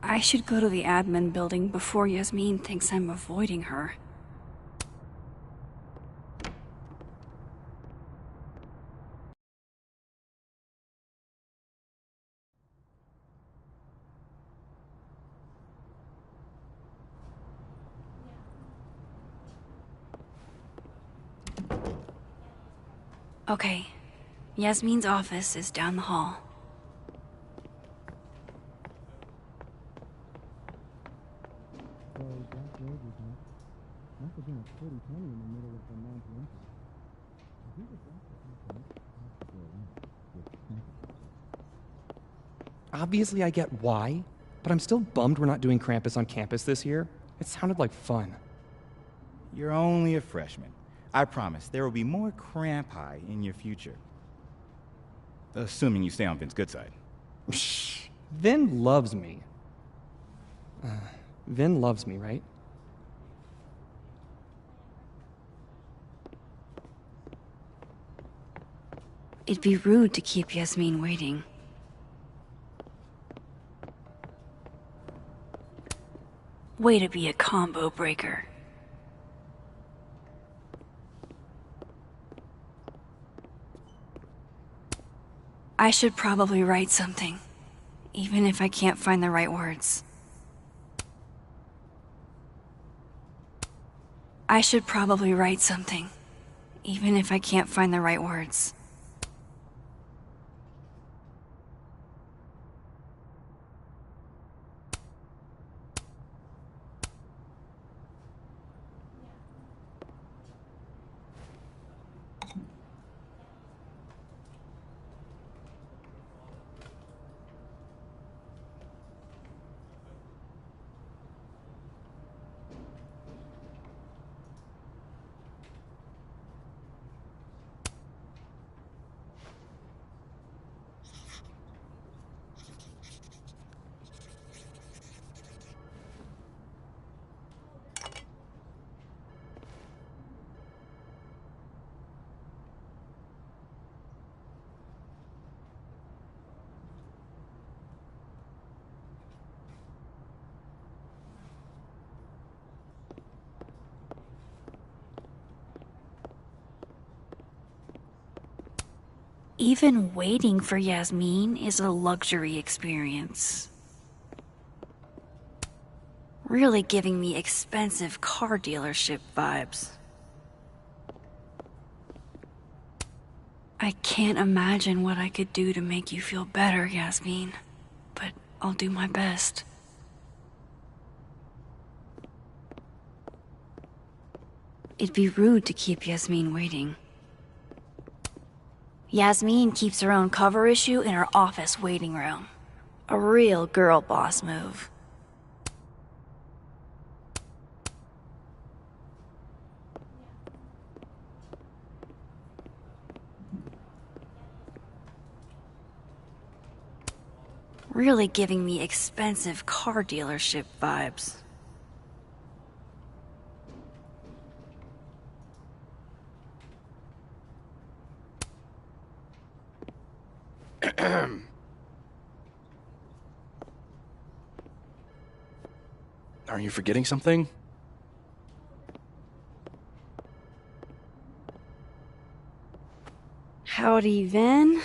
I should go to the admin building before Yasmin thinks I'm avoiding her. Okay, Yasmin's office is down the hall. Obviously I get why, but I'm still bummed we're not doing Krampus on campus this year. It sounded like fun. You're only a freshman. I promise there will be more crampi in your future. Assuming you stay on Vin's good side. Vin loves me. Vin loves me, right? It'd be rude to keep Yasmin waiting. Way to be a combo breaker. I should probably write something, even if I can't find the right words. I should probably write something, even if I can't find the right words. Even waiting for Yasmin is a luxury experience. Really giving me expensive car dealership vibes. I can't imagine what I could do to make you feel better, Yasmin, but I'll do my best. It'd be rude to keep Yasmin waiting. Yasmin keeps her own cover issue in her office waiting room. A real girl boss move. Really giving me expensive car dealership vibes. Are you forgetting something? Howdy, Vin.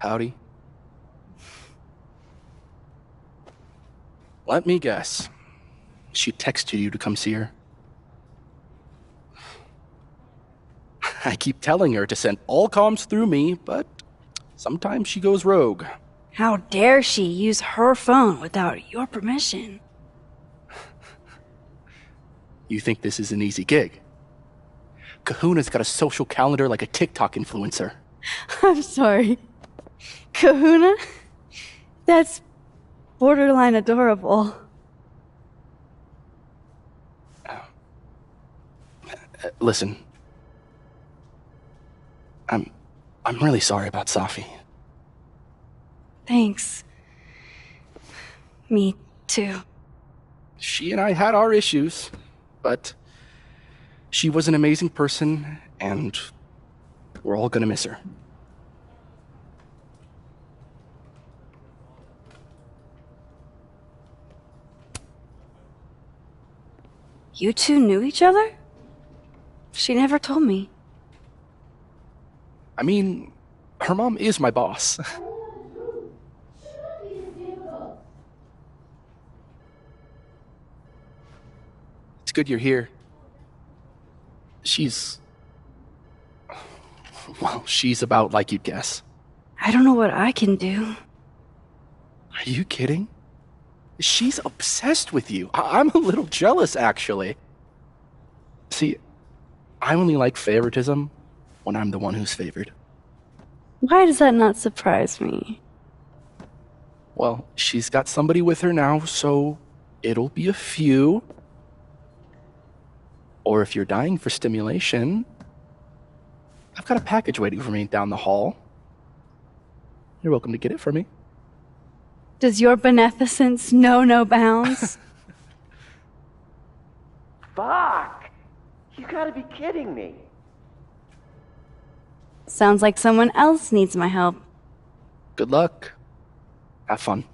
Howdy. Let me guess. She texted you to come see her? I keep telling her to send all comms through me, but sometimes she goes rogue. How dare she use her phone without your permission? You think this is an easy gig? Kahuna's got a social calendar like a TikTok influencer. I'm sorry. Kahuna? That's borderline adorable. Listen. I'm really sorry about Safi. Thanks. Me too. She and I had our issues, but she was an amazing person, and we're all gonna miss her. You two knew each other? She never told me. I mean, her mom is my boss. It's good you're here. She's about like you'd guess. I don't know what I can do. Are you kidding? She's obsessed with you. I'm a little jealous, actually. See, I only like favoritism when I'm the one who's favored. Why does that not surprise me? Well, she's got somebody with her now, so it'll be a few. Or if you're dying for stimulation, I've got a package waiting for me down the hall. You're welcome to get it for me. Does your beneficence know no bounds? Fuck! You gotta be kidding me. Sounds like someone else needs my help. Good luck. Have fun.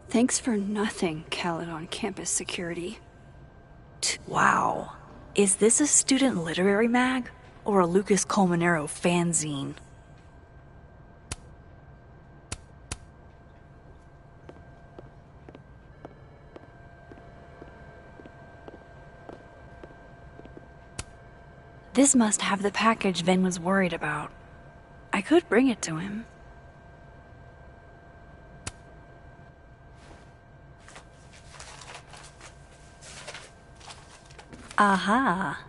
Thanks for nothing, Caledon campus security. Wow. Is this a student literary mag? Or a Lucas Colmenero fanzine? This must have the package Ven was worried about. I could bring it to him. Aha.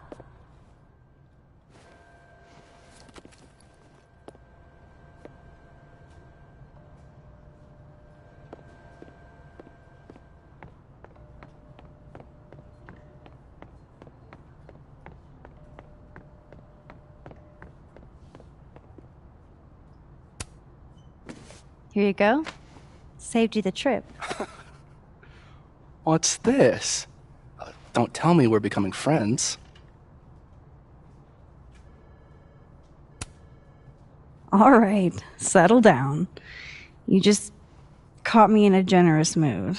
Here you go. Saved you the trip. What's this? Don't tell me we're becoming friends. All right, settle down. You just caught me in a generous mood.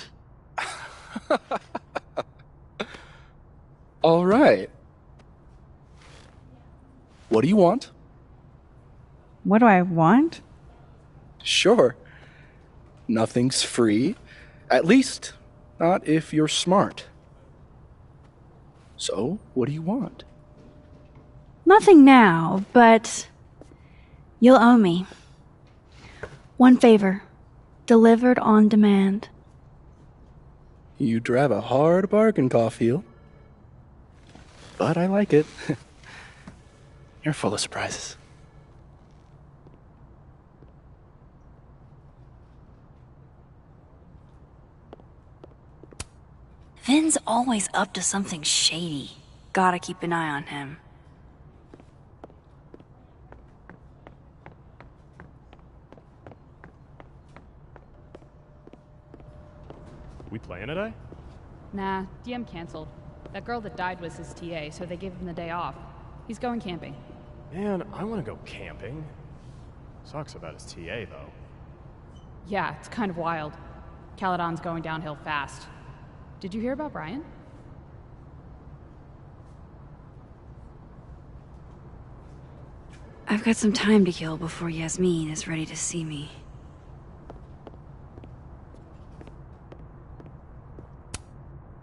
All right. What do you want? What do I want? Sure. Nothing's free. At least, not if you're smart. So, what do you want? Nothing now, but you'll owe me. One favor, delivered on demand. You drive a hard bargain, Caulfield. But I like it. You're full of surprises. Ven's always up to something shady. Gotta keep an eye on him. We playing today? Nah, DM canceled. That girl that died was his TA, so they gave him the day off. He's going camping. Man, I want to go camping. Sucks about his TA, though. Yeah, it's kind of wild. Caledon's going downhill fast. Did you hear about Brian? I've got some time to kill before Yasmin is ready to see me.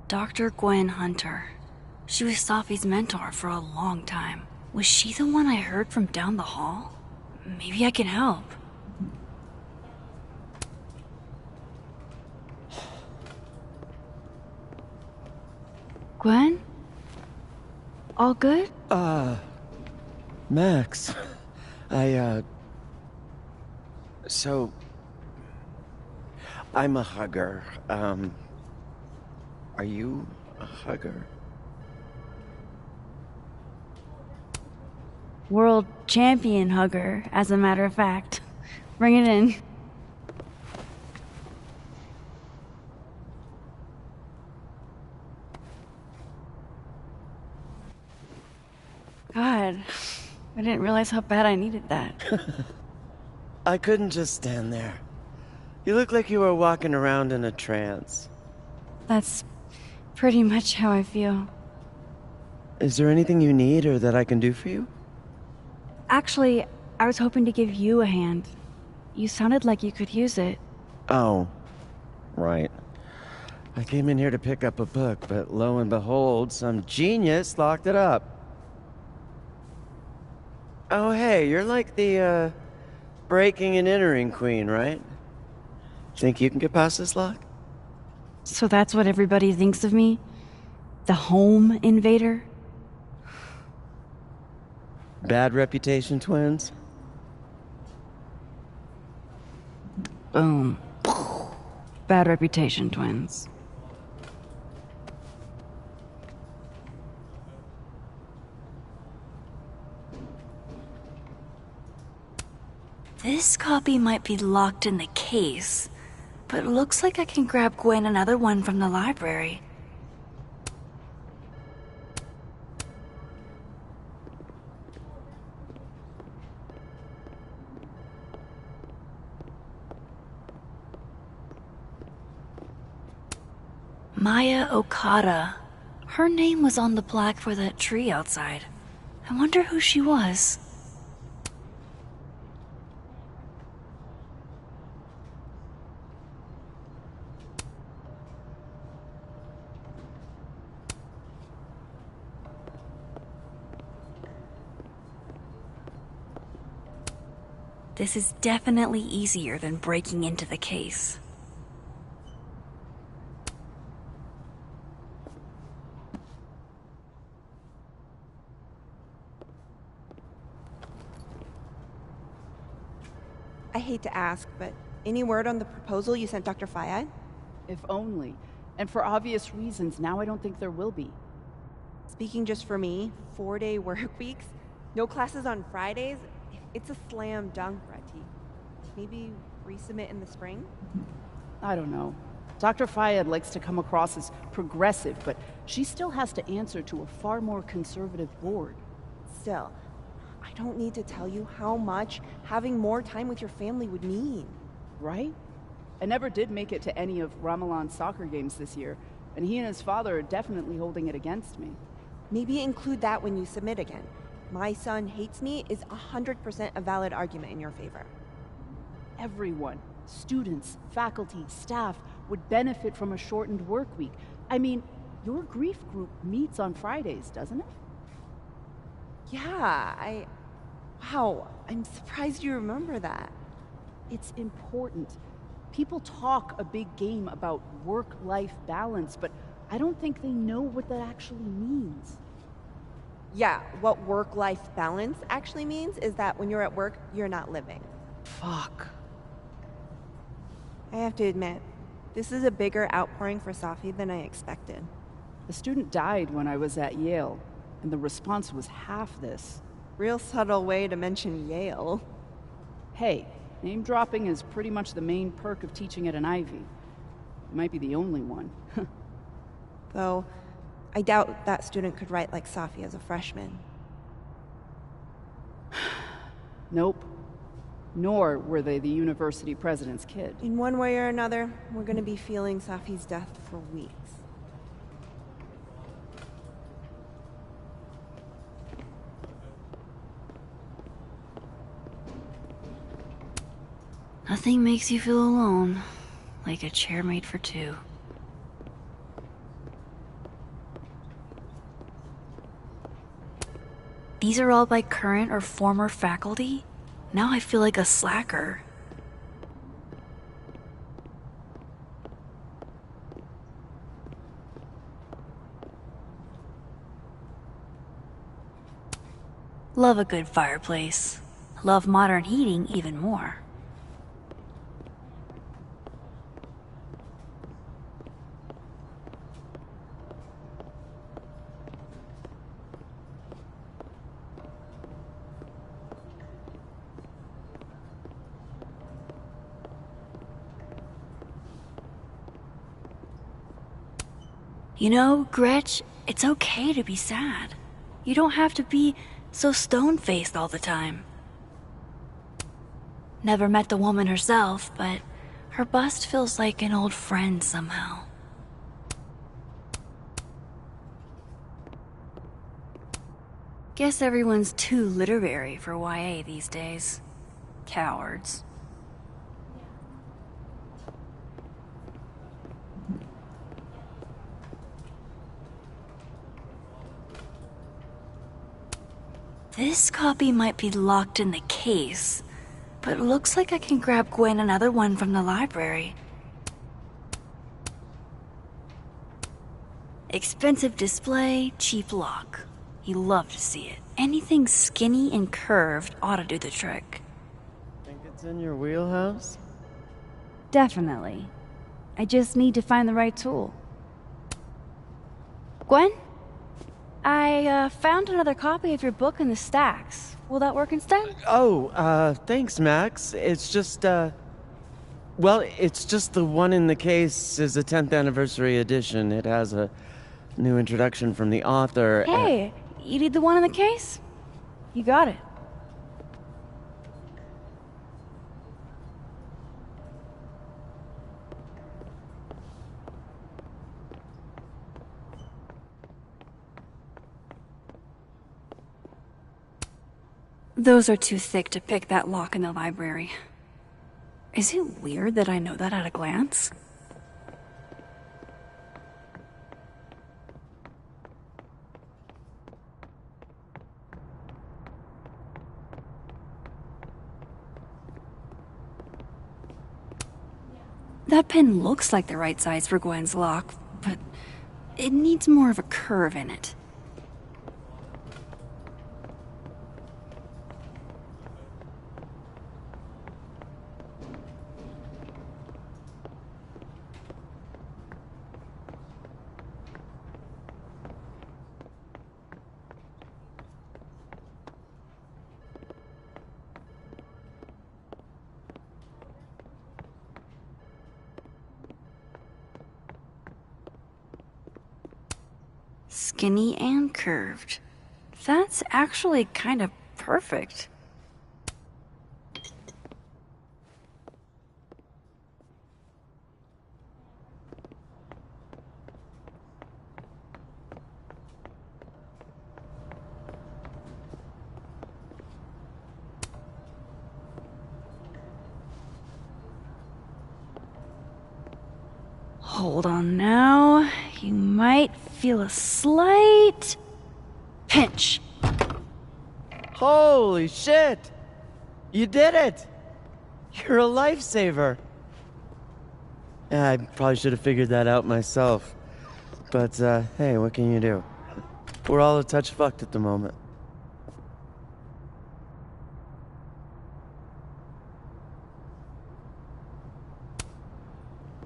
Dr. Gwen Hunter. She was Safi's mentor for a long time. Was she the one I heard from down the hall? Maybe I can help. Gwen? All good? Max. So... I'm a hugger. Are you a hugger? World champion hugger, as a matter of fact. Bring it in. God, I didn't realize how bad I needed that. I couldn't just stand there. You look like you were walking around in a trance. That's pretty much how I feel. Is there anything you need or that I can do for you? Actually, I was hoping to give you a hand. You sounded like you could use it. Oh, right. I came in here to pick up a book, but lo and behold, some genius locked it up. Oh, hey, you're like the breaking and entering queen, right? Think you can get past this lock? So that's what everybody thinks of me? The home invader? Bad reputation, twins? Boom. Bad reputation, twins. This copy might be locked in the case, but it looks like I can grab Gwen another one from the library. Maya Okada. Her name was on the plaque for that tree outside. I wonder who she was. This is definitely easier than breaking into the case. I hate to ask, but any word on the proposal you sent Dr. Fayad? If only. And for obvious reasons, now I don't think there will be. Speaking just for me, 4-day work weeks, no classes on Fridays, it's a slam dunk, Reti. Maybe resubmit in the spring? I don't know. Dr. Fayad likes to come across as progressive, but she still has to answer to a far more conservative board. Still, I don't need to tell you how much having more time with your family would mean. Right? I never did make it to any of Ramalan's soccer games this year, and he and his father are definitely holding it against me. Maybe include that when you submit again. My son hates me is 100% a valid argument in your favor. Everyone, students, faculty, staff, would benefit from a shortened work week. I mean, your grief group meets on Fridays, doesn't it? Yeah, Wow, I'm surprised you remember that. It's important. People talk a big game about work-life balance, but I don't think they know what that actually means. Yeah, what work-life balance actually means is that when you're at work, you're not living. Fuck. I have to admit, this is a bigger outpouring for Safi than I expected. A student died when I was at Yale, and the response was half this. Real subtle way to mention Yale. Hey, name dropping is pretty much the main perk of teaching at an Ivy. It might be the only one. Though, I doubt that student could write like Safi as a freshman. Nope. Nor were they the university president's kid. In one way or another, we're gonna be feeling Safi's death for weeks. Nothing makes you feel alone like a chair made for two. These are all by current or former faculty? Now I feel like a slacker. Love a good fireplace. Love modern heating even more. You know, Gretch, it's okay to be sad. You don't have to be so stone-faced all the time. Never met the woman herself, but her bust feels like an old friend somehow. Guess everyone's too literary for YA these days. Cowards. This copy might be locked in the case, but looks like I can grab Gwen another one from the library. Expensive display, cheap lock. You love to see it. Anything skinny and curved ought to do the trick. Think it's in your wheelhouse? Definitely. I just need to find the right tool. Gwen? I found another copy of your book in the stacks. Will that work instead? Oh, thanks, Max. It's just, well, it's just the one in the case is a 10th anniversary edition. It has a new introduction from the author. Hey, you need the one in the case? You got it. Those are too thick to pick that lock in the library. Is it weird that I know that at a glance? That pin looks like the right size for Gwen's lock, but it needs more of a curve in it. Skinny and curved. That's actually kind of perfect. Hold on now. You might feel a slight pinch. Holy shit! You did it! You're a lifesaver. Yeah, I probably should have figured that out myself. But, hey, what can you do? We're all a touch fucked at the moment.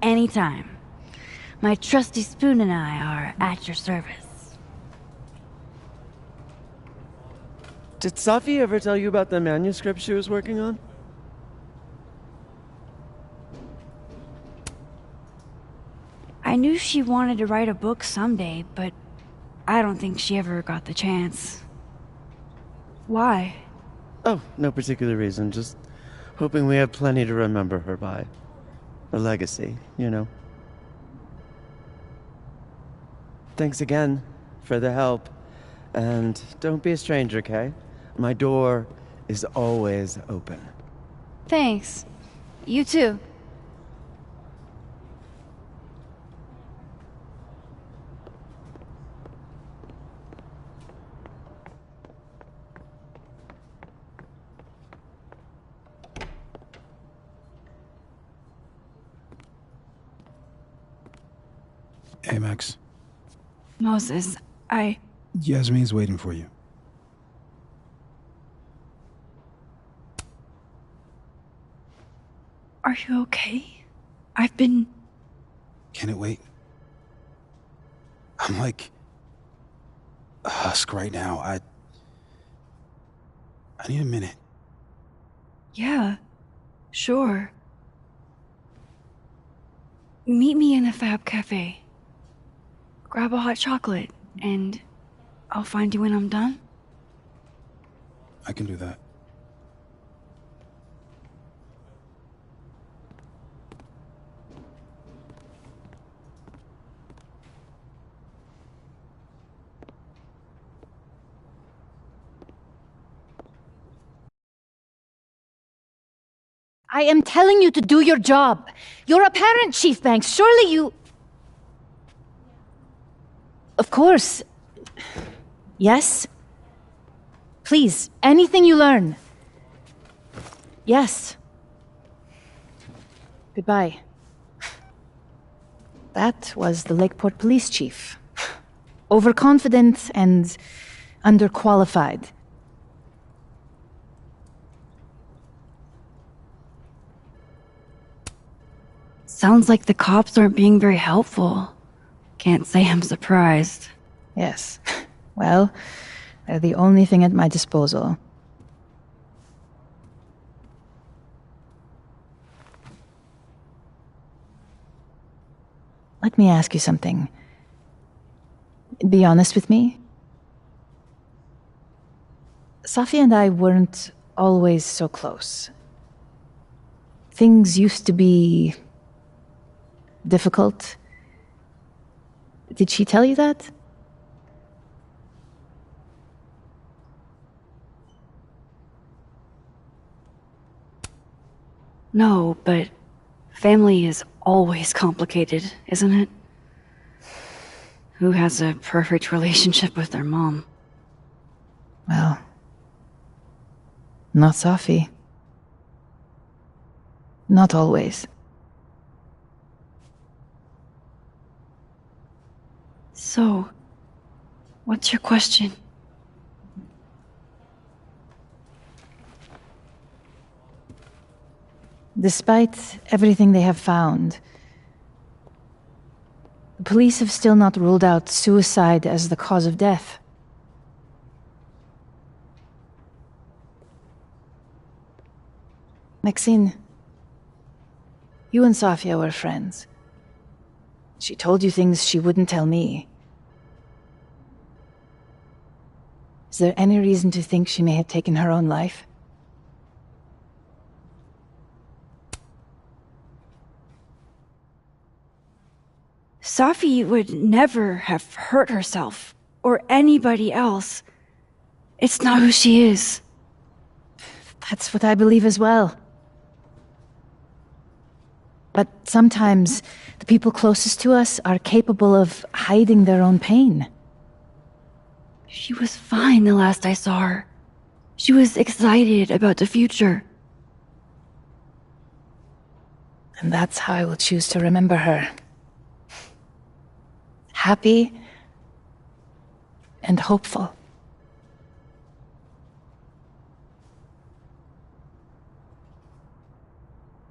Anytime. My trusty spoon and I are at your service. Did Safi ever tell you about the manuscript she was working on? I knew she wanted to write a book someday, but I don't think she ever got the chance. Why? Oh, no particular reason. Just hoping we have plenty to remember her by. A legacy, you know. Thanks again for the help. And don't be a stranger, Kay? My door is always open. Thanks. You too. Hey, Max. Moses, Yasmin's waiting for you. Are you okay? I've been... Can it wait? I'm like a husk right now. I need a minute. Yeah, sure. Meet me in the Fab Cafe. Grab a hot chocolate, and I'll find you when I'm done. I can do that. I am telling you to do your job. You're a parent, Chief Banks. Surely you... Of course. Yes? Please, anything you learn. Yes. Goodbye. That was the Lakeport police chief. Overconfident and underqualified. Sounds like the cops aren't being very helpful. Can't say I'm surprised. Yes. Well, they're the only thing at my disposal. Let me ask you something. Be honest with me. Safi and I weren't always so close. Things used to be difficult. Did she tell you that? No, but family is always complicated, isn't it? Who has a perfect relationship with their mom? Well, not Safi. Not always. So, what's your question? Despite everything they have found, the police have still not ruled out suicide as the cause of death. Maxine, you and Safia were friends. She told you things she wouldn't tell me. Is there any reason to think she may have taken her own life? Safi would never have hurt herself, or anybody else. It's not who she is. That's what I believe as well. But sometimes the people closest to us are capable of hiding their own pain. She was fine the last I saw her. She was excited about the future. And that's how I will choose to remember her. Happy and hopeful.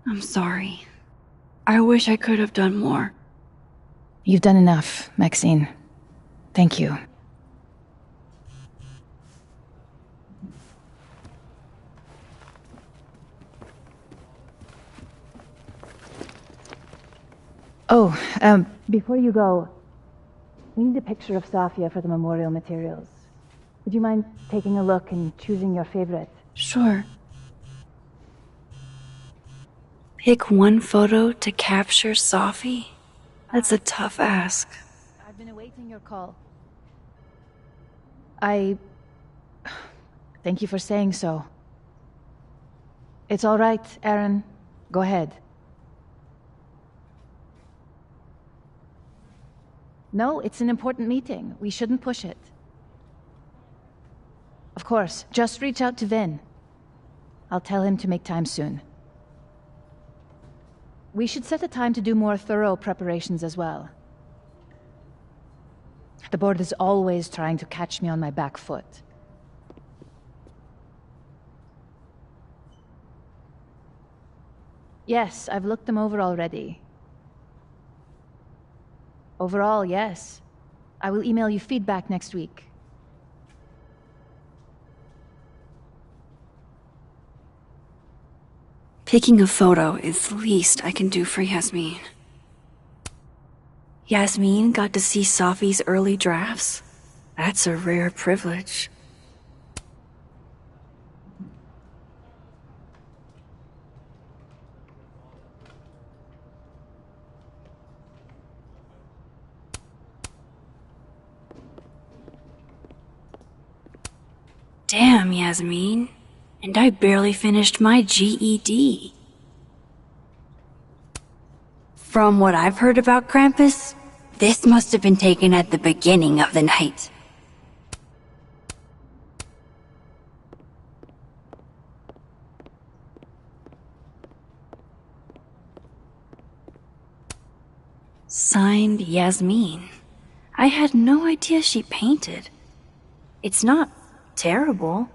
I'm sorry. I wish I could have done more. You've done enough, Maxine. Thank you. Oh, before you go, we need a picture of Safia for the memorial materials. Would you mind taking a look and choosing your favorite? Sure. Pick one photo to capture Safi? That's a tough ask. I've been awaiting your call. Thank you for saying so. It's all right, Aaron. Go ahead. No, it's an important meeting. We shouldn't push it. Of course, just reach out to Vin. I'll tell him to make time soon. We should set a time to do more thorough preparations as well. The board is always trying to catch me on my back foot. Yes, I've looked them over already. Overall, yes. I will email you feedback next week. Picking a photo is the least I can do for Yasmin. Yasmin got to see Safi's early drafts. That's a rare privilege. Damn, Yasmin. And I barely finished my GED. From what I've heard about Krampus, this must have been taken at the beginning of the night. Signed, Yasmin. I had no idea she painted. It's not terrible,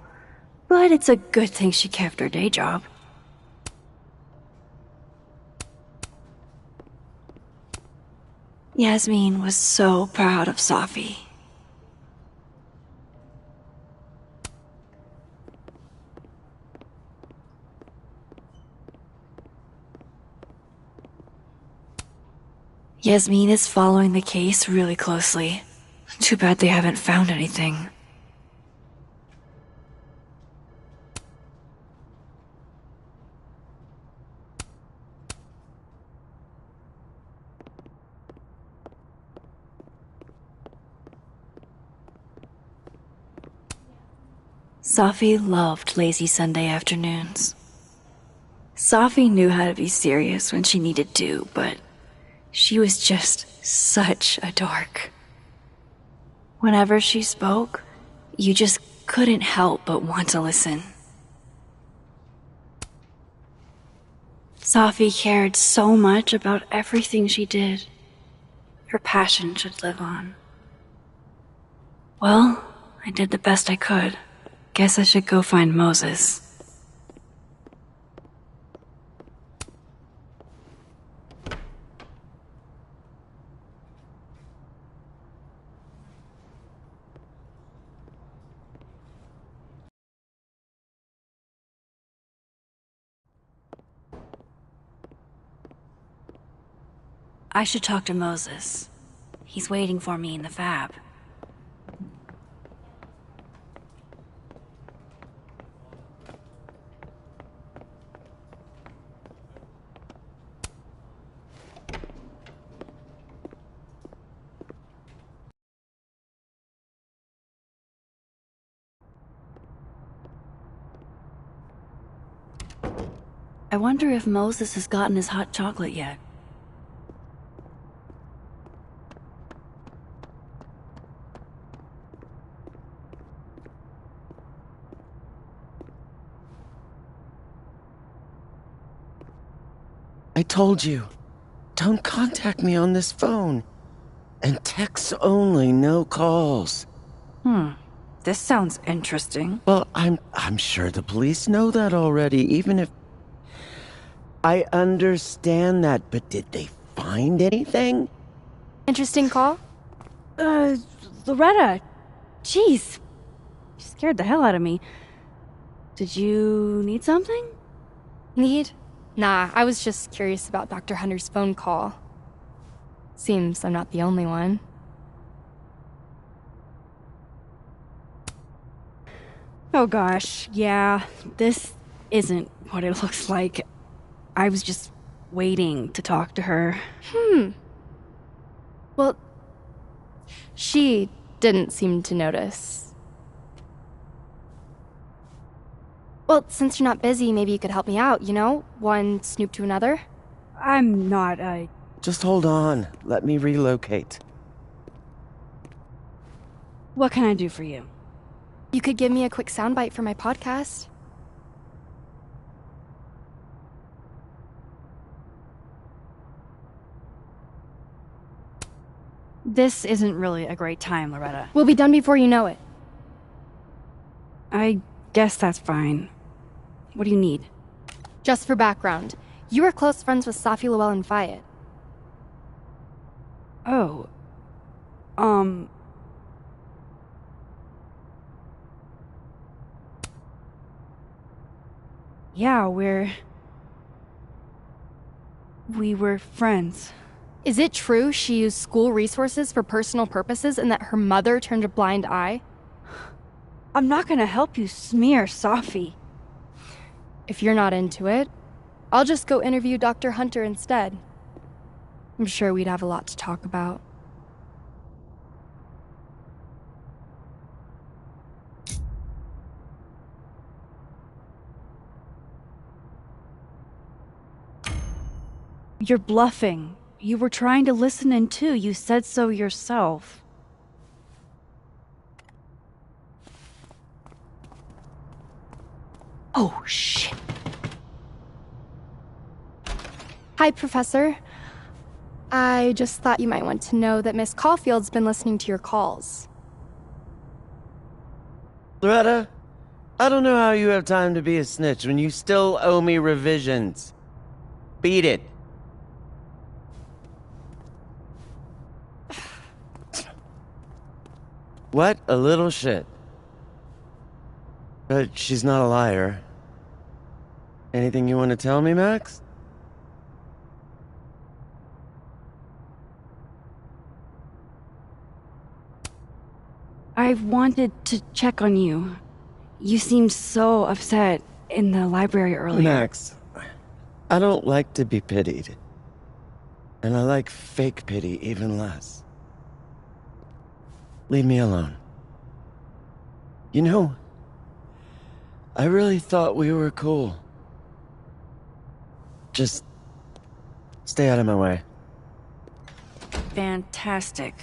but it's a good thing she kept her day job. Yasmin was so proud of Safi. Yasmin is following the case really closely. Too bad they haven't found anything. Safi loved lazy Sunday afternoons. Safi knew how to be serious when she needed to, but she was just such a dork. Whenever she spoke, you just couldn't help but want to listen. Safi cared so much about everything she did. Her passion should live on. Well, I did the best I could. Guess I should go find Moses. I should talk to Moses. He's waiting for me in the fab. I wonder if Moses has gotten his hot chocolate yet. I told you, don't contact me on this phone. And texts only, no calls. This sounds interesting. Well, I'm sure the police know that already, even if... I understand that, but did they find anything? Interesting call? Loretta. Jeez. You scared the hell out of me. Did you need something? Need? Nah, I was just curious about Dr. Hunter's phone call. Seems I'm not the only one. Oh gosh, yeah. This isn't what it looks like. I was just waiting to talk to her. Well, she didn't seem to notice. Well, since you're not busy, maybe you could help me out, you know? One snoop to another? I'm not, Just hold on. Let me relocate. What can I do for you? You could give me a quick soundbite for my podcast. This isn't really a great time, Loretta. We'll be done before you know it. I guess that's fine. What do you need? Just for background, you were close friends with Safi, Llewellyn, and Fayette. Oh. Yeah, we were friends. Is it true she used school resources for personal purposes and that her mother turned a blind eye? I'm not gonna help you smear Safi. If you're not into it, I'll just go interview Dr. Hunter instead. I'm sure we'd have a lot to talk about. You're bluffing. You were trying to listen in too. You said so yourself. Oh, shit. Hi, Professor. I just thought you might want to know that Miss Caulfield's been listening to your calls. Loretta, I don't know how you have time to be a snitch when you still owe me revisions. Beat it. What a little shit. But she's not a liar. Anything you want to tell me, Max? I wanted to check on you. You seemed so upset in the library earlier. Max, I don't like to be pitied. And I like fake pity even less. Leave me alone. You know, I really thought we were cool. Just stay out of my way. Fantastic.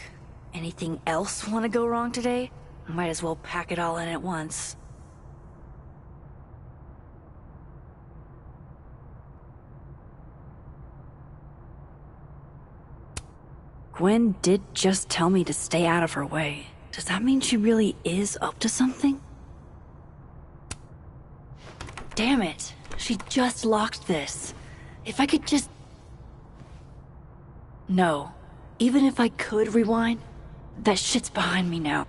Anything else want to go wrong today? Might as well pack it all in at once. Gwen did just tell me to stay out of her way. Does that mean she really is up to something? Damn it! She just locked this. If I could just... No. Even if I could rewind, that shit's behind me now.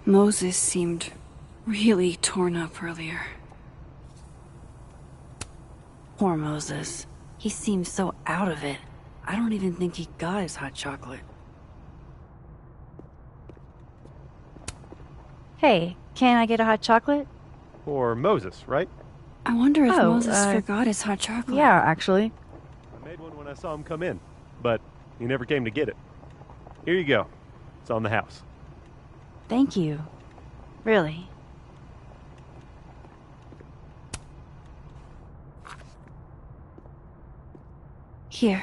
Moses seemed really torn up earlier. Poor Moses. He seemed so out of it. I don't even think he got his hot chocolate. Hey, can I get a hot chocolate? Or Moses, right? I wonder if Moses forgot his hot chocolate. Yeah, actually. I made one when I saw him come in, but he never came to get it. Here you go. It's on the house. Thank you. Really. Here.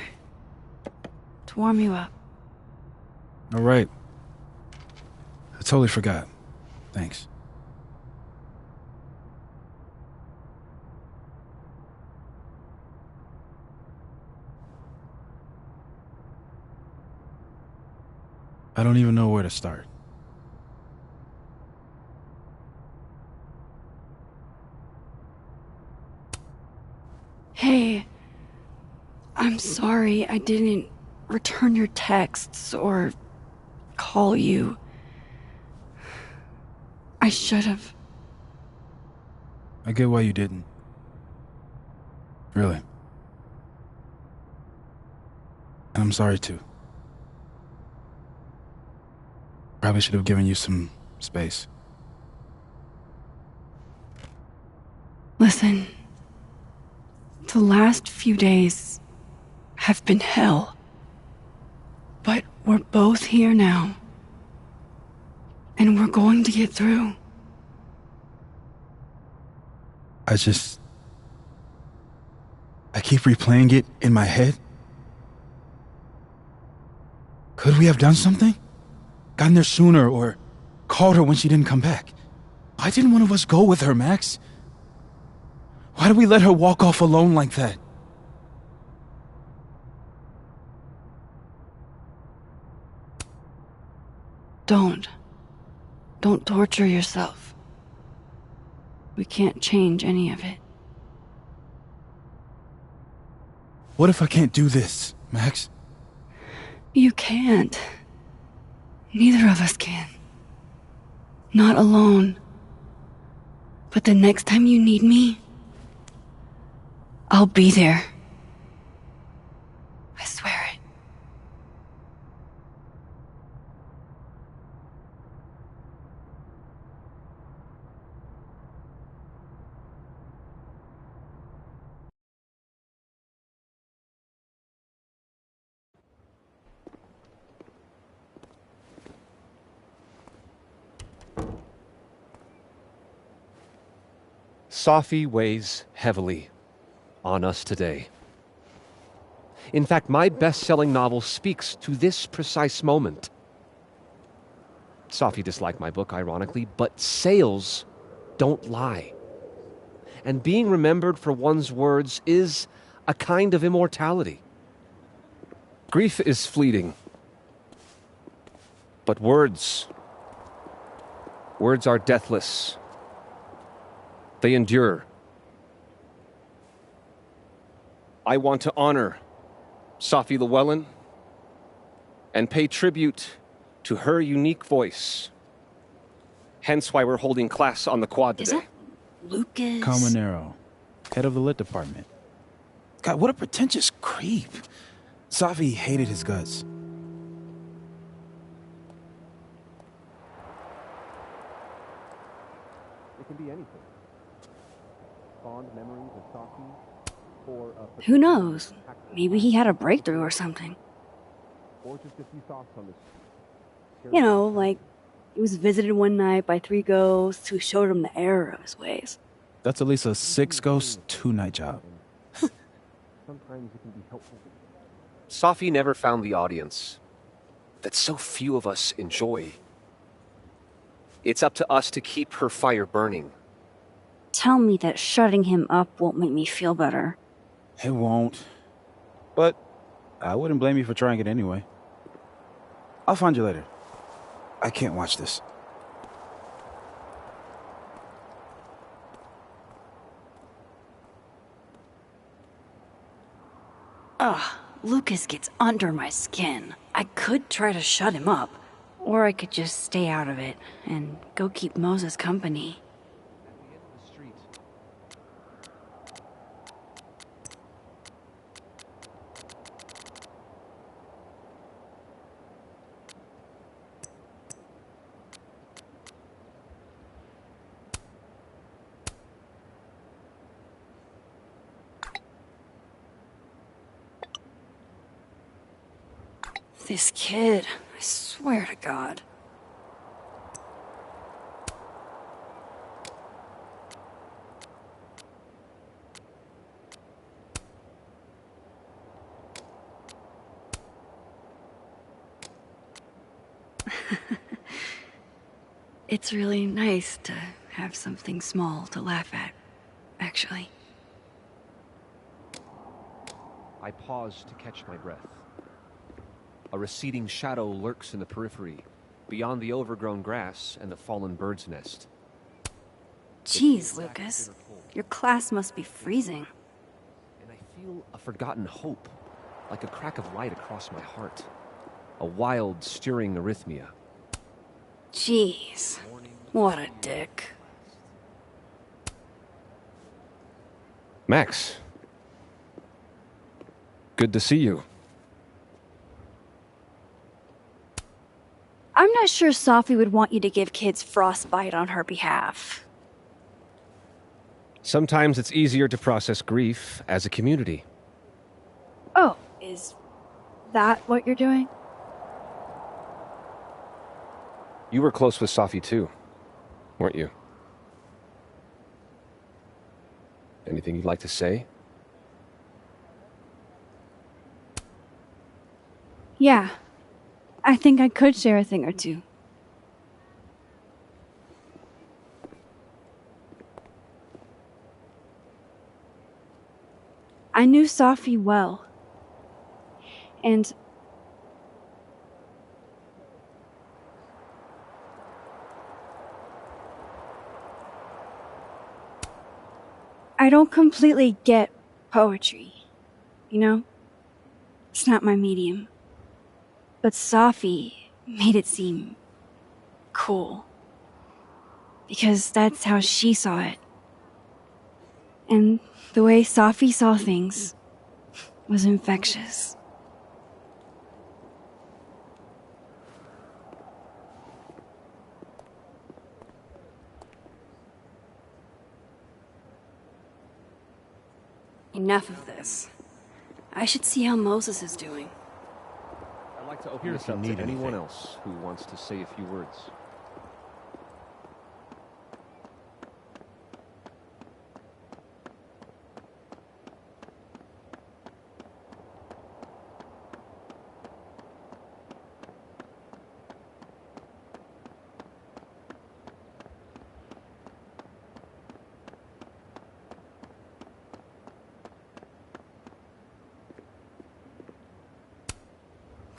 To warm you up. All right. I totally forgot. Thanks. I don't even know where to start. Hey, I'm sorry I didn't return your texts or call you. I should have. I get why you didn't. Really. And I'm sorry too. Probably should have given you some space. Listen, the last few days have been hell. But we're both here now. And we're going to get through. I keep replaying it in my head. Could we have done something? Gotten there sooner or called her when she didn't come back? Why didn't one of us go with her, Max? Why did we let her walk off alone like that? Don't torture yourself. We can't change any of it. What if I can't do this, Max? You can't. Neither of us can. Not alone. But the next time you need me, I'll be there. I swear it. Safi weighs heavily on us today. In fact, my best-selling novel speaks to this precise moment. Sophie disliked my book, ironically, but sales don't lie. And being remembered for one's words is a kind of immortality. Grief is fleeting. But words are deathless. They endure. I want to honor Sophie Llewellyn and pay tribute to her unique voice. Hence why we're holding class on the quad today. Is that Lucas? Caminero, head of the lit department. God, what a pretentious creep. Sophie hated his guts. It can be anything. Fond memories of Sophie, or Who knows? Maybe he had a breakthrough or something. or just a few thoughts on this. You know, like he was visited one night by 3 ghosts who showed him the error of his ways. That's at least a 6 ghost, 2-night job. Sometimes it can be helpful. Sophie never found the audience that so few of us enjoy. It's up to us to keep her fire burning. Tell me that shutting him up won't make me feel better. It won't. But I wouldn't blame you for trying it anyway. I'll find you later. I can't watch this. Ugh, Lucas gets under my skin. I could try to shut him up, or I could just stay out of it and go keep Moses company. This kid, I swear to God. It's really nice to have something small to laugh at, actually. I pause to catch my breath. A receding shadow lurks in the periphery, beyond the overgrown grass and the fallen bird's nest. Jeez, Lucas. Your class must be freezing. And I feel a forgotten hope, like a crack of light across my heart. A wild, stirring arrhythmia. Jeez. What a dick. Max. Good to see you. I'm not sure Sophie would want you to give kids frostbite on her behalf. Sometimes it's easier to process grief as a community. Oh, is that what you're doing? You were close with Sophie too, weren't you? Anything you'd like to say? Yeah. I think I could share a thing or two. I knew Sophie well. And I don't completely get poetry, you know? It's not my medium. But Sophie made it seem cool. Because that's how she saw it. And the way Sophie saw things was infectious. Enough of this. I should see how Moses is doing. I'd like to open this up to anyone else who wants to say a few words.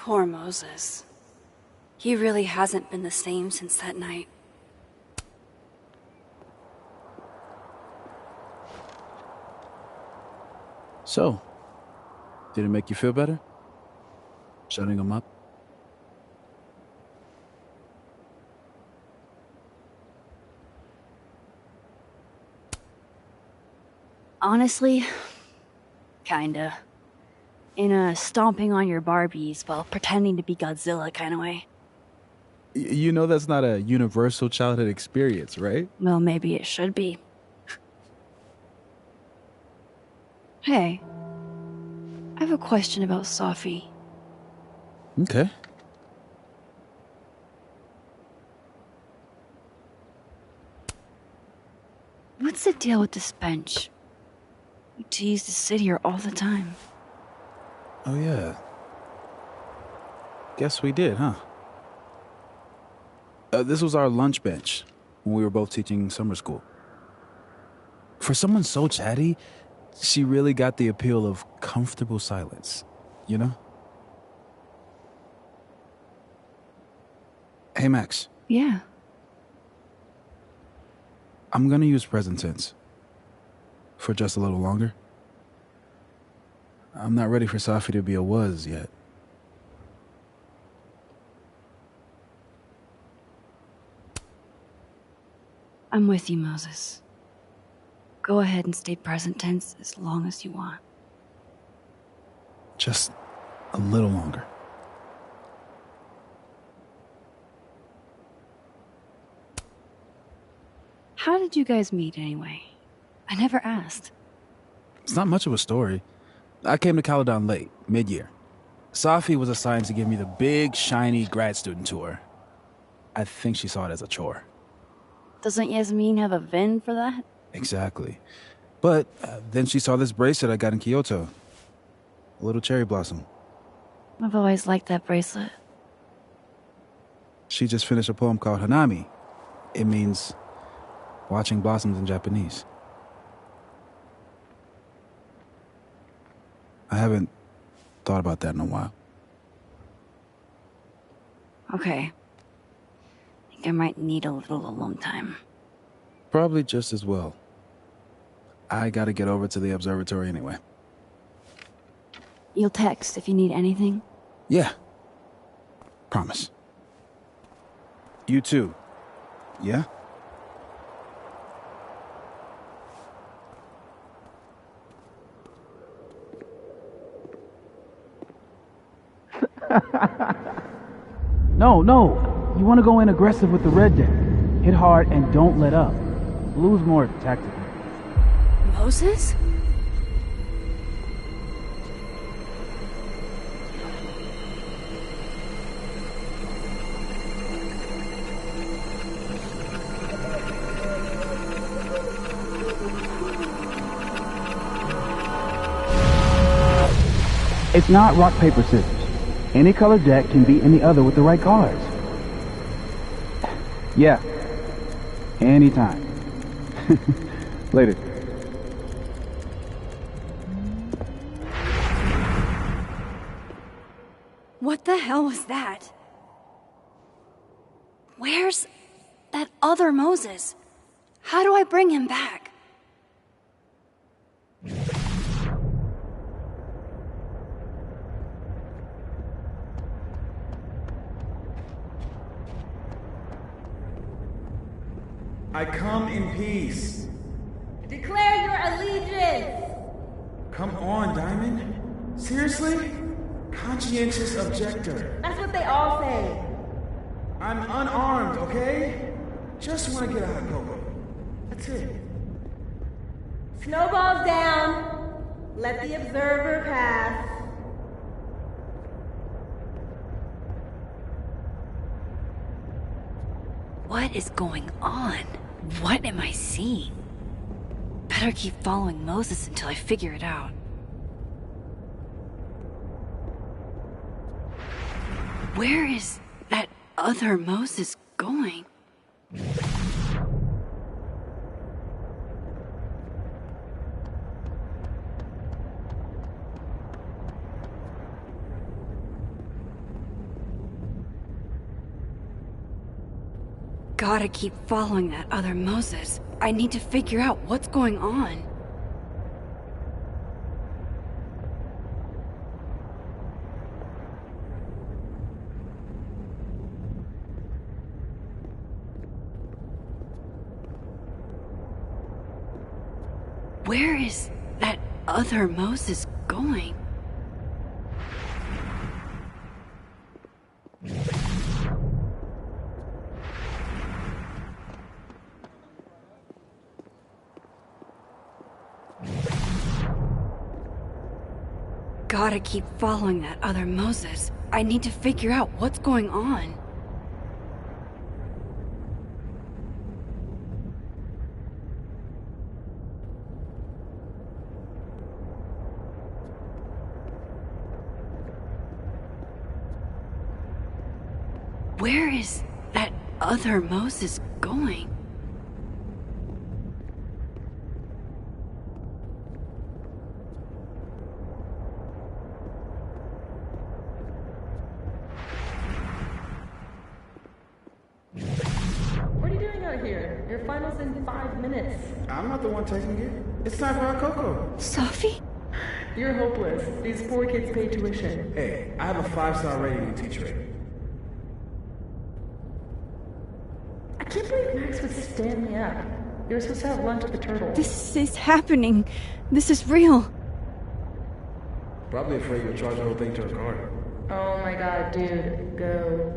Poor Moses. He really hasn't been the same since that night. So, did it make you feel better? Shutting him up? Honestly, kinda. In a stomping on your Barbies while pretending to be Godzilla kind of way. You know that's not a universal childhood experience, right? Well, maybe it should be. Hey, I have a question about Safi. Okay. What's the deal with this bench? We used to sit here all the time. Oh, yeah. Guess we did, huh? This was our lunch bench when we were both teaching summer school. For someone so chatty, she really got the appeal of comfortable silence, you know? Hey, Max. Yeah. I'm gonna use present tense. For just a little longer. I'm not ready for Safi to be a was yet. I'm with you, Moses. Go ahead and stay present tense as long as you want. Just a little longer. How did you guys meet anyway? I never asked. It's not much of a story. I came to Caledon late, mid-year. Safi was assigned to give me the big, shiny grad student tour. I think she saw it as a chore. Doesn't Yasmin have a VIN for that? Exactly. But then she saw this bracelet I got in Kyoto. A little cherry blossom. I've always liked that bracelet. She just finished a poem called Hanami. It means watching blossoms in Japanese. I haven't thought about that in a while. Okay. I think I might need a little alone time. Probably just as well. I gotta get over to the observatory anyway. You'll text if you need anything? Yeah. Promise. You too. Yeah? No. You want to go in aggressive with the red deck. Hit hard and don't let up. Blue's more tactical. Moses? It's not rock, paper, scissors. Any color deck can beat any other with the right cards. Yeah. Anytime. Later. What the hell was that? Where's that other Moses? How do I bring him back? I come in peace. Declare your allegiance! Come on, Diamond. Seriously? Conscientious objector. That's what they all say. I'm unarmed, okay? Just want to get out of Coco. That's it. Snowballs down. Let the observer pass. What is going on? What am I seeing? Better keep following Moses until I figure it out. Where is that other Moses going? Gotta keep following that other Moses. I need to figure out what's going on. Where is that other Moses going? Gotta keep following that other Moses. I need to figure out what's going on. Where is that other Moses going? What are you doing out here? Your final's in 5 minutes. I'm not the one taking it. It's time for our Coco. Sophie? You're hopeless. These poor kids pay tuition. Hey, I have a 5-star rating in teacher rating. I can't believe Max would stand me up. You were supposed to have lunch at the Turtle. This is happening. This is real. Probably afraid you'll charge the whole thing to her card. Oh my god, dude. Go.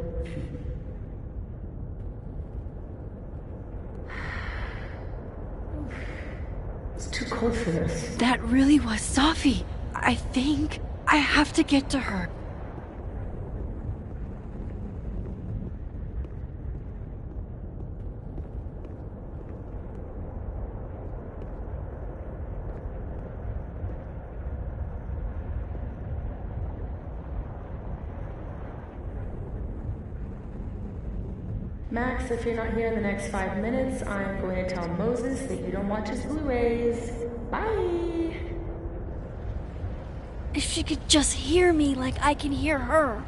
It's too cold for this. That really was Sophie. I think I have to get to her. Max, if you're not here in the next 5 minutes, I'm going to tell Moses that you don't watch his Blu-rays. Bye! If she could just hear me like I can hear her.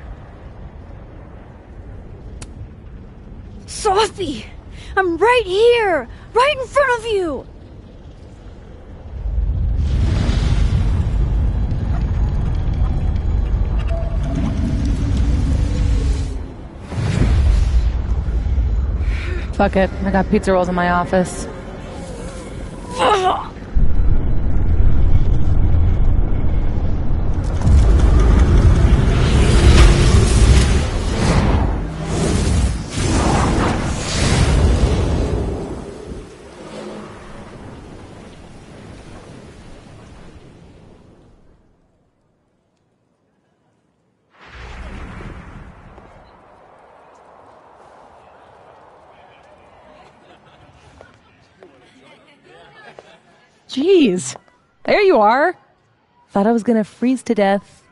Sophie! I'm right here! Right in front of you! Fuck it. I got pizza rolls in my office. Jeez. There you are. Thought I was gonna freeze to death.